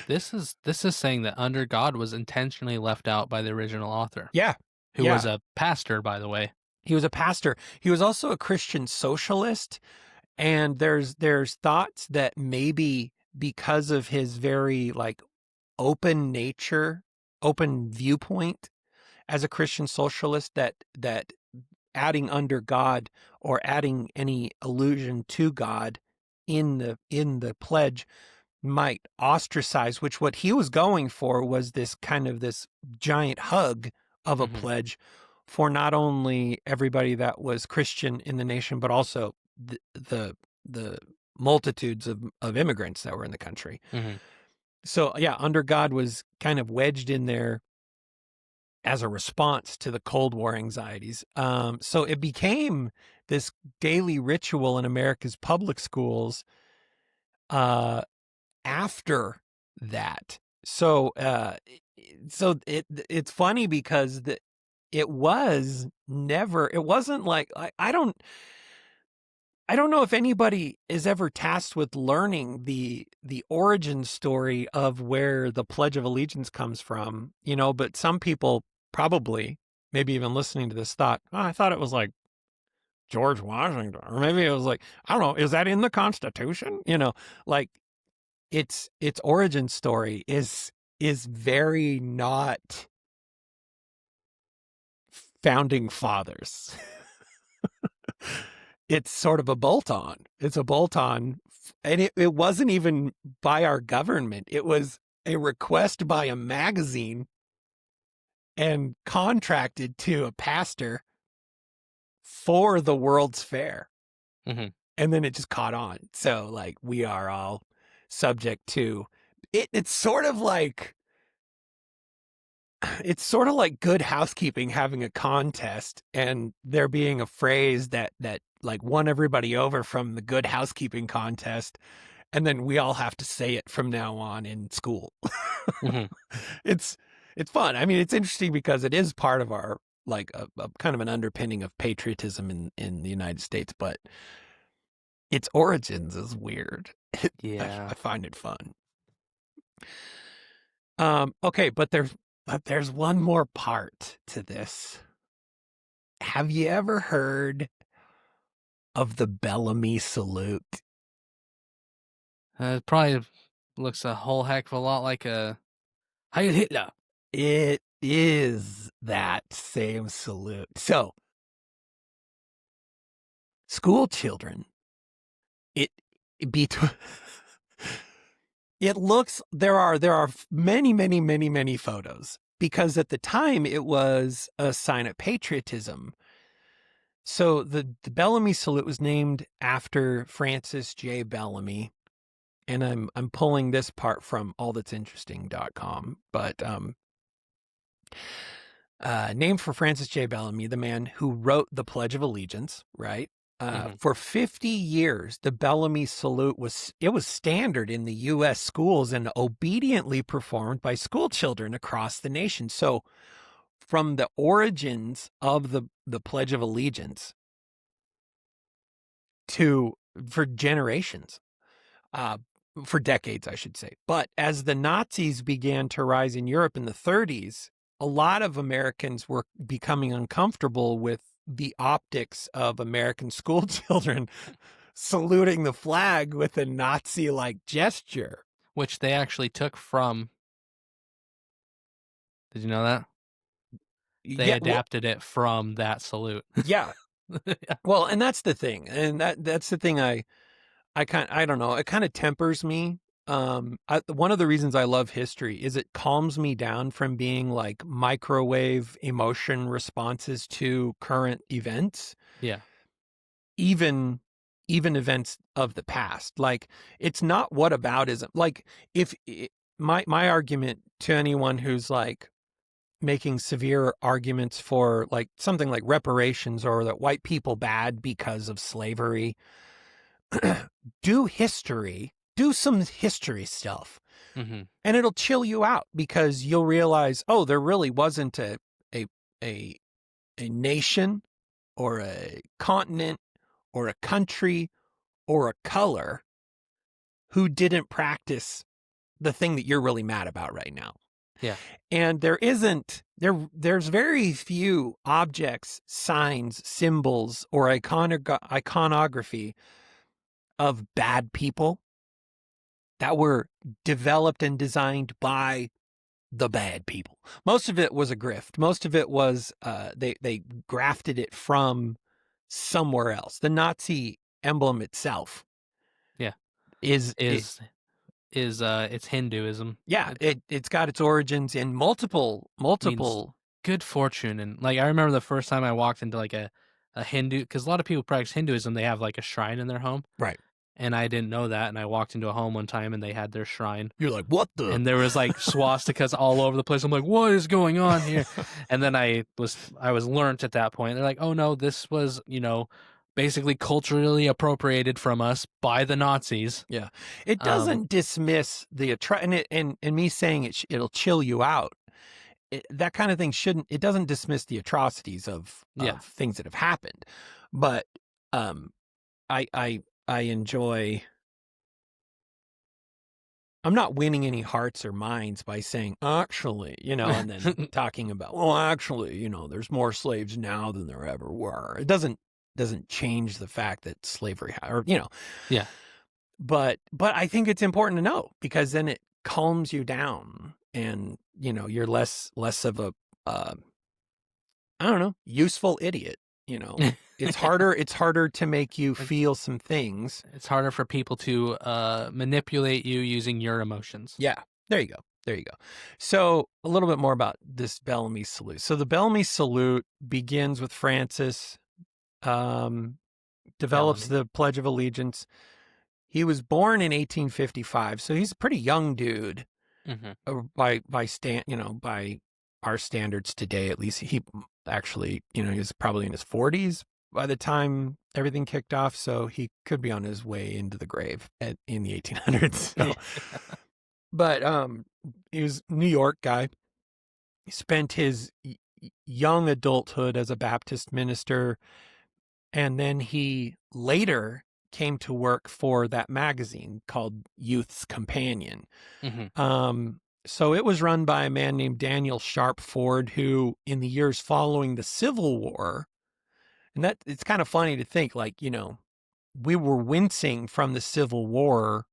S3: This is saying that under God was intentionally left out by the original author.
S2: Yeah.
S3: Who was a pastor, by the way.
S2: He was a pastor. He was also a Christian socialist. And there's thoughts that maybe because of his very open nature, open viewpoint as a Christian socialist, that adding under God or adding any allusion to God in the pledge might ostracize, which what he was going for was this giant hug of a pledge for not only everybody that was Christian in the nation, but also the multitudes of immigrants that were in the country. So yeah, under God was kind of wedged in there as a response to the Cold War anxieties. So it became this daily ritual in America's public schools after that. So it's funny because it wasn't like, I don't know if anybody is ever tasked with learning the origin story of where the Pledge of Allegiance comes from, but some people probably, maybe even listening to this, thought, oh, I thought it was like George Washington, or maybe it was like, I don't know, is that in the Constitution? Like its origin story is very not founding fathers. It's sort of a bolt-on. It's a bolt-on, and it wasn't even by our government. It was a request by a magazine and contracted to a pastor for the World's Fair. And then it just caught on. So we are all subject to it. It's sort of like Good Housekeeping having a contest and there being a phrase that won everybody over from the Good Housekeeping contest, and then we all have to say it from now on in school. It's fun. I mean, it's interesting because it is part of our a kind of an underpinning of patriotism in the United States, but its origins is weird.
S3: Yeah.
S2: I find it fun. Okay, but there's one more part to this. Have you ever heard of the Bellamy salute?
S3: It probably looks a whole heck of a lot like a Heil Hitler.
S2: It is that same salute. So, school children, it be it looks there are many photos because at the time it was a sign of patriotism. So the Bellamy salute was named after Francis J. Bellamy, and I'm pulling this part from allthat'sinteresting.com, but named for Francis J. Bellamy, the man who wrote the Pledge of Allegiance, right? For 50 years, the Bellamy salute was standard in the U.S. schools and obediently performed by school children across the nation. So, from the origins of the Pledge of Allegiance for generations, for decades, I should say. But as the Nazis began to rise in Europe in the 30s, a lot of Americans were becoming uncomfortable with the optics of American school children saluting the flag with a Nazi-like gesture.
S3: Which they actually took from. Did you know that? They adapted it from that salute.
S2: Yeah. Well, and that's the thing. And that's the thing I don't know. It kind of tempers me. One of the reasons I love history is it calms me down from being like microwave emotion responses to current events.
S3: Yeah.
S2: Even events of the past. Like, it's not whataboutism. Like, my argument to anyone who's like making severe arguments for like something like reparations or that white people bad because of slavery, do some history stuff, and it'll chill you out because you'll realize, oh, there really wasn't a nation or a continent or a country or a color who didn't practice the thing that you're really mad about right now.
S3: Yeah.
S2: And there's very few objects, signs, symbols, or iconography of bad people that were developed and designed by the bad people. Most of it was a grift. Most of it was they grafted it from somewhere else. The Nazi emblem itself,
S3: yeah,
S2: is
S3: it's Hinduism.
S2: Yeah, it's got its origins in multiple
S3: good fortune. And like I remember the first time I walked into like a Hindu, because a lot of people practice Hinduism, they have like a shrine in their home.
S2: Right.
S3: And I didn't know that, and I walked into a home one time and they had their shrine.
S2: You're like, what the?
S3: And there was like swastikas all over the place. I'm like, what is going on here? And then I was learnt at that point. They're like, oh no, this was, basically culturally appropriated from us by the Nazis.
S2: Yeah. It doesn't dismiss the and me saying it'll chill you out. That kind of thing it doesn't dismiss the atrocities of things that have happened. But I enjoy. I'm not winning any hearts or minds by saying, actually, and then talking about, well, actually, there's more slaves now than there ever were. It doesn't change the fact that slavery,
S3: Yeah.
S2: But I think it's important to know because then it calms you down and, you're less of a, I don't know, useful idiot. It's harder to make you feel some things.
S3: It's harder for people to manipulate you using your emotions.
S2: Yeah, there you go. So a little bit more about this Bellamy salute. So the Bellamy salute begins with Francis, develops the Pledge of Allegiance. He was born in 1855, so he's a pretty young dude by our standards today. At least he actually, he was probably in his 40s by the time everything kicked off, so he could be on his way into the grave in the 1800s. So. But he was a New York guy. He spent his young adulthood as a Baptist minister, and then he later came to work for that magazine called Youth's Companion. So it was run by a man named Daniel Sharp Ford, who in the years following the Civil War, and that it's kind of funny to think like, we were wincing from the Civil War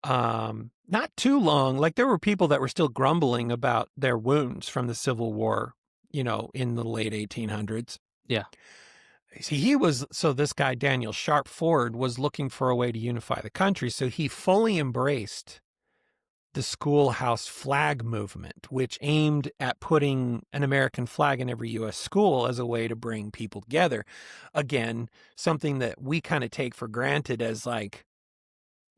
S2: not too long. Like there were people that were still grumbling about their wounds from the Civil War, you know, in the late 1800s.
S3: Yeah.
S2: See, this guy, Daniel Sharp Ford, was looking for a way to unify the country. So he fully embraced the schoolhouse flag movement, which aimed at putting an American flag in every U.S. school as a way to bring people together. Again, something that we kind of take for granted as like,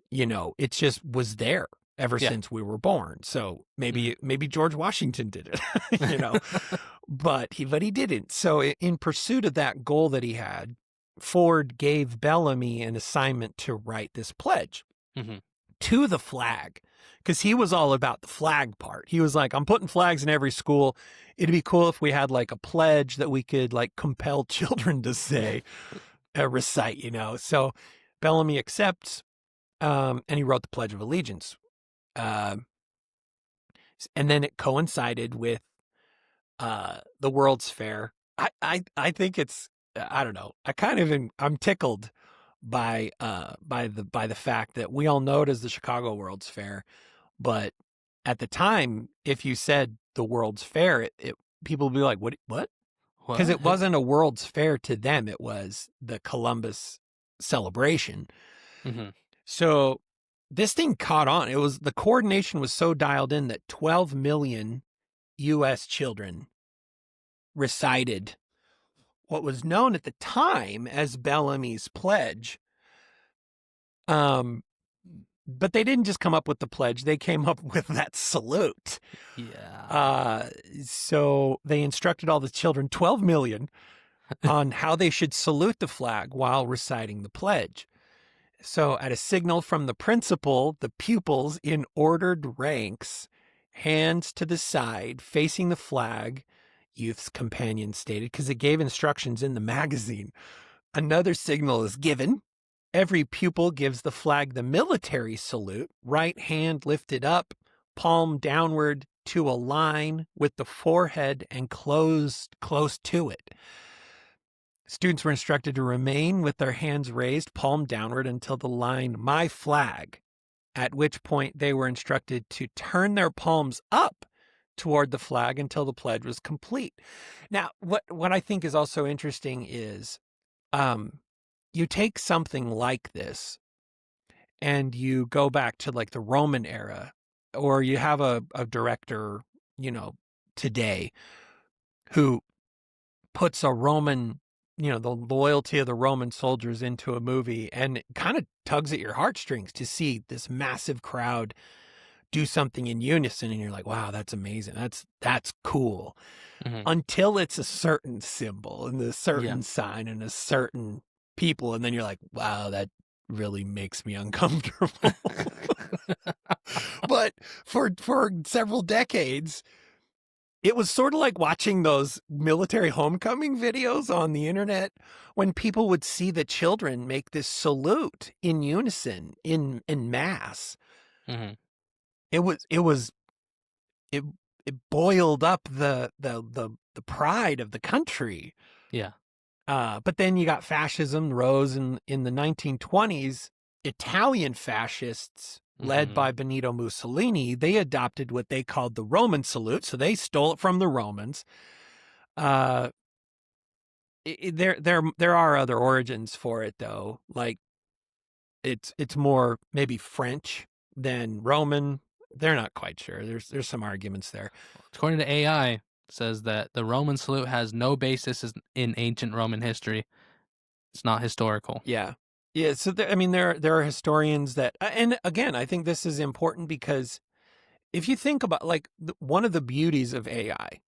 S2: you know, it just was there ever since we were born. So maybe George Washington did it, you know, but he didn't. So in pursuit of that goal that he had, Ford gave Bellamy an assignment to write this pledge to the flag, because he was all about the flag part. He was like, I'm putting flags in every school. It'd be cool if we had like a pledge that we could like compel children to say, recite, you know. So Bellamy accepts, and he wrote the Pledge of Allegiance. And then it coincided with the World's Fair. I think it's, I don't know. I'm tickled by the fact that we all know it as the Chicago World's Fair, but at the time, if you said the World's Fair, people would be like, what? Because it wasn't a World's Fair to them. It was the Columbus celebration. So this thing caught on. The coordination was so dialed in that 12 million U.S. children recited what was known at the time as Bellamy's Pledge. But they didn't just come up with the pledge. They came up with that salute.
S3: Yeah.
S2: So they instructed all the children, 12 million, on how they should salute the flag while reciting the pledge. So at a signal from the principal, the pupils in ordered ranks, hands to the side, facing the flag, youth's companion stated, because it gave instructions in the magazine. Another signal is given. Every pupil gives the flag the military salute, right hand lifted up, palm downward to a line with the forehead and close to it. Students were instructed to remain with their hands raised, palm downward until the line, my flag, at which point they were instructed to turn their palms up toward the flag until the pledge was complete. Now, what I think is also interesting is, you take something like this and you go back to like the Roman era, or you have a director, you know, today who puts a Roman, you know, the loyalty of the Roman soldiers into a movie, and it kind of tugs at your heartstrings to see this massive crowd do something in unison. And you're like, wow, that's amazing. That's cool. Until it's a certain symbol and a certain sign and a certain people, and then you're like, wow, that really makes me uncomfortable. But for several decades, it was sort of like watching those military homecoming videos on the internet when people would see the children make this salute in unison in mass. It boiled up the pride of the country.
S3: Yeah.
S2: But then you got fascism rose in the 1920s. Italian fascists, led by Benito Mussolini, they adopted what they called the Roman salute. So they stole it from the Romans. There are other origins for it, though. Like it's more maybe French than Roman. They're not quite sure. There's some arguments there.
S3: According to AI, it says that the Roman salute has no basis in ancient Roman history. It's not historical.
S2: Yeah. Yeah. So, there are historians that, and again, I think this is important because if you think about like one of the beauties of AI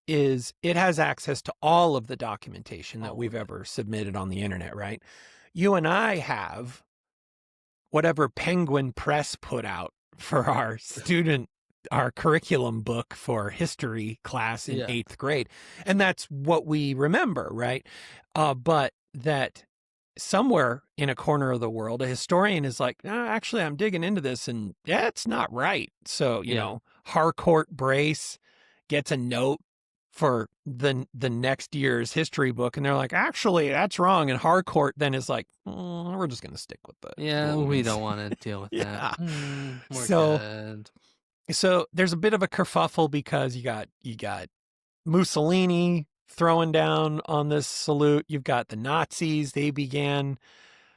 S2: is it has access to all of the documentation that we've ever submitted on the internet, right? You and I have whatever Penguin Press put out for our curriculum book for history class in 8th grade. And that's what we remember, right? But that somewhere in a corner of the world, a historian is like, actually, I'm digging into this and it's not right. So, you know, Harcourt Brace gets a note for the next year's history book, and they're like, actually, that's wrong. And Harcourt then is like, we're just going to stick with the
S3: Yeah, we
S2: Bellamy.
S3: don't want to deal with
S2: Yeah.
S3: that. We're
S2: So-
S3: good.
S2: So there's a bit of a kerfuffle because you got Mussolini throwing down on this salute. You've got the Nazis. They began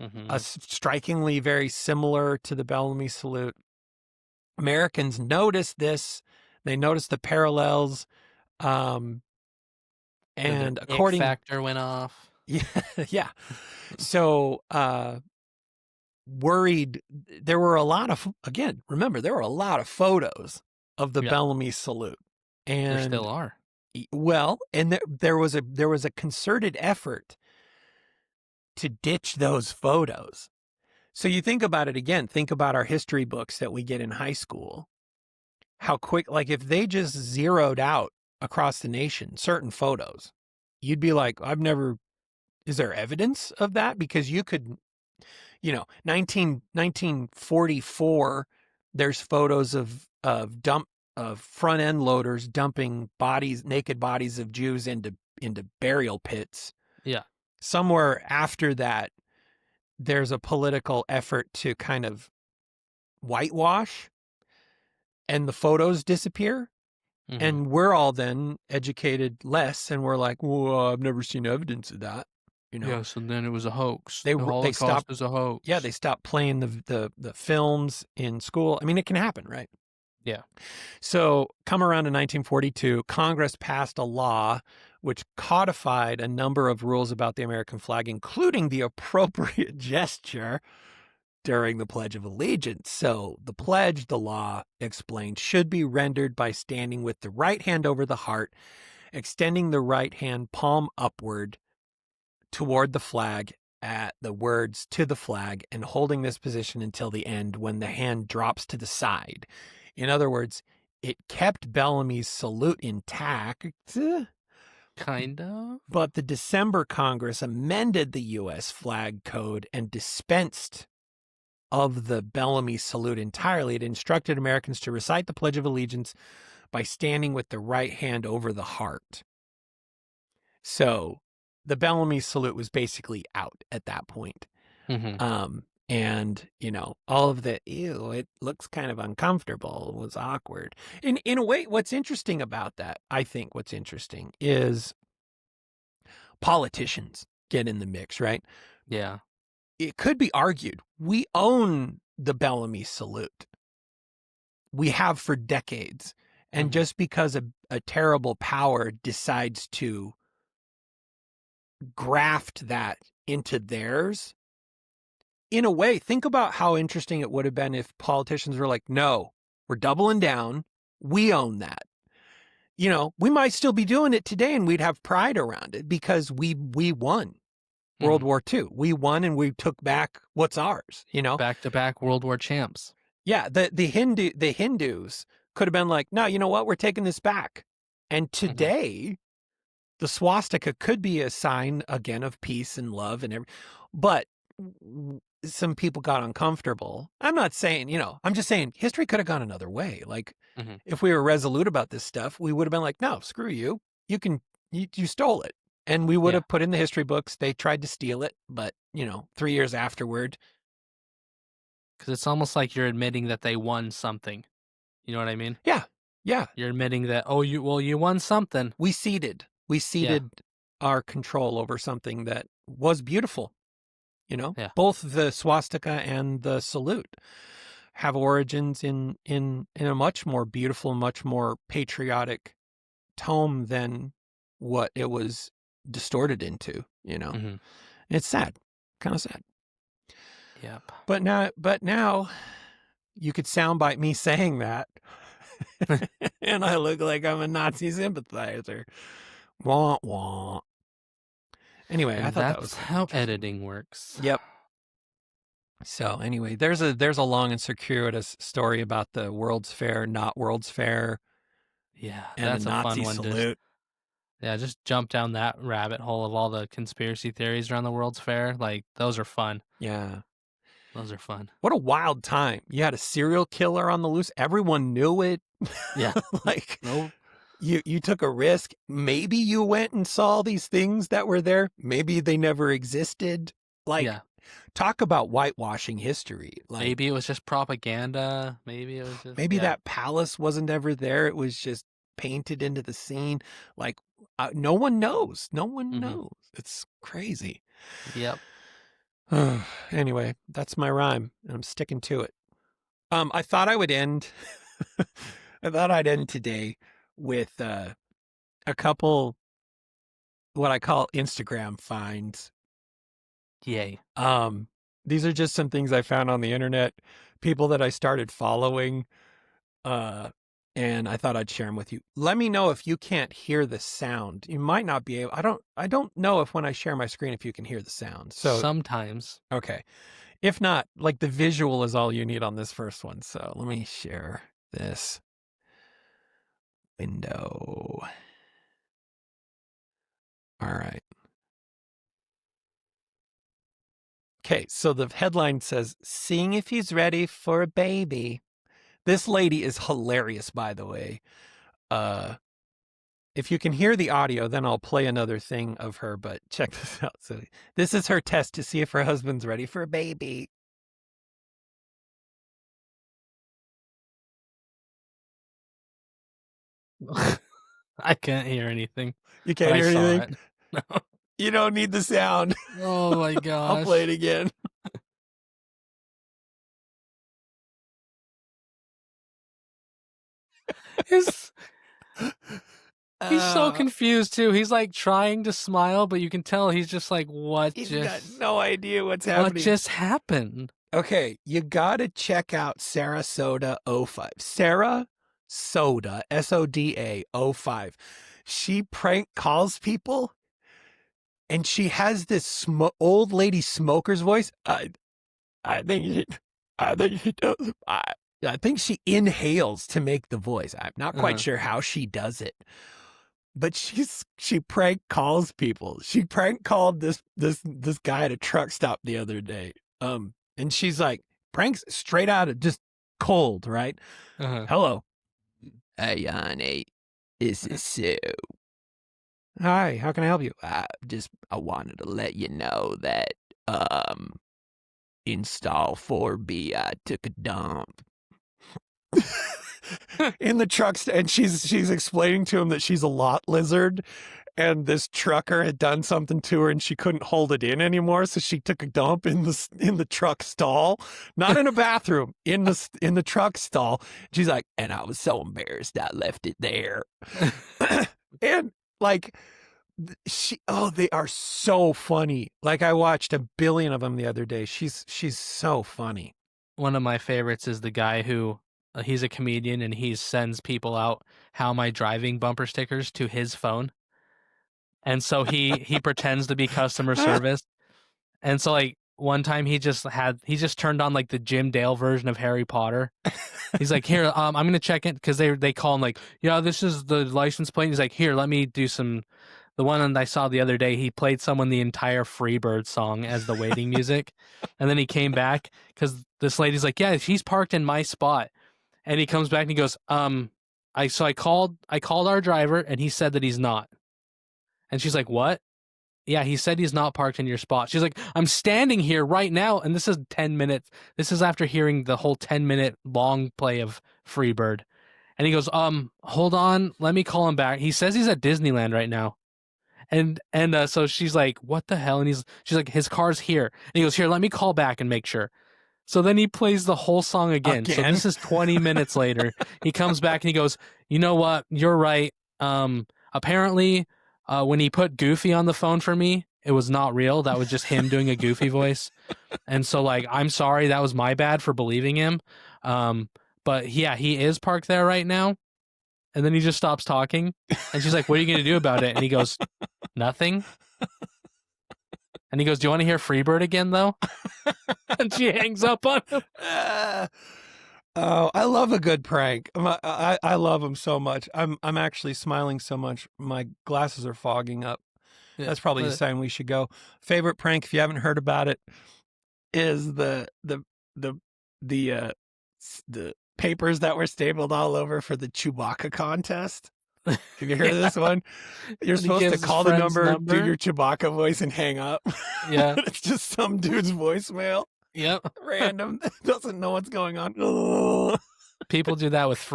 S3: Mhm.
S2: strikingly very similar to the Bellamy salute. Americans noticed this. They noticed the parallels. And
S3: Their
S2: according,
S3: factor went off.
S2: yeah, yeah. So, worried, there were a lot of, again, remember, there were a lot of photos of the
S3: Yeah.
S2: Bellamy salute. And
S3: There still are.
S2: well, and there was a concerted effort to ditch those photos. So you think about it again, think about our history books that we get in high school. How quick, like if they just zeroed out across the nation certain photos, you'd be like, is there evidence of that? Because you could, 1944, there's photos of front end loaders dumping naked bodies of Jews into burial pits.
S3: Yeah.
S2: Somewhere after that, there's a political effort to kind of whitewash, and the photos disappear.
S3: Mhm.
S2: And we're all then educated less, and we're like, well, I've never seen evidence of that.
S3: Yeah, so then it was a hoax.
S2: They
S3: The Holocaust
S2: stopped-
S3: is a hoax.
S2: Yeah, they stopped playing the films in school. I mean, it can happen, right?
S3: Yeah.
S2: So come around to 1942, Congress passed a law which codified a number of rules about the American flag, including the appropriate gesture during the Pledge of Allegiance. So the pledge, the law explained, should be rendered by standing with the right hand over the heart, extending the right hand palm upward toward the flag at the words to the flag, and holding this position until the end when the hand drops to the side. In other words, it kept Bellamy's salute intact,
S3: Kind of.
S2: but the December Congress amended the U.S. flag code and dispensed of the Bellamy salute entirely. It instructed Americans to recite the Pledge of Allegiance by standing with the right hand over the heart. So the Bellamy salute was basically out at that point.
S3: Mhm.
S2: And, all of the, ew, it looks kind of uncomfortable, was awkward. In a way, what's interesting about that, I think what's interesting is politicians get in the mix, right?
S3: Yeah.
S2: It could be argued, we own the Bellamy salute. We have for decades. And
S3: Mhm.
S2: just because a terrible power decides to graft that into theirs, in a way, think about how interesting it would have been if politicians were like, no, we're doubling down. We own that. We might still be doing it today, and we'd have pride around it because we won World
S3: Mhm.
S2: War II. We won, and we took back what's ours,
S3: Back-to-back World War champs.
S2: Yeah, the Hindus could have been like, no, you know what? We're taking this back. And today, the swastika could be a sign, again, of peace and love and everything. But some people got uncomfortable. I'm not saying, I'm just saying history could have gone another way. Like,
S3: Mhm.
S2: if we were resolute about this stuff, we would have been like, no, screw you. You stole it. And we would
S3: Yeah.
S2: have put in the history books. They tried to steal it, but, 3 years afterward.
S3: Because it's almost like you're admitting that they won something. You know what I mean?
S2: Yeah.
S3: You're admitting that, you won something.
S2: We ceded our control over something that was beautiful.
S3: Yeah.
S2: Both the swastika and the salute have origins in a much more beautiful, much more patriotic tome than what it was distorted into.
S3: Mhm.
S2: It's sad, kind of sad.
S3: Yep.
S2: But now you could soundbite me saying that, and I look like I'm a Nazi sympathizer. Wah wah. Anyway, I
S3: And
S2: thought that
S3: that's
S2: was
S3: how editing works.
S2: Yep. So anyway, there's a long and circuitous story about the World's Fair, not World's Fair,
S3: Yeah,
S2: and
S3: that's
S2: the
S3: a
S2: Nazi
S3: fun one.
S2: salute.
S3: Just jump down that rabbit hole of all the conspiracy theories around the World's Fair. Like, those are fun.
S2: Yeah.
S3: Those are fun.
S2: What a wild time. You had a serial killer on the loose. Everyone knew it.
S3: Yeah.
S2: Like,
S3: Nope.
S2: You took a risk. Maybe you went and saw these things that were there. Maybe they never existed. Like,
S3: Yeah.
S2: talk about whitewashing history. Like,
S3: Maybe it was just propaganda. Maybe it was just yeah.
S2: that palace wasn't ever there. It was just painted into the scene. Like, no one knows. No one knows. It's crazy.
S3: Yep.
S2: Anyway, that's my rhyme, and I'm sticking to it. I thought I would end. I thought I'd end today with a couple what I call Instagram finds.
S3: Yay.
S2: These are just some things I found on the internet, people that I started following, and I thought I'd share them with you. Let me know if you can't hear the sound. You might not be able. I don't know if when I share my screen if you can hear the sound. So
S3: sometimes.
S2: Okay. If not, like, the visual is all you need on this first one. So let me share this window. All right. Okay, so the headline says, "Seeing if he's ready for a baby." This lady is hilarious, by the way. If you can hear the audio, then I'll play another thing of her, but check this out. So this is her test to see if her husband's ready for a baby.
S3: I can't hear anything.
S2: You can't hear anything?
S3: No.
S2: You don't need the sound.
S3: Oh my gosh.
S2: I'll play it again.
S3: He's so confused too. He's like trying to smile, but you can tell he's just like,
S2: He's got no idea what's happening.
S3: What just happened?
S2: Okay, you gotta check out Sarah Soda 05. Sarah Soda, Soda 05. She prank calls people, and she has this old lady smoker's voice. I think she inhales to make the voice. I'm not quite sure how she does it, but she prank calls people. She prank called this guy at a truck stop the other day. And she's like, pranks straight out of just cold, right? Hello. Hey, honey. This is Sue. Hi, how can I help you? I wanted to let you know that, install 4B, I took a dump. In the truck, and she's explaining to him that she's a lot lizard, and this trucker had done something to her and she couldn't hold it in anymore, so she took a dump in the truck stall, not in a bathroom, in the truck stall. She's like, and I was so embarrassed I left it there. And like, they are so funny. Like, I watched a billion of them the other day. She's so funny.
S3: One of my favorites is the guy who he's a comedian and he sends people out "How am I driving" bumper stickers to his phone. And so he pretends to be customer service. And so like one time he just turned on like the Jim Dale version of Harry Potter. He's like, "Here, I'm going to check it," because they call him like, "Yeah, this is the license plate." He's like, "Here, let me do some." The one that I saw the other day, he played someone the entire Freebird song as the waiting music. And then he came back because this lady's like, "Yeah, she's parked in my spot." And he comes back and he goes, I called our driver and he said that he's not." And she's like, "What?" "Yeah, he said he's not parked in your spot." She's like, "I'm standing here right now." And this is 10 minutes. This is after hearing the whole 10-minute long play of Freebird. And he goes, "Hold on, let me call him back. He says he's at Disneyland right now." And so she's like, "What the hell?" And she's like, "His car's here." And he goes, "Here, let me call back and make sure." So then he plays the whole song again. So this is 20 minutes later. He comes back and he goes, "You know what? You're right. Apparently, when he put Goofy on the phone for me, it was not real. That was just him doing a Goofy voice. And so, like, I'm sorry. That was my bad for believing him. But yeah, he is parked there right now." And then he just stops talking. And she's like, "What are you going to do about it?" And he goes, "Nothing." And he goes, "Do you want to hear Freebird again, though?" And she hangs up on him.
S2: Oh, I love a good prank. I love them so much. I'm actually smiling so much. My glasses are fogging up. Yeah, that's probably a sign we should go. Favorite prank, if you haven't heard about it, is the papers that were stapled all over for the Chewbacca contest. Did you hear this one? You're
S3: And he
S2: supposed to
S3: gives his
S2: call the
S3: friend's
S2: number, do your Chewbacca voice, and hang up.
S3: Yeah.
S2: It's just some dude's voicemail.
S3: Yep.
S2: Random. Doesn't know what's going on.
S3: People do that with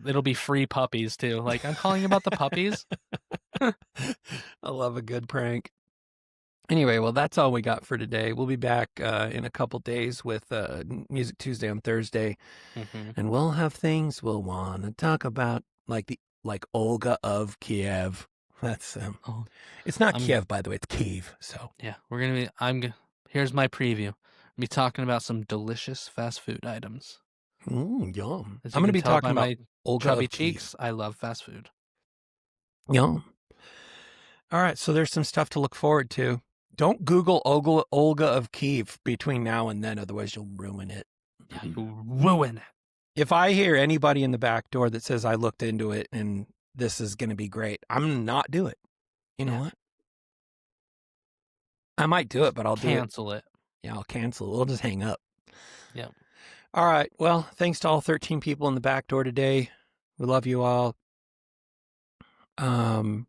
S3: it'll be free puppies too. Like, I'm calling about the puppies.
S2: I love a good prank. Anyway, well, that's all we got for today. We'll be back in a couple days with Music Tuesday on Thursday, and we'll have things we'll want to talk about, like Olga of Kiev. That's it's not Kiev, by the way. It's Kiev. So
S3: yeah, we're gonna be. Here's my preview. I'll be talking about some delicious fast food items.
S2: Yum.
S3: As
S2: I'm
S3: you
S2: going to
S3: can
S2: be
S3: tell
S2: talking
S3: by
S2: about
S3: my
S2: Olga
S3: chubby
S2: of
S3: cheeks. I love fast food.
S2: Yum. All right, so there's some stuff to look forward to. Don't Google Olga of Kiev between now and then, otherwise you'll ruin it.
S3: Yeah, you'll ruin it.
S2: If I hear anybody in the back door that says I looked into it and this is going to be great, I'm not do it. You know what? I might do it, but I'll
S3: cancel it.
S2: Yeah, I'll cancel it. We'll just hang up.
S3: Yep.
S2: All right. Well, thanks to all 13 people in the back door today. We love you all. And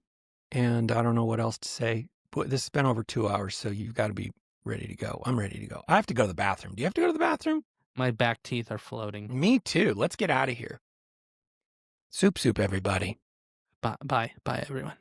S2: I don't know what else to say. But this has been over 2 hours, so you've got to be ready to go. I'm ready to go. I have to go to the bathroom. Do you have to go to the bathroom?
S3: My back teeth are floating.
S2: Me too. Let's get out of here. Soup, everybody.
S3: Bye, everyone.